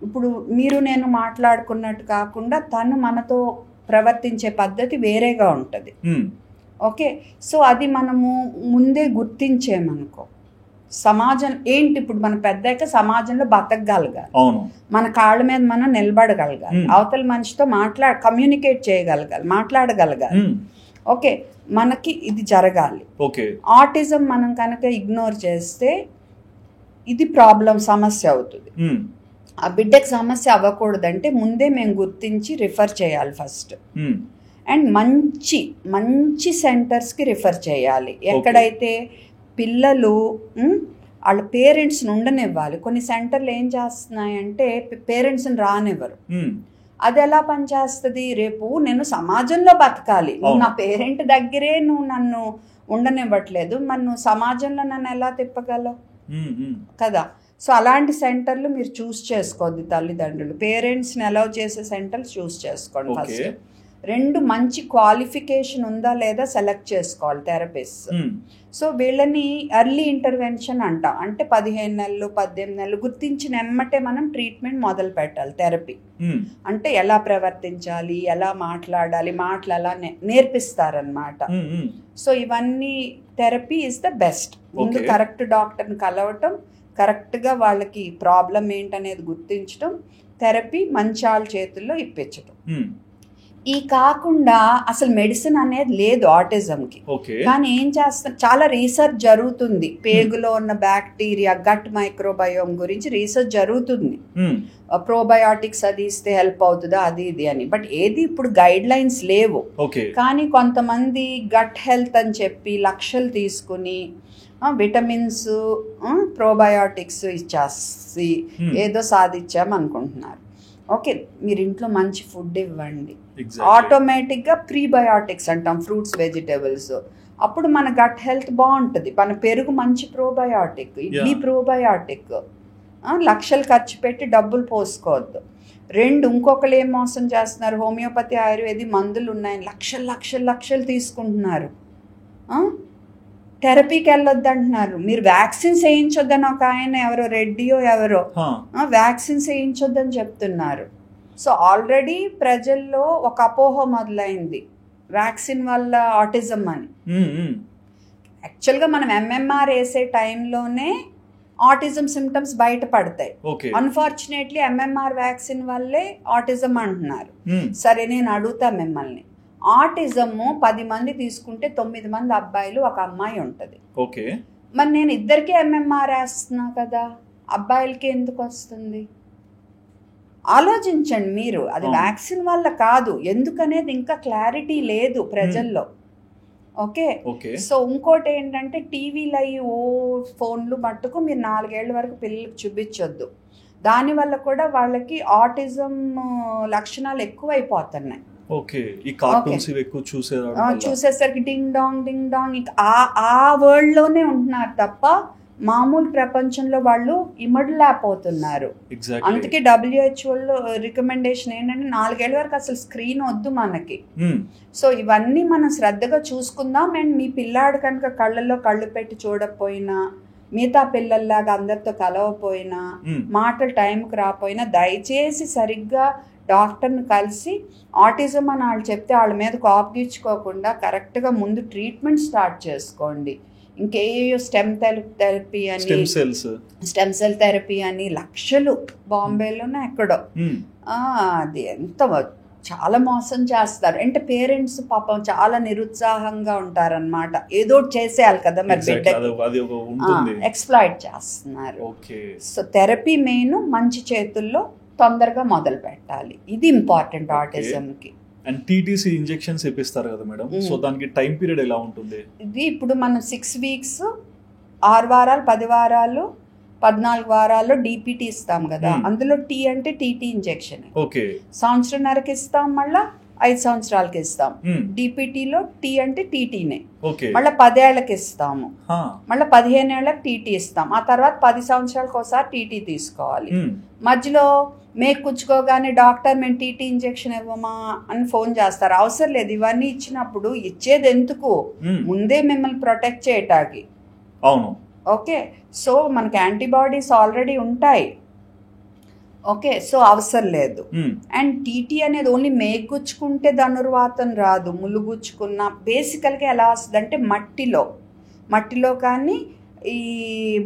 Speaker 2: ఇప్పుడు మీరు నేను మాట్లాడుకున్నట్టు కాకుండా తను మనతో ప్రవర్తించే పద్ధతి వేరేగా ఉంటుంది. ఓకే. సో అది మనము ముందే గుర్తించేమనుకో, సమాజం ఏంటి, ఇప్పుడు మనం పెద్దాక సమాజంలో బతకగలగాలి, మన కాళ్ళ మీద మనం నిలబడగలగాలి, అవతల మనిషితో కమ్యూనికేట్ చేయగలగాలి, మాట్లాడగలగాలి. ఓకే. మనకి ఇది జరగాలి.
Speaker 1: ఓకే.
Speaker 2: ఆటిజం మనం కనుక ఇగ్నోర్ చేస్తే ఇది సమస్య అవుతుంది. ఆ బిడ్డకి సమస్య అవ్వకూడదంటే ముందే మేము గుర్తించి రిఫర్ చేయాలి ఫస్ట్. అండ్ మంచి మంచి సెంటర్స్కి రిఫర్ చేయాలి. ఎక్కడైతే పిల్లలు వాళ్ళ పేరెంట్స్ని ఉండనివ్వాలి. కొన్ని సెంటర్లు ఏం చేస్తున్నాయంటే పేరెంట్స్ని రానివ్వరు. అది ఎలా పనిచేస్తుంది? రేపు నేను సమాజంలో బతకాలి, నువ్వు నా పేరెంట్ దగ్గరే నువ్వు నన్ను ఉండనివ్వట్లేదు, మరి నువ్వు సమాజంలో నన్ను ఎలా తిప్పగలవు కదా. సో అలాంటి సెంటర్లు మీరు చూస్ చేసుకోవద్దు తల్లిదండ్రులు. పేరెంట్స్ని అలౌ చేసే సెంటర్లు చూస్ చేసుకోండి ఫస్ట్. 2 మంచి క్వాలిఫికేషన్ ఉందా లేదా సెలెక్ట్ చేసుకోవాలి థెరపిస్ట్. సో వీళ్ళని ఎర్లీ ఇంటర్వెన్షన్ అంటాం. అంటే 15 నెలలు 18 నెలలు గుర్తించిన ఎమ్మటే మనం ట్రీట్మెంట్ మొదలు పెట్టాలి. థెరపీ అంటే ఎలా ప్రవర్తించాలి, ఎలా మాట్లాడాలి, మాటలు ఎలా నేర్పిస్తారనమాట. సో ఇవన్నీ థెరపీ ఈజ్ ద బెస్ట్. ముందు కరెక్ట్ డాక్టర్ని కలవటం, కరెక్ట్గా వాళ్ళకి ప్రాబ్లం ఏంటనేది గుర్తించడం, థెరపీ మంచి వాళ్ళ చేతుల్లో ఇప్పించడం. ఈ కాకుండా అసలు మెడిసిన్ అనేది లేదు ఆటిజంకి. కానీ ఏం చేస్తాం, చాలా రీసెర్చ్ జరుగుతుంది. పేగులో ఉన్న బ్యాక్టీరియా, గట్ మైక్రోబయోమ్ గురించి రీసెర్చ్ జరుగుతుంది. ప్రోబయాటిక్స్ అది ఇస్తే హెల్ప్ అవుతుందా, అది ఇది అని. బట్ ఏది ఇప్పుడు గైడ్ లైన్స్ లేవు. కానీ కొంతమంది గట్ హెల్త్ అని చెప్పి లక్షలు తీసుకుని విటమిన్స్, ప్రోబయాటిక్స్ ఇచ్చేసి ఏదో సాధించామనుకుంటున్నారు. ఓకే. మీరు ఇంట్లో మంచి ఫుడ్ ఇవ్వండి, ఆటోమేటిక్గా ప్రీబయాటిక్స్ అంటాం, ఫ్రూట్స్ వెజిటేబుల్స్. అప్పుడు మన గట్ హెల్త్ బాగుంటుంది. మన పెరుగు మంచి ప్రోబయాటిక్, ఇడ్లీ ప్రోబయాటిక్. లక్షలు ఖర్చు పెట్టి డబ్బులు పోసుకోవద్దు. 2 ఇంకొకరు ఏం మోసం చేస్తున్నారు, హోమియోపతి ఆయుర్వేది మందులు ఉన్నాయని లక్షలు తీసుకుంటున్నారు. థెరపీకి వెళ్ళొద్దు అంటున్నారు. మీరు వ్యాక్సిన్స్ వేయించొద్దని ఒక ఆయన ఎవరో రెడ్డియో ఎవరో వ్యాక్సిన్స్ వేయించొద్దని చెప్తున్నారు. సో ఆల్రెడీ ప్రజల్లో ఒక అపోహ మొదలైంది వ్యాక్సిన్ వల్ల ఆటిజం అని. యాక్చువల్గా మనం MMR వేసే టైంలోనే ఆటిజం సిమ్టమ్స్ బయటపడతాయి. అన్ఫార్చునేట్లీ MMR వ్యాక్సిన్ వల్లే ఆటిజం అంటున్నారు. సరే, నేను అడుగుతా మిమ్మల్ని, ఆటిజము 10 మంది తీసుకుంటే 9 మంది అబ్బాయిలు, 1 అమ్మాయి ఉంటుంది. మరి నేను ఇద్దరికి MMR వేస్తున్నా కదా, అబ్బాయిలకి ఎందుకు వస్తుంది? ఆలోచించండి మీరు. అది వ్యాక్సిన్ వల్ల కాదు, ఎందుకనేది ఇంకా క్లారిటీ లేదు ప్రజల్లో. ఓకే. సో ఇంకోటి ఏంటంటే టీవీలు అయ్యి ఫోన్లు మట్టుకు మీరు 4 ఏళ్ల వరకు పిల్లలకు చూపించొద్దు. దానివల్ల కూడా వాళ్ళకి ఆటిజం లక్షణాలు ఎక్కువైపోతున్నాయి. చూసేసరికి డింగ్ డాంగ్ ఆ వరల్డ్ లోనే ఉంటున్నారు తప్ప మామూలు ప్రపంచంలో వాళ్ళు ఇమడలేకపోతున్నారు. అందుకే WHO రికమెండేషన్ ఏంటంటే 4 ఏళ్ల వరకు అసలు స్క్రీన్ వద్దు మనకి. సో ఇవన్నీ మనం శ్రద్ధగా చూసుకుందాం. అండ్ మీ పిల్లాడు కనుక కళ్ళల్లో కళ్ళు పెట్టి చూడకపోయినా, మిగతా పిల్లల్లాగా అందరితో కలవపోయినా, మాటలు టైంకి రాపోయినా, దయచేసి సరిగ్గా డాక్టర్ని కలిసి ఆటిజం అని వాళ్ళు చెప్తే వాళ్ళ మీద కోపగించుకోకుండా కరెక్ట్గా ముందు ట్రీట్మెంట్ స్టార్ట్ చేసుకోండి. ఇంకేయో స్టెమ్ థెరపీ అని, స్టెమ్ సెల్ థెరపీ అని లక్షలు బాంబేలోనే ఎక్కడో. అది ఎంత చాలా మోసం చేస్తారు. అంటే పేరెంట్స్ పాపం చాలా నిరుత్సాహంగా ఉంటారన్నమాట. ఏదో చేసేయాలి కదా మరి బిడ్డకి, ఎక్స్ప్లాయిట్ చేస్తున్నారు. సో థెరపీ మెయిన్, మంచి చేతుల్లో తొందరగా మొదలు పెట్టాలి. ఇది ఇంపార్టెంట్ ఆటిజంకి.
Speaker 1: అండ్ టీటీసీ ఇంజెక్షన్స్ ఇప్పిస్తారు కదా మేడం, సో దానికి టైం పీరియడ్ ఎలా ఉంటుంది?
Speaker 2: ఇది ఇప్పుడు మనం 6 weeks, 6 వారాలు, 10 వారాలు, 14 వారాల్లో DPT ఇస్తాం కదా. అందులో టీ అంటే టీటీ ఇంజెక్షన్.
Speaker 1: ఓకే.
Speaker 2: సంవత్సరంన్నరకి ఇస్తాం, మళ్ళీ 5 సంవత్సరాలకి ఇస్తాం. DPTలో టీ అంటే టీటీనే. మళ్ళీ 10 ఏళ్ళకి ఇస్తాము, మళ్ళీ 15 ఏళ్ళకి టీటీ ఇస్తాం. ఆ తర్వాత 10 సంవత్సరాలకు ఒకసారి టీటీ తీసుకోవాలి. మధ్యలో కూర్చుకోగానే డాక్టర్ మేము టీటీ ఇంజెక్షన్ ఇవ్వమా అని ఫోన్ చేస్తారు. అవసరం లేదు. ఇవన్నీ ఇచ్చినప్పుడు ఇచ్చేది ఎందుకు, ముందే మిమ్మల్ని ప్రొటెక్ట్ చేయటానికి.
Speaker 1: అవును.
Speaker 2: ఓకే. సో మనకి యాంటీబాడీస్ ఆల్రెడీ ఉంటాయి. ఓకే. సో అవసరం లేదు. అండ్ టీటీ అనేది ఓన్లీ మేగుచ్చుకుంటే ధనుర్వాతం రాదు. ములుగుచ్చుకున్న బేసికల్గా ఎలా వస్తుంది అంటే మట్టిలో కానీ ఈ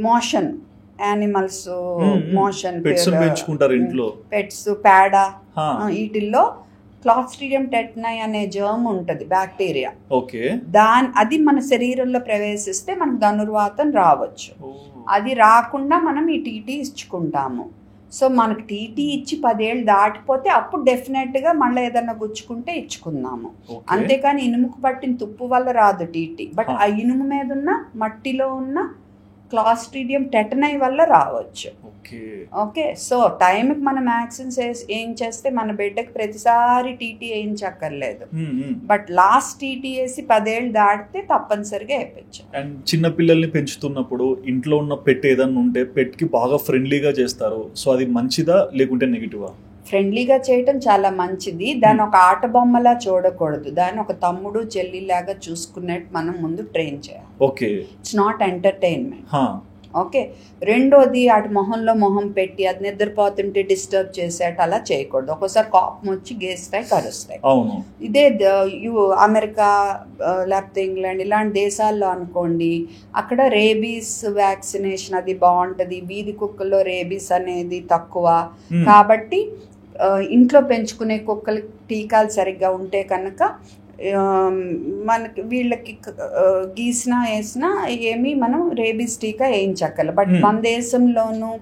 Speaker 2: మోషన్, యానిమల్స్ మోషన్, పెట్స్, పేడ, వీటిల్లో క్లాస్ట్రిడియం టెట్నై అనే జర్మ్ ఉంటుంది, బ్యాక్టీరియా. అది మన శరీరంలో ప్రవేశిస్తే మనకు ధనుర్వాతం రావచ్చు. అది రాకుండా మనం ఈ టీటీ ఇచ్చుకుంటాము. సో మనకు టీటీ ఇచ్చి 10 ఏళ్ళు దాటిపోతే అప్పుడు డెఫినెట్గా మళ్ళీ ఏదన్నా గుచ్చుకుంటే ఇచ్చుకుందాము. అంతేకాని ఇనుముకు పట్టిన తుప్పు వల్ల రాదు టీటీ. బట్ ఆ ఇనుము మీద ఉన్న మట్టిలో ఉన్న క్లాస్ట్రిడియం టెటనై వల్ల రావచ్చు. ఓకే. సో టైంకి మనం వ్యాక్సిన్స్ ఏం చేస్తే మన బిడ్డకి ప్రతిసారి టీటీ వేయించక్కర్లేదు. బట్ లాస్ట్ టీటీ వేసి 10 ఏళ్ళు దాటితే తప్పనిసరిగా వేయించు.
Speaker 1: అండ్ చిన్న పిల్లల్ని పెంచుతున్నప్పుడు ఇంట్లో ఉన్న పెట్ ఏదన్నా ఉంటే పెట్ కి బాగా ఫ్రెండ్లీగా చేస్తారు. సో అది మంచిదా లేకుంటే నెగిటివా?
Speaker 2: ఫ్రెండ్లీగా చేయటం చాలా మంచిది. దాన్ని ఒక ఆట బొమ్మలా చూడకూడదు. దాన్ని ఒక తమ్ముడు చెల్లిలాగా చూసుకున్నట్టు మనం ముందు ట్రైన్ చేయాలి.
Speaker 1: Okay.
Speaker 2: It's not entertainment. Okay. రెండోది అటు మొహంలో మొహం పెట్టి అది నిద్రపోతుంటే డిస్టర్బ్ చేసేట అలా చేయకూడదు. ఒక్కోసారి కోపం వచ్చి గేస్తాయి, కరుస్తాయి. ఇదే అమెరికా లేకపోతే ఇంగ్లాండ్ ఇలాంటి దేశాల్లో అనుకోండి, అక్కడ రేబీస్ వ్యాక్సినేషన్ అది బాగుంటుంది. వీధి కుక్కల్లో రేబీస్ అనేది తక్కువ కాబట్టి ఇంట్లో పెంచుకునే కుక్కలకి టీకాలు సరిగ్గా ఉంటే కనుక మనకి వీళ్ళకి గీసినా వేసినా ఏమి మనం రేబీస్ టీకా వేయించక్కర్లే. బట్ మన దేశంలోనూ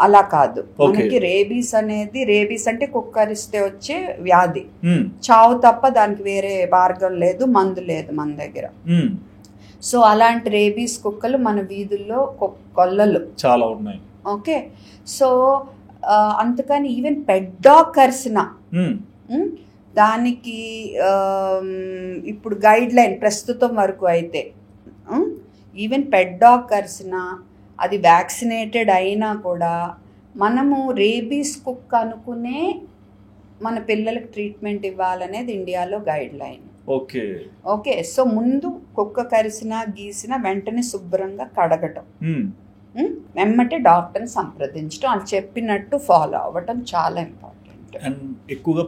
Speaker 2: అలా కాదు. మనకి రేబీస్ అంటే కుక్కరిస్తే వచ్చే వ్యాధి, చావు తప్ప దానికి వేరే మార్గం లేదు, మందు లేదు మన దగ్గర. సో అలాంటి రేబీస్ కుక్కలు మన వీధుల్లో కొల్లలు చాలా ఉన్నాయి. ఓకే. సో అందుకని ఈవెన్ పెట్ డాగ్ కరిసిన దానికి ఇప్పుడు గైడ్ లైన్ ప్రస్తుతం వరకు అయితే ఈవెన్ పెట్ డాగ్ కరిసిన అది వ్యాక్సినేటెడ్ అయినా కూడా మనము రేబీస్ కుక్క అనుకునే మన పిల్లలకు ట్రీట్మెంట్ ఇవ్వాలనేది ఇండియాలో గైడ్ లైన్. ఓకే. సో ముందు కుక్క కరిసినా గీసినా వెంటనే శుభ్రంగా కడగటం, వెంబటే డాక్టర్ని సంప్రదించడం, అని చెప్పినట్టు ఫాలో అవ్వటం చాలా ఇంపార్టెంట్.
Speaker 1: అండ్ ఎక్కువగా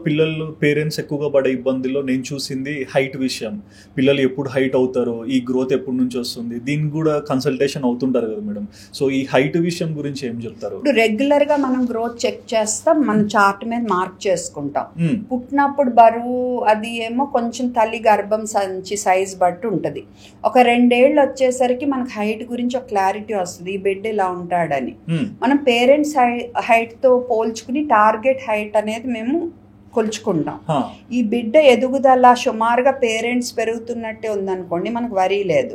Speaker 1: పేరెంట్స్ ఎక్కువగా పడే ఇబ్బందుల్లో నేను చూసింది హైట్ విషయం. పిల్లలు ఎప్పుడు హైట్ అవుతారో, ఈ గ్రోత్ ఎప్పటి నుంచి వస్తుంది, దీనికి కూడా కన్సల్టేషన్ అవుతుంటారు కదా మేడం. సో ఈ హైట్ విషయం గురించి ఏం చెప్తారు?
Speaker 2: ఇప్పుడు రెగ్యులర్ గా మనం గ్రోత్ చెక్ చేస్తాం, మనం చార్ట్ మీద మార్క్ చేసుకుంటాం. పుట్టినప్పుడు బరువు అది ఏమో కొంచెం తల్లి గర్భం సంచి సైజ్ బట్టి ఉంటుంది. ఒక 2 ఏళ్ళు వచ్చేసరికి మనకు హైట్ గురించి ఒక క్లారిటీ వస్తుంది, ఈ బిడ్డ ఇలా ఉంటాడని. మనం పేరెంట్స్ హైట్ తో పోల్చుకుని టార్గెట్ హైట్ అనేది మేము కొలుచుకుంటాం. ఈ బిడ్డ ఎదుగుదల సుమారుగా పేరెంట్స్ పెరుగుతున్నట్టే ఉందనుకోండి, మనకు వరీ లేదు.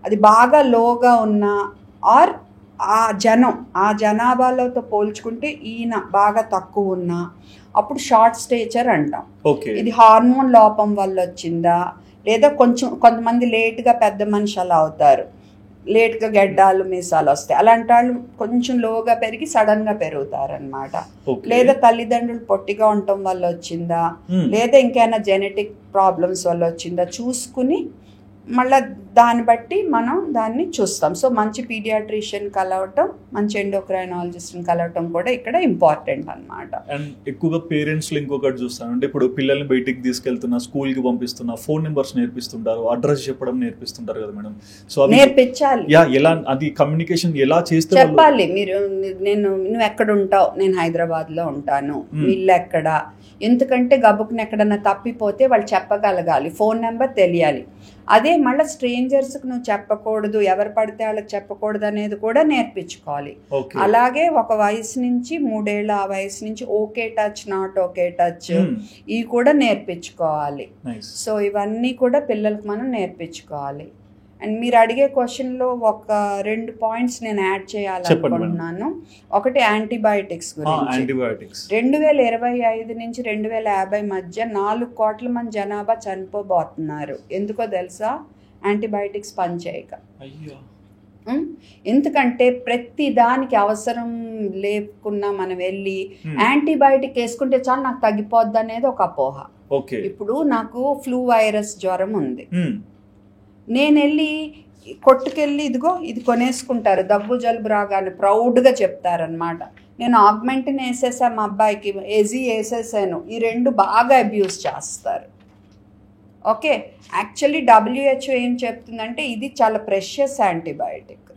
Speaker 2: అది బాగా లోగా ఉన్నా ఆర్ ఆ జనాభాలతో పోల్చుకుంటే ఈయన బాగా తక్కువ ఉన్నా అప్పుడు షార్ట్ స్టేచర్ అంటాం. ఇది హార్మోన్ లోపం వల్ల వచ్చిందా, లేదా కొంతమంది లేట్గా పెద్ద మనిషి అలా అవుతారు, లేట్గా గెడ్డాలు మీసాలు వస్తాయి. అలాంటి వాళ్ళు కొంచెం లోగా పెరిగి సడన్ గా పెరుగుతారనమాట. లేదా తల్లిదండ్రులు పొట్టిగా ఉండటం వల్ల వచ్చిందా, లేదా ఇంకైనా జెనెటిక్ ప్రాబ్లమ్స్ వల్ల వచ్చిందా చూసుకుని మళ్ళా దాన్ని బట్టి మనం దాన్ని చూస్తాం. సో మంచి పీడియాట్రిషియన్ కలవటం, మంచి ఎండోక్రైనాలజిస్ట్ని కలవటం కూడా ఇక్కడ ఇంపార్టెంట్ అన్నమాట.
Speaker 1: అండ్ ఎక్కువగా పేరెంట్స్లో ఇంకొకటి చూస్తాను, అంటే ఇప్పుడు పిల్లల్ని బయటికి తీసుకెళ్తున్నా, స్కూల్కి పంపిస్తున్నా, ఫోన్ నెంబర్స్ నేర్పిస్తుంటారు, అడ్రస్ చెప్పడం నేర్పిస్తుంటారు కదా మేడం. సో
Speaker 2: నేర్పించాలి.
Speaker 1: ఎలా అది కమ్యూనికేషన్ ఎలా చేస్తే
Speaker 2: చెప్పాలి. నువ్వు ఎక్కడ ఉంటావు, నేను హైదరాబాద్లో ఉంటాను, వీళ్ళు ఎక్కడ, ఎందుకంటే గబుక్కుని ఎక్కడన్నా తప్పిపోతే వాళ్ళు చెప్పగలగాలి, ఫోన్ నెంబర్ తెలియాలి. అదే మళ్ళీ స్ట్రేంజర్స్కి నువ్వు చెప్పకూడదు, ఎవరు పడితే వాళ్ళకి చెప్పకూడదు అనేది కూడా నేర్పించుకోవాలి. అలాగే ఒక వయసు నుంచి 3 ఏళ్ళ ఆ వయసు నుంచి okay touch, not okay touch, ఇవి కూడా నేర్పించుకోవాలి. సో ఇవన్నీ కూడా పిల్లలకు మనం నేర్పించుకోవాలి. అండ్ మీరు అడిగే క్వశ్చన్లో ఒక 2 పాయింట్స్ నేను యాడ్ చేయాలనుకుంటున్నాను. ఒకటి యాంటీబయాటిక్స్ గురించి. 2025 నుంచి 2050 మధ్య 4 కోట్ల మంది జనాభా చనిపోబోతున్నారు. ఎందుకో తెలుసా? యాంటీబయాటిక్స్ పనిచేయక. ఎందుకంటే ప్రతి దానికి అవసరం లేకున్నా మనం వెళ్ళి యాంటీబయాటిక్ వేసుకుంటే చాలు నాకు తగ్గిపోద్ది అనేది ఒక అపోహ. ఇప్పుడు నాకు ఫ్లూ వైరస్ జ్వరం ఉంది, నేను వెళ్ళి కొట్టుకెళ్ళి ఇదిగో ఇది కొనేసుకుంటారు, దగ్గు జలుబు రాగానే ప్రౌడ్గా చెప్తారనమాట. నేను ఆగ్మెంటిన్ వేసేసా, మా అబ్బాయికి ఎజీ వేసేసాను, ఈ 2 బాగా అబ్యూస్ చేస్తారు. ఓకే, యాక్చువల్లీ WHO ఏం చెప్తుందంటే ఇది చాలా ప్రెషియస్ యాంటీబయాటిక్,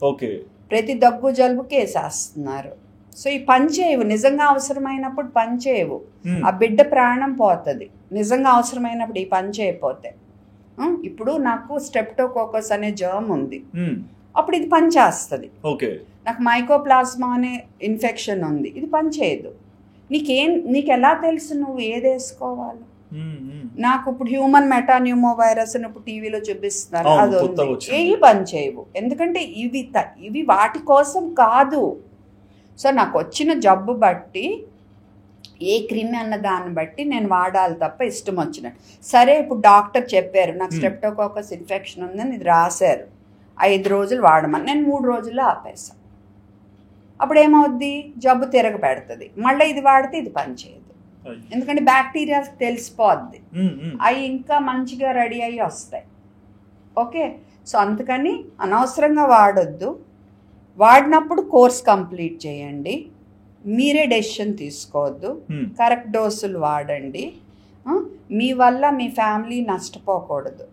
Speaker 2: ప్రతి దగ్గు జలుబుకి వేసేస్తున్నారు. సో ఈ పనిచేయవు, నిజంగా అవసరమైనప్పుడు పనిచేయవు, ఆ బిడ్డ ప్రాణం పోతుంది నిజంగా అవసరమైనప్పుడు ఈ పని చేయకపోతే. ఇప్పుడు నాకు స్ట్రెప్టోకోకస్ అనే జర్మ్ ఉంది, అప్పుడు ఇది పని చేస్తుంది. నాకు మైకోప్లాస్మా అనే ఇన్ఫెక్షన్ ఉంది, ఇది పని చేయదు. నీకు ఎలా తెలుసు నువ్వు ఏది వేసుకోవాలి? నాకు ఇప్పుడు హ్యూమన్ మెటాన్యూమో వైరస్ అని ఇప్పుడు టీవీలో చూపిస్తున్నారు, అది ఉంది, ఏవి పని చేయవు. ఎందుకంటే ఇవి వాటి కోసం కాదు. సో నాకు వచ్చిన జబ్బు బట్టి ఏ క్రిమి అన్న దాన్ని బట్టి నేను వాడాలి తప్ప ఇష్టం వచ్చినట్టు. సరే ఇప్పుడు డాక్టర్ చెప్పారు నాకు స్ట్రెప్టోకోకస్ ఇన్ఫెక్షన్ ఉందని, ఇది రాశారు, 5 రోజులు వాడమని, నేను 3 రోజుల్లో ఆపేసాను. అప్పుడు ఏమవుద్ది? జబ్బు తిరగబెడుతుంది, మళ్ళీ ఇది వాడితే ఇది పనిచేయదు, ఎందుకంటే బ్యాక్టీరియా తెలిసిపోద్ది, అవి ఇంకా మంచిగా రెడీ అయ్యి వస్తాయి. ఓకే, సో అందుకని అనవసరంగా వాడొద్దు. వాడినప్పుడు కోర్స్ కంప్లీట్ చేయండి, మీరే డెసిషన్ తీసుకోవద్దు, కరెక్ట్ డోసులు వాడండి. మీ వల్ల మీ ఫ్యామిలీ నష్టపోకూడదు.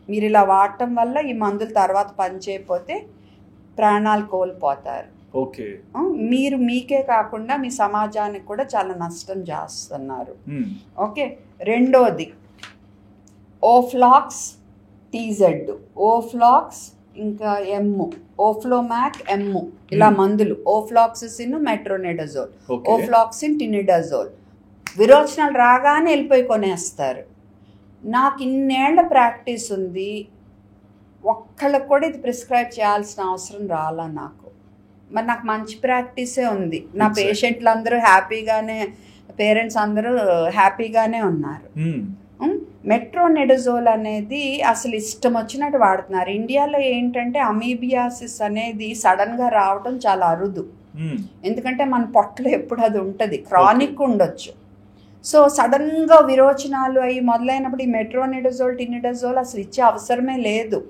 Speaker 2: మీరు ఇలా వాడటం వల్ల ఈ మందుల తర్వాత పనిచేయకపోతే ప్రాణాలు కోల్పోతారు. మీరు మీకే కాకుండా మీ సమాజానికి కూడా చాలా నష్టం చేస్తున్నారు. ఓకే, రెండోది ఓఫ్లాక్స్ TZ, ఓఫ్లాక్స్ ఇంకా ఓఫ్లోమాక్ ఇలా మందులు, ఓఫ్లాక్సిసిన్, మెట్రోనిడజోల్, ఓఫ్లాక్సిన్, టినిడజోల్, విరోచనాలు రాగానే వెళ్ళిపోయి కొనేస్తారు. నాకు ఇన్నేళ్ల ప్రాక్టీస్ ఉంది, ఒక్కళ్ళకి కూడా ఇది ప్రిస్క్రైబ్ చేయాల్సిన అవసరం రాలా నాకు. మరి నాకు మంచి ప్రాక్టీసే ఉంది, నా పేషెంట్లు అందరూ హ్యాపీగానే, పేరెంట్స్ అందరూ హ్యాపీగానే ఉన్నారు. మెట్రోనిడజోల్ అనేది అసలు ఇష్టం వచ్చినట్టు వాడుతున్నారు. ఇండియాలో ఏంటంటే అమీబియాసిస్ అనేది సడన్గా రావడం చాలా అరుదు, ఎందుకంటే మన పొట్టలో ఎప్పుడు అది ఉంటుంది, క్రానిక్ ఉండొచ్చు. సో సడన్గా విరోచనాలు అవి మొదలైనప్పుడు ఈ మెట్రోనిడజోల్, టినిడజోల్ అసలు ఇచ్చే అవసరమే లేదు.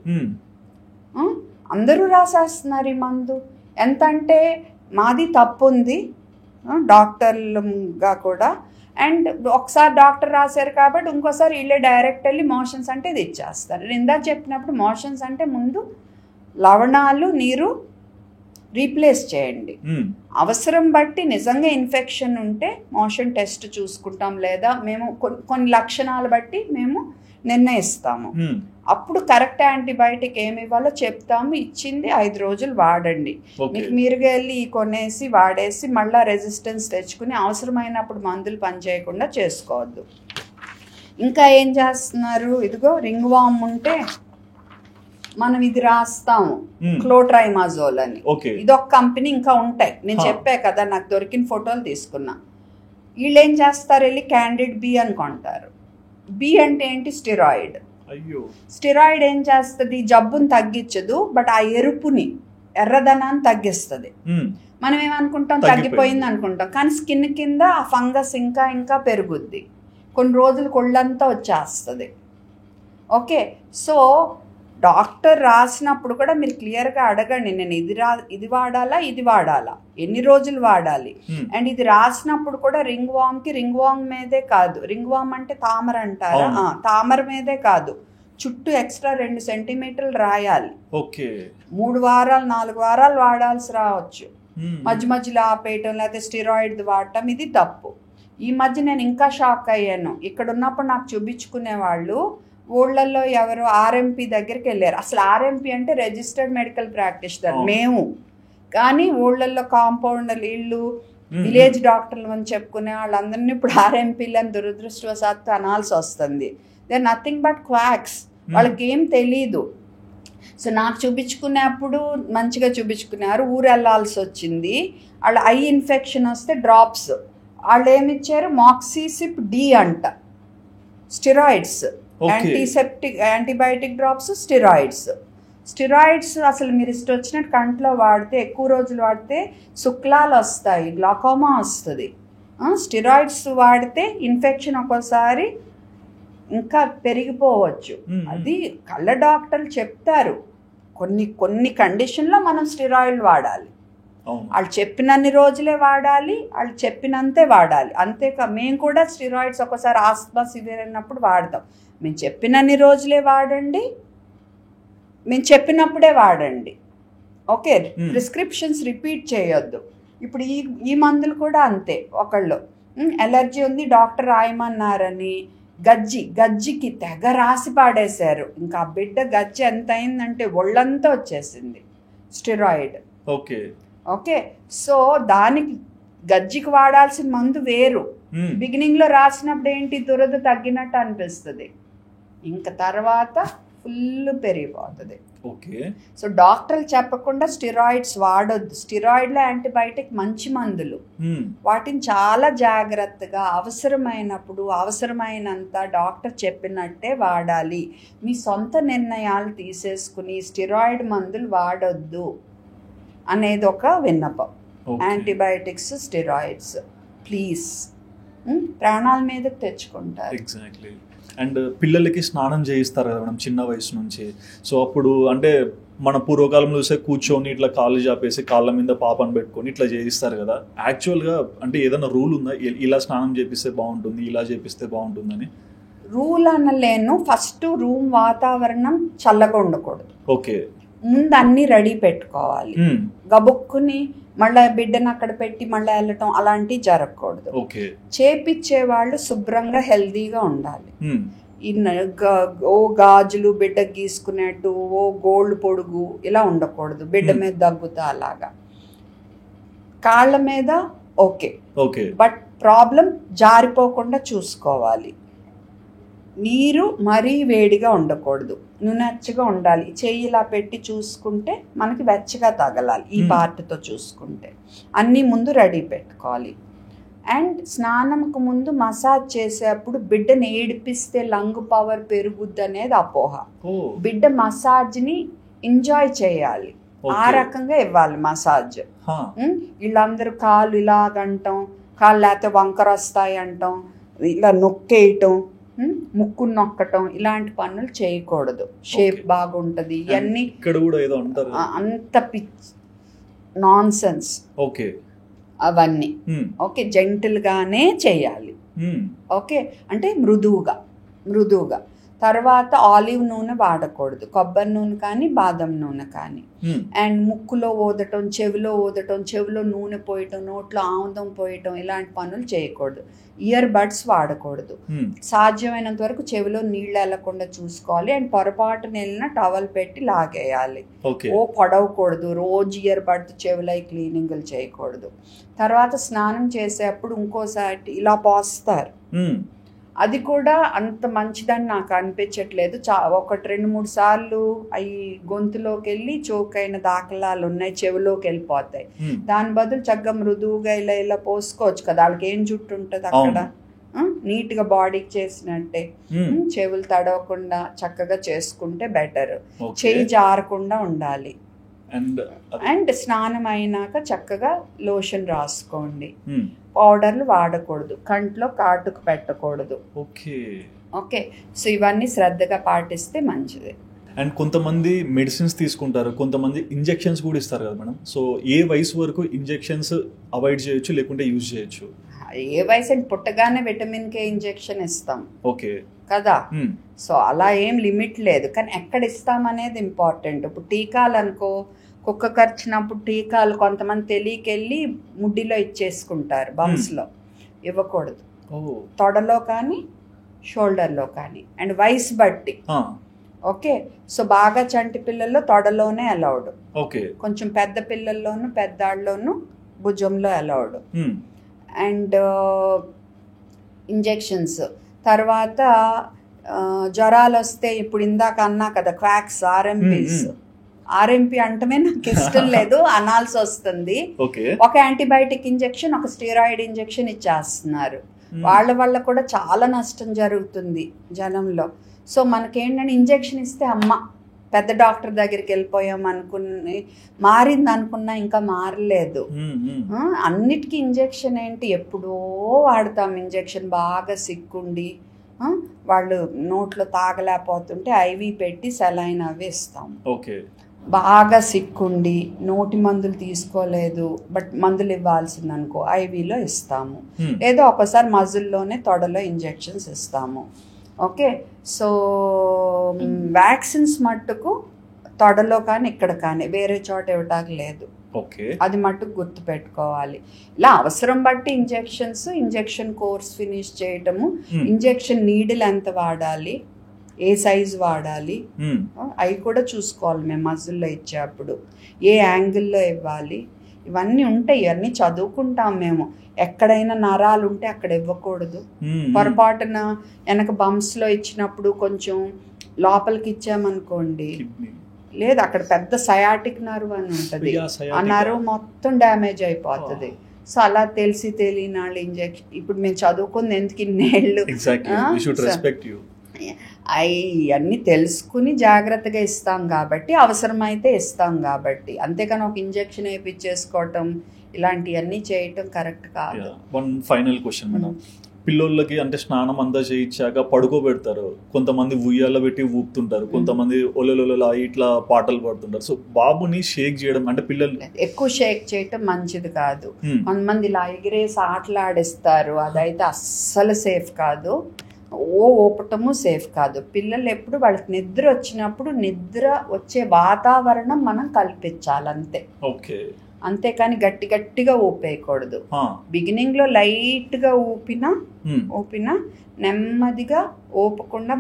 Speaker 2: అందరూ రాసేస్తున్నారు ఈ మందు. ఎంత అంటే మాది తప్పు ఉంది డాక్టర్లుగా కూడా. అండ్ ఒకసారి డాక్టర్ రాశారు కాబట్టి ఇంకోసారి వీళ్ళే డైరెక్ట్ వెళ్ళి మోషన్స్ అంటే ఇది ఇచ్చేస్తారు. నేను ఇందాక చెప్పినప్పుడు మోషన్స్ అంటే ముందు లవణాలు, నీరు రీప్లేస్ చేయండి. అవసరం బట్టి నిజంగా ఇన్ఫెక్షన్ ఉంటే మోషన్ టెస్ట్ చూసుకుంటాం, లేదా మేము కొన్ని లక్షణాలు బట్టి మేము నిర్ణయిస్తాము. అప్పుడు కరెక్ట్ యాంటీబయాటిక్ ఏమి ఇవ్వాలో చెప్తాము, ఇచ్చింది 5 రోజులు వాడండి. మీకు మీరుగా వెళ్ళి కొనేసి వాడేసి మళ్ళీ రెసిస్టెన్స్ తెచ్చుకుని అవసరమైనప్పుడు మందులు పనిచేయకుండా చేసుకోవద్దు. ఇంకా ఏం చేస్తున్నారు, ఇదిగో రింగ్ వామ్ ఉంటే మనం ఇది రాస్తాము, క్లోట్రైమాజోల్ అని. ఇదొక కంపెనీ, ఇంకా ఉంటాయి, నేను చెప్పా కదా నాకు దొరికిన ఫోటోలు తీసుకున్నా. వీళ్ళు ఏం చేస్తారు, వెళ్ళి క్యాండిడ్ బి అని కొంటారు. బి అంటే ఏంటి, స్టెరాయిడ్. స్టెరాయిడ్ ఏం చేస్తుంది, జబ్బుని తగ్గించదు, బట్ ఆ ఎరుపుని, ఎర్రదనాన్ని తగ్గిస్తుంది. మనం ఏమనుకుంటాం, తగ్గిపోయింది అనుకుంటాం, కానీ స్కిన్ కింద ఆ ఫంగస్ ఇంకా ఇంకా పెరుగుద్ది, కొన్ని రోజులు కొళ్ళంతా వచ్చేస్తుంది. ఓకే, సో డాక్టర్ రాసినప్పుడు కూడా మీరు క్లియర్గా అడగండి, నేను ఇది వాడాలా, ఇది వాడాలా, ఎన్ని రోజులు వాడాలి. అండ్ ఇది రాసినప్పుడు కూడా రింగ్ వామ్ మీదే కాదు, రింగ్ వామ్ అంటే తామర అంటారా, తామర మీదే కాదు, చుట్టూ ఎక్స్ట్రా 2 సెంటీమీటర్లు రాయాలి. 3 వారాలు 4 వారాలు వాడాల్సి రావచ్చు. మధ్య మధ్యలో ఆపేయటం లేకపోతే స్టిరాయిడ్ వాడటం ఇది తప్పు. ఈ మధ్య నేను ఇంకా షాక్ అయ్యాను. ఇక్కడ ఉన్నప్పుడు నాకు చూపించుకునే వాళ్ళు ఊళ్ళల్లో ఎవరు ఆర్ఎంపీ దగ్గరికి వెళ్ళారు. అసలు ఆర్ఎంపీ అంటే రిజిస్టర్డ్ మెడికల్ ప్రాక్టీషనర్ మేము, కానీ ఊళ్ళల్లో కాంపౌండర్లు ఇళ్ళు విలేజ్ డాక్టర్లు అని చెప్పుకునే వాళ్ళందరినీ ఇప్పుడు ఆర్ఎంపీలని దురదృష్టవశాత్తు అనాల్సి వస్తుంది. They are nothing but quacks, వాళ్ళకి ఏం తెలీదు. సో నాకు చూపించుకునేప్పుడు మంచిగా చూపించుకున్నారు. ఊరు వెళ్ళాల్సి వచ్చింది. వాళ్ళ ఐ ఇన్ఫెక్షన్ వస్తే డ్రాప్స్ వాళ్ళు ఏమిచ్చారు, మాక్సిసిప్ డి అంట, స్టిరాయిడ్స్, యాంటీబయాటిక్ డ్రాప్స్, స్టిరాయిడ్స్ అసలు మీరు ఇష్టం వచ్చినట్టు కంట్లో వాడితే ఎక్కువ రోజులు వాడితే శుక్లాలు వస్తాయి, గ్లాకోమా వస్తుంది. స్టిరాయిడ్స్ వాడితే ఇన్ఫెక్షన్ ఒక్కోసారి ఇంకా పెరిగిపోవచ్చు. అది కళ్ళ డాక్టర్లు చెప్తారు, కొన్ని కండిషన్లో మనం స్టిరాయిడ్లు వాడాలి. వాళ్ళు చెప్పినన్ని రోజులే వాడాలి, వాళ్ళు చెప్పినంతే వాడాలి. అంతేకా మేము కూడా స్టిరాయిడ్స్ ఒకసారి ఆస్మా సివియర్ అయినప్పుడు వాడతాం. మేము చెప్పినన్ని రోజులే వాడండి, మేము చెప్పినప్పుడే వాడండి. ఓకే, ప్రిస్క్రిప్షన్స్ రిపీట్ చేయొద్దు. ఇప్పుడు ఈ మందులు కూడా అంతే. ఒకళ్ళు ఎలర్జీ ఉంది డాక్టర్ రాయమన్నారని గజ్జికి తెగ రాసి పాడేశారు. ఇంకా ఆ బిడ్డ గజ్జి ఎంత అయిందంటే ఒళ్ళంతా వచ్చేసింది స్టిరాయిడ్. ఓకే, సో దానికి గజ్జికి వాడాల్సిన మందు వేరు. బిగినింగ్ లో రాసినప్పుడు ఏంటి దురద తగ్గినట్టు అనిపిస్తుంది, ఇంకా తర్వాత ఫుల్ పెరిగిపోతుంది. సో డాక్టర్లు చెప్పకుండా స్టిరాయిడ్స్ వాడొద్దు. స్టిరాయిడ్లో యాంటీబయాటిక్ మంచి మందులు, వాటిని చాలా జాగ్రత్తగా అవసరమైనప్పుడు అవసరమైనంత డాక్టర్ చెప్పినట్టే వాడాలి. మీ సొంత నిర్ణయాలు తీసేసుకుని స్టిరాయిడ్ మందులు వాడొద్దు అనేది ఒక విన్నపం. యాంటీబయాటిక్స్, స్టిరాయిడ్స్ ప్లీజ్ ప్రాణాల మీద తెచ్చుకుంటారు.
Speaker 1: ఎగ్జాక్ట్లీ. అండ్ పిల్లలకి స్నానం చేయిస్తారు కదా మేడం చిన్న వయసు నుంచి. సో అప్పుడు అంటే మన పూర్వకాలంలో చూస్తే కూర్చొని ఇట్లా కాళ్ళు చాపేసి కాళ్ళ మీద పాపను పెట్టుకొని ఇట్లా చేయిస్తారు కదా. యాక్చువల్గా అంటే ఏదైనా రూల్ ఉందా, ఇలా స్నానం చేపిస్తే బాగుంటుంది, ఇలా చేపిస్తే బాగుంటుందని?
Speaker 2: రూల్ అనలేను. ఫస్ట్ రూమ్ వాతావరణం చల్లగా ఉండకూడదు.
Speaker 1: ఓకే,
Speaker 2: ముందు అన్ని రెడీ పెట్టుకోవాలి. గబుక్కుని మళ్ళీ బిడ్డను అక్కడ పెట్టి మళ్ళీ వెళ్ళటం అలాంటివి జరగకూడదు. చేపిచ్చే వాళ్ళు శుభ్రంగా హెల్దీగా ఉండాలి. ఓ గాజులు బిడ్డకు గీసుకునేట్టు, ఓ గోల్డ్ పొడుగు ఇలా ఉండకూడదు. బిడ్డ మీద దగ్గుతా అలాగా, కాళ్ళ మీద ఓకే, బట్ ప్రాబ్లం జారిపోకుండా చూసుకోవాలి. నీరు మరీ వేడిగా ఉండకూడదు, నునెచ్చగా ఉండాలి. చెయ్యి ఇలా పెట్టి చూసుకుంటే మనకి వెచ్చగా తగలాలి. ఈ పార్ట్తో చూసుకుంటే అన్నీ ముందు రెడీ పెట్టుకోవాలి. అండ్ స్నానంకు ముందు మసాజ్ చేసేప్పుడు బిడ్డని ఏడిపిస్తే లంగ్ పవర్ పెరుగుద్ది అనేది అపోహ. బిడ్డ మసాజ్ని ఎంజాయ్ చేయాలి, ఆ రకంగా ఇవ్వాలి మసాజ్. వీళ్ళందరూ కాళ్ళు ఇలాగంటాం, కాళ్ళు లేకపోతే వంకర వస్తాయి అంటాం, ఇలా నొక్కేయటం, ముక్కు నొక్కటం, ఇలాంటి పనులు చేయకూడదు. షేప్ బాగుంటది ఇవన్నీ అంత పిచ్ నాన్ సెన్స్ అవన్నీ. ఓకే, జెంటిల్ గానే చేయాలి. ఓకే, అంటే మృదువుగా. తర్వాత ఆలివ్ నూనె వాడకూడదు, కొబ్బరి నూనె కానీ బాదం నూనె కానీ. అండ్ ముక్కులో ఊదటం, చెవిలో నూనె పోయటం, నోట్లో ఆముదం పోయటం ఇలాంటి పనులు చేయకూడదు. ఇయర్ బడ్స్ వాడకూడదు. సాధ్యమైనంత వరకు చెవిలో నీళ్ళు వెళ్లకుండా చూసుకోవాలి. అండ్ పొరపాటు వెళ్ళిన టవల్ పెట్టి లాగేయాలి. పొడవకూడదు. రోజు ఇయర్ బడ్ చెవిలో క్లీనింగ్లు చేయకూడదు. తర్వాత స్నానం చేసేప్పుడు ఇంకోసారి ఇలా పోస్తారు, అది కూడా అంత మంచిదని నాకు అనిపించట్లేదు. 1-2-3 సార్లు అవి గొంతులోకి వెళ్ళి చోకైన దాఖలాలు ఉన్నాయి, చెవిలోకి వెళ్ళిపోతాయి. దాని బదులు చక్కగా మృదువుగా ఇలా పోసుకోవచ్చు కదా. వాళ్ళకి ఏం జుట్టు ఉంటుంది అక్కడ, నీట్ గా బాడీకి చేసినట్టే. చెవులు తడవకుండా చక్కగా చేసుకుంటే బెటర్. చెయ్యి జారకుండా ఉండాలి. అండ్ స్నానం అయినాక చక్కగా లోషన్ రాసుకోండి. పౌడర్లు వాడకూడదు, కంట్లో కాటుకు పెట్టకూడదు. ఓకే, సో ఇవన్నీ శ్రద్ధగా పాటిస్తే మంచిది.
Speaker 1: అండ్ కొంతమంది మెడిసిన్స్ తీసుకుంటారు, కొంతమంది ఇంజెక్షన్స్ కూడా ఇస్తారు కదా మేడం. సో ఏ వయసు వరకు ఇంజెక్షన్స్ అవాయిడ్ చేయొచ్చు లేకుంటే యూజ్ చేయొచ్చు?
Speaker 2: ఏ వయసు అంటే పుట్టగానే విటమిన్ కే ఇంజెక్షన్ ఇస్తాం.
Speaker 1: ఓకే
Speaker 2: కదా. సో అలా ఏం లిమిట్ లేదు, కానీ ఎక్కడ ఇస్తామనేది ఇంపార్టెంట్. ఇప్పుడు టీకాలు అనుకో, కుక్క కరిచినప్పుడు టీకాలు కొంతమంది తెలియకెళ్ళి ముడ్డిలో ఇచ్చేసుకుంటారు, బంప్స్లో. ఇవ్వకూడదు. తొడలో కానీ షోల్డర్లో కానీ, అండ్ వయసు బట్టి. ఓకే. సో బాగా చంటి పిల్లల్లో తొడలోనే అలౌడ్,
Speaker 1: ఓకే.
Speaker 2: కొంచెం పెద్ద పిల్లల్లోనూ పెద్దాళ్ళలోనూ భుజంలో అలౌడ్. అండ్ ఇంజెక్షన్స్ తర్వాత జ్వరాలు వస్తే ఇప్పుడు ఇందాక అన్నా కదా క్వాక్స్, ఆర్ఎంపీ అంటమే నాకు ఇష్టం లేదు, అనాల్సి వస్తుంది. ఒక యాంటీబయాటిక్ ఇంజెక్షన్, ఒక స్టెరాయిడ్ ఇంజెక్షన్ ఇచ్చేస్తున్నారు. వాళ్ళ వల్ల కూడా చాలా నష్టం జరుగుతుంది జనంలో. సో మనకేంటంటే ఇంజెక్షన్ ఇస్తే అమ్మ పెద్ద డాక్టర్ దగ్గరికి వెళ్ళిపోయాం అనుకుని మారింది అనుకున్నా ఇంకా మారలేదు. అన్నిటికీ ఇంజెక్షన్ ఏంటి, ఎప్పుడో వాడతాం ఇంజెక్షన్. బాగా సిక్కుండి వాళ్ళు నోట్లో తాగలేకపోతుంటే ఐవి పెట్టి సెలైన్ అవి ఇస్తాం. బాగా సిక్కుండి నోటి మందులు తీసుకోలేదు బట్ మందులు ఇవ్వాల్సింది అనుకో, ఐవీలో ఇస్తాము. లేదా ఒకసారి మజిల్లోనే తొడలో ఇంజెక్షన్స్ ఇస్తాము. ఓకే. సో వ్యాక్సిన్స్ మట్టుకు తొడలో కానీ ఇక్కడ కానీ వేరే చోట ఇవ్వటానికి లేదు. అది మట్టుకు గుర్తు పెట్టుకోవాలి. ఇలా అవసరం బట్టి ఇంజెక్షన్ కోర్స్ ఫినిష్ చేయటము, ఇంజెక్షన్ నీడిల్ ఎంత వాడాలి, ఏ సైజు వాడాలి అవి కూడా చూసుకోవాలి మేము మజిల్లో ఇచ్చేప్పుడు. ఏ యాంగిల్లో ఇవ్వాలి ఇవన్నీ ఉంటాయి, ఇవన్నీ చదువుకుంటాం మేము. ఎక్కడైనా నరాలు ఉంటే అక్కడ ఇవ్వకూడదు. పొరపాటున వెనక బంప్స్లో ఇచ్చినప్పుడు కొంచెం లోపలికి ఇచ్చామనుకోండి, లేదు అక్కడ పెద్ద సయాటిక్ నర్వ్ అని ఉంటుంది, ఆ నర్వ్ మొత్తం డ్యామేజ్ అయిపోతుంది. సో అలా తెలియని వాళ్ళు ఇంజెక్షన్, ఇప్పుడు మేము చదువుకుంది ఎందుకు ఇన్నేళ్ళు, అన్నీ తెలుసుకుని జాగ్రత్తగా ఇస్తాం కాబట్టి, అవసరమైతే ఇస్తాం కాబట్టి. అంతేకాని ఒక ఇంజెక్షన్ వేయించేసుకోవటం ఇలాంటివన్నీ చేయటం కరెక్ట్ కాదు.
Speaker 1: వన్ ఫైనల్ క్వశ్చన్ మేడం, పిల్లోళ్ళకి అంటే స్నానం అంతా చేయించాక పడుకోబెడతారు, కొంతమంది ఉయ్యాల పెట్టి ఊపుతుంటారు, కొంతమంది ఒలొలొల ఇట్లా పాటలు పాడుతుంటారు. సో బాబుని షేక్ చేయడం అంటే పిల్లలు
Speaker 2: ఎక్కువ షేక్ చేయటం మంచిది కాదు. కొంతమంది ఇలా ఎగిరేసి ఆటలాడిస్తారు, అదైతే అస్సలు సేఫ్ కాదు. ఊపటము సేఫ్ కాదు. పిల్లలు ఎప్పుడు వాళ్ళకి నిద్ర వచ్చినప్పుడు నిద్ర వచ్చే వాతావరణం మనం కల్పించాలి అంతే. అంతేకాని గట్టి గట్టిగా ఊపేయకూడదు. బిగినింగ్ లో లైట్ గా ఊపినా నెమ్మదిగా ఊపకుండా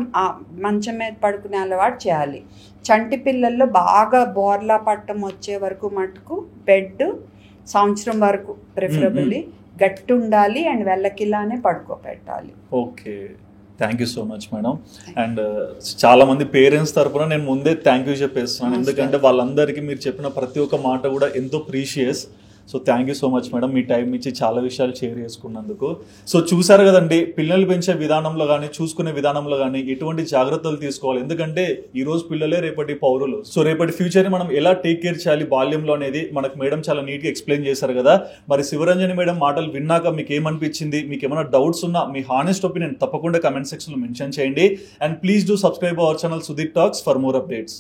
Speaker 2: మంచం మీద పడుకునే అలవాటు చేయాలి. చంటి పిల్లల్లో బాగా బోర్లా పట్టం వచ్చే వరకు మటుకు బెడ్ సంవత్సరం వరకు ప్రిఫరబుల్లీ గట్టి ఉండాలి అండ్ వెళ్ళకిలానే పడుకోబెట్టాలి.
Speaker 1: Okay, thank you so much madam. And చాలా మంది పేరెంట్స్ తరఫున నేను ముందే థ్యాంక్ యూ చెప్పేస్తున్నాను, ఎందుకంటే వాళ్ళందరికీ మీరు చెప్పిన ప్రతి ఒక్క మాట కూడా ఎంతో precious. So thank you so much madam, me time ఇచ్చి చాలా విషయాలు షేర్ చేసుకున్నందుకు. సో చూసారు కదండి, పిల్లలు పెంచే విధానంలో కానీ చూసుకునే విధానంలో కానీ ఎటువంటి జాగ్రత్తలు తీసుకోవాలి, ఎందుకంటే ఈ రోజు పిల్లలే రేపటి పౌరులు. సో రేపటి ఫ్యూచర్ని మనం ఎలా టేక్ కేర్ చేయాలి బాల్యంలో అనేది మనకు మేడం చాలా నీట్గా ఎక్స్ప్లెయిన్ చేశారు కదా. మరి శివరంజని మేడం మాటలు విన్నాక మీకు ఏమనిపించింది, మీకు ఏమైనా డౌట్స్ ఉన్నా మీ హానెస్ట్ ఒపీనియన్ తప్పకుండా కమెంట్ సెక్షన్లో మెన్షన్ చేయండి. And please do subscribe our channel Sudeep talks for more updates.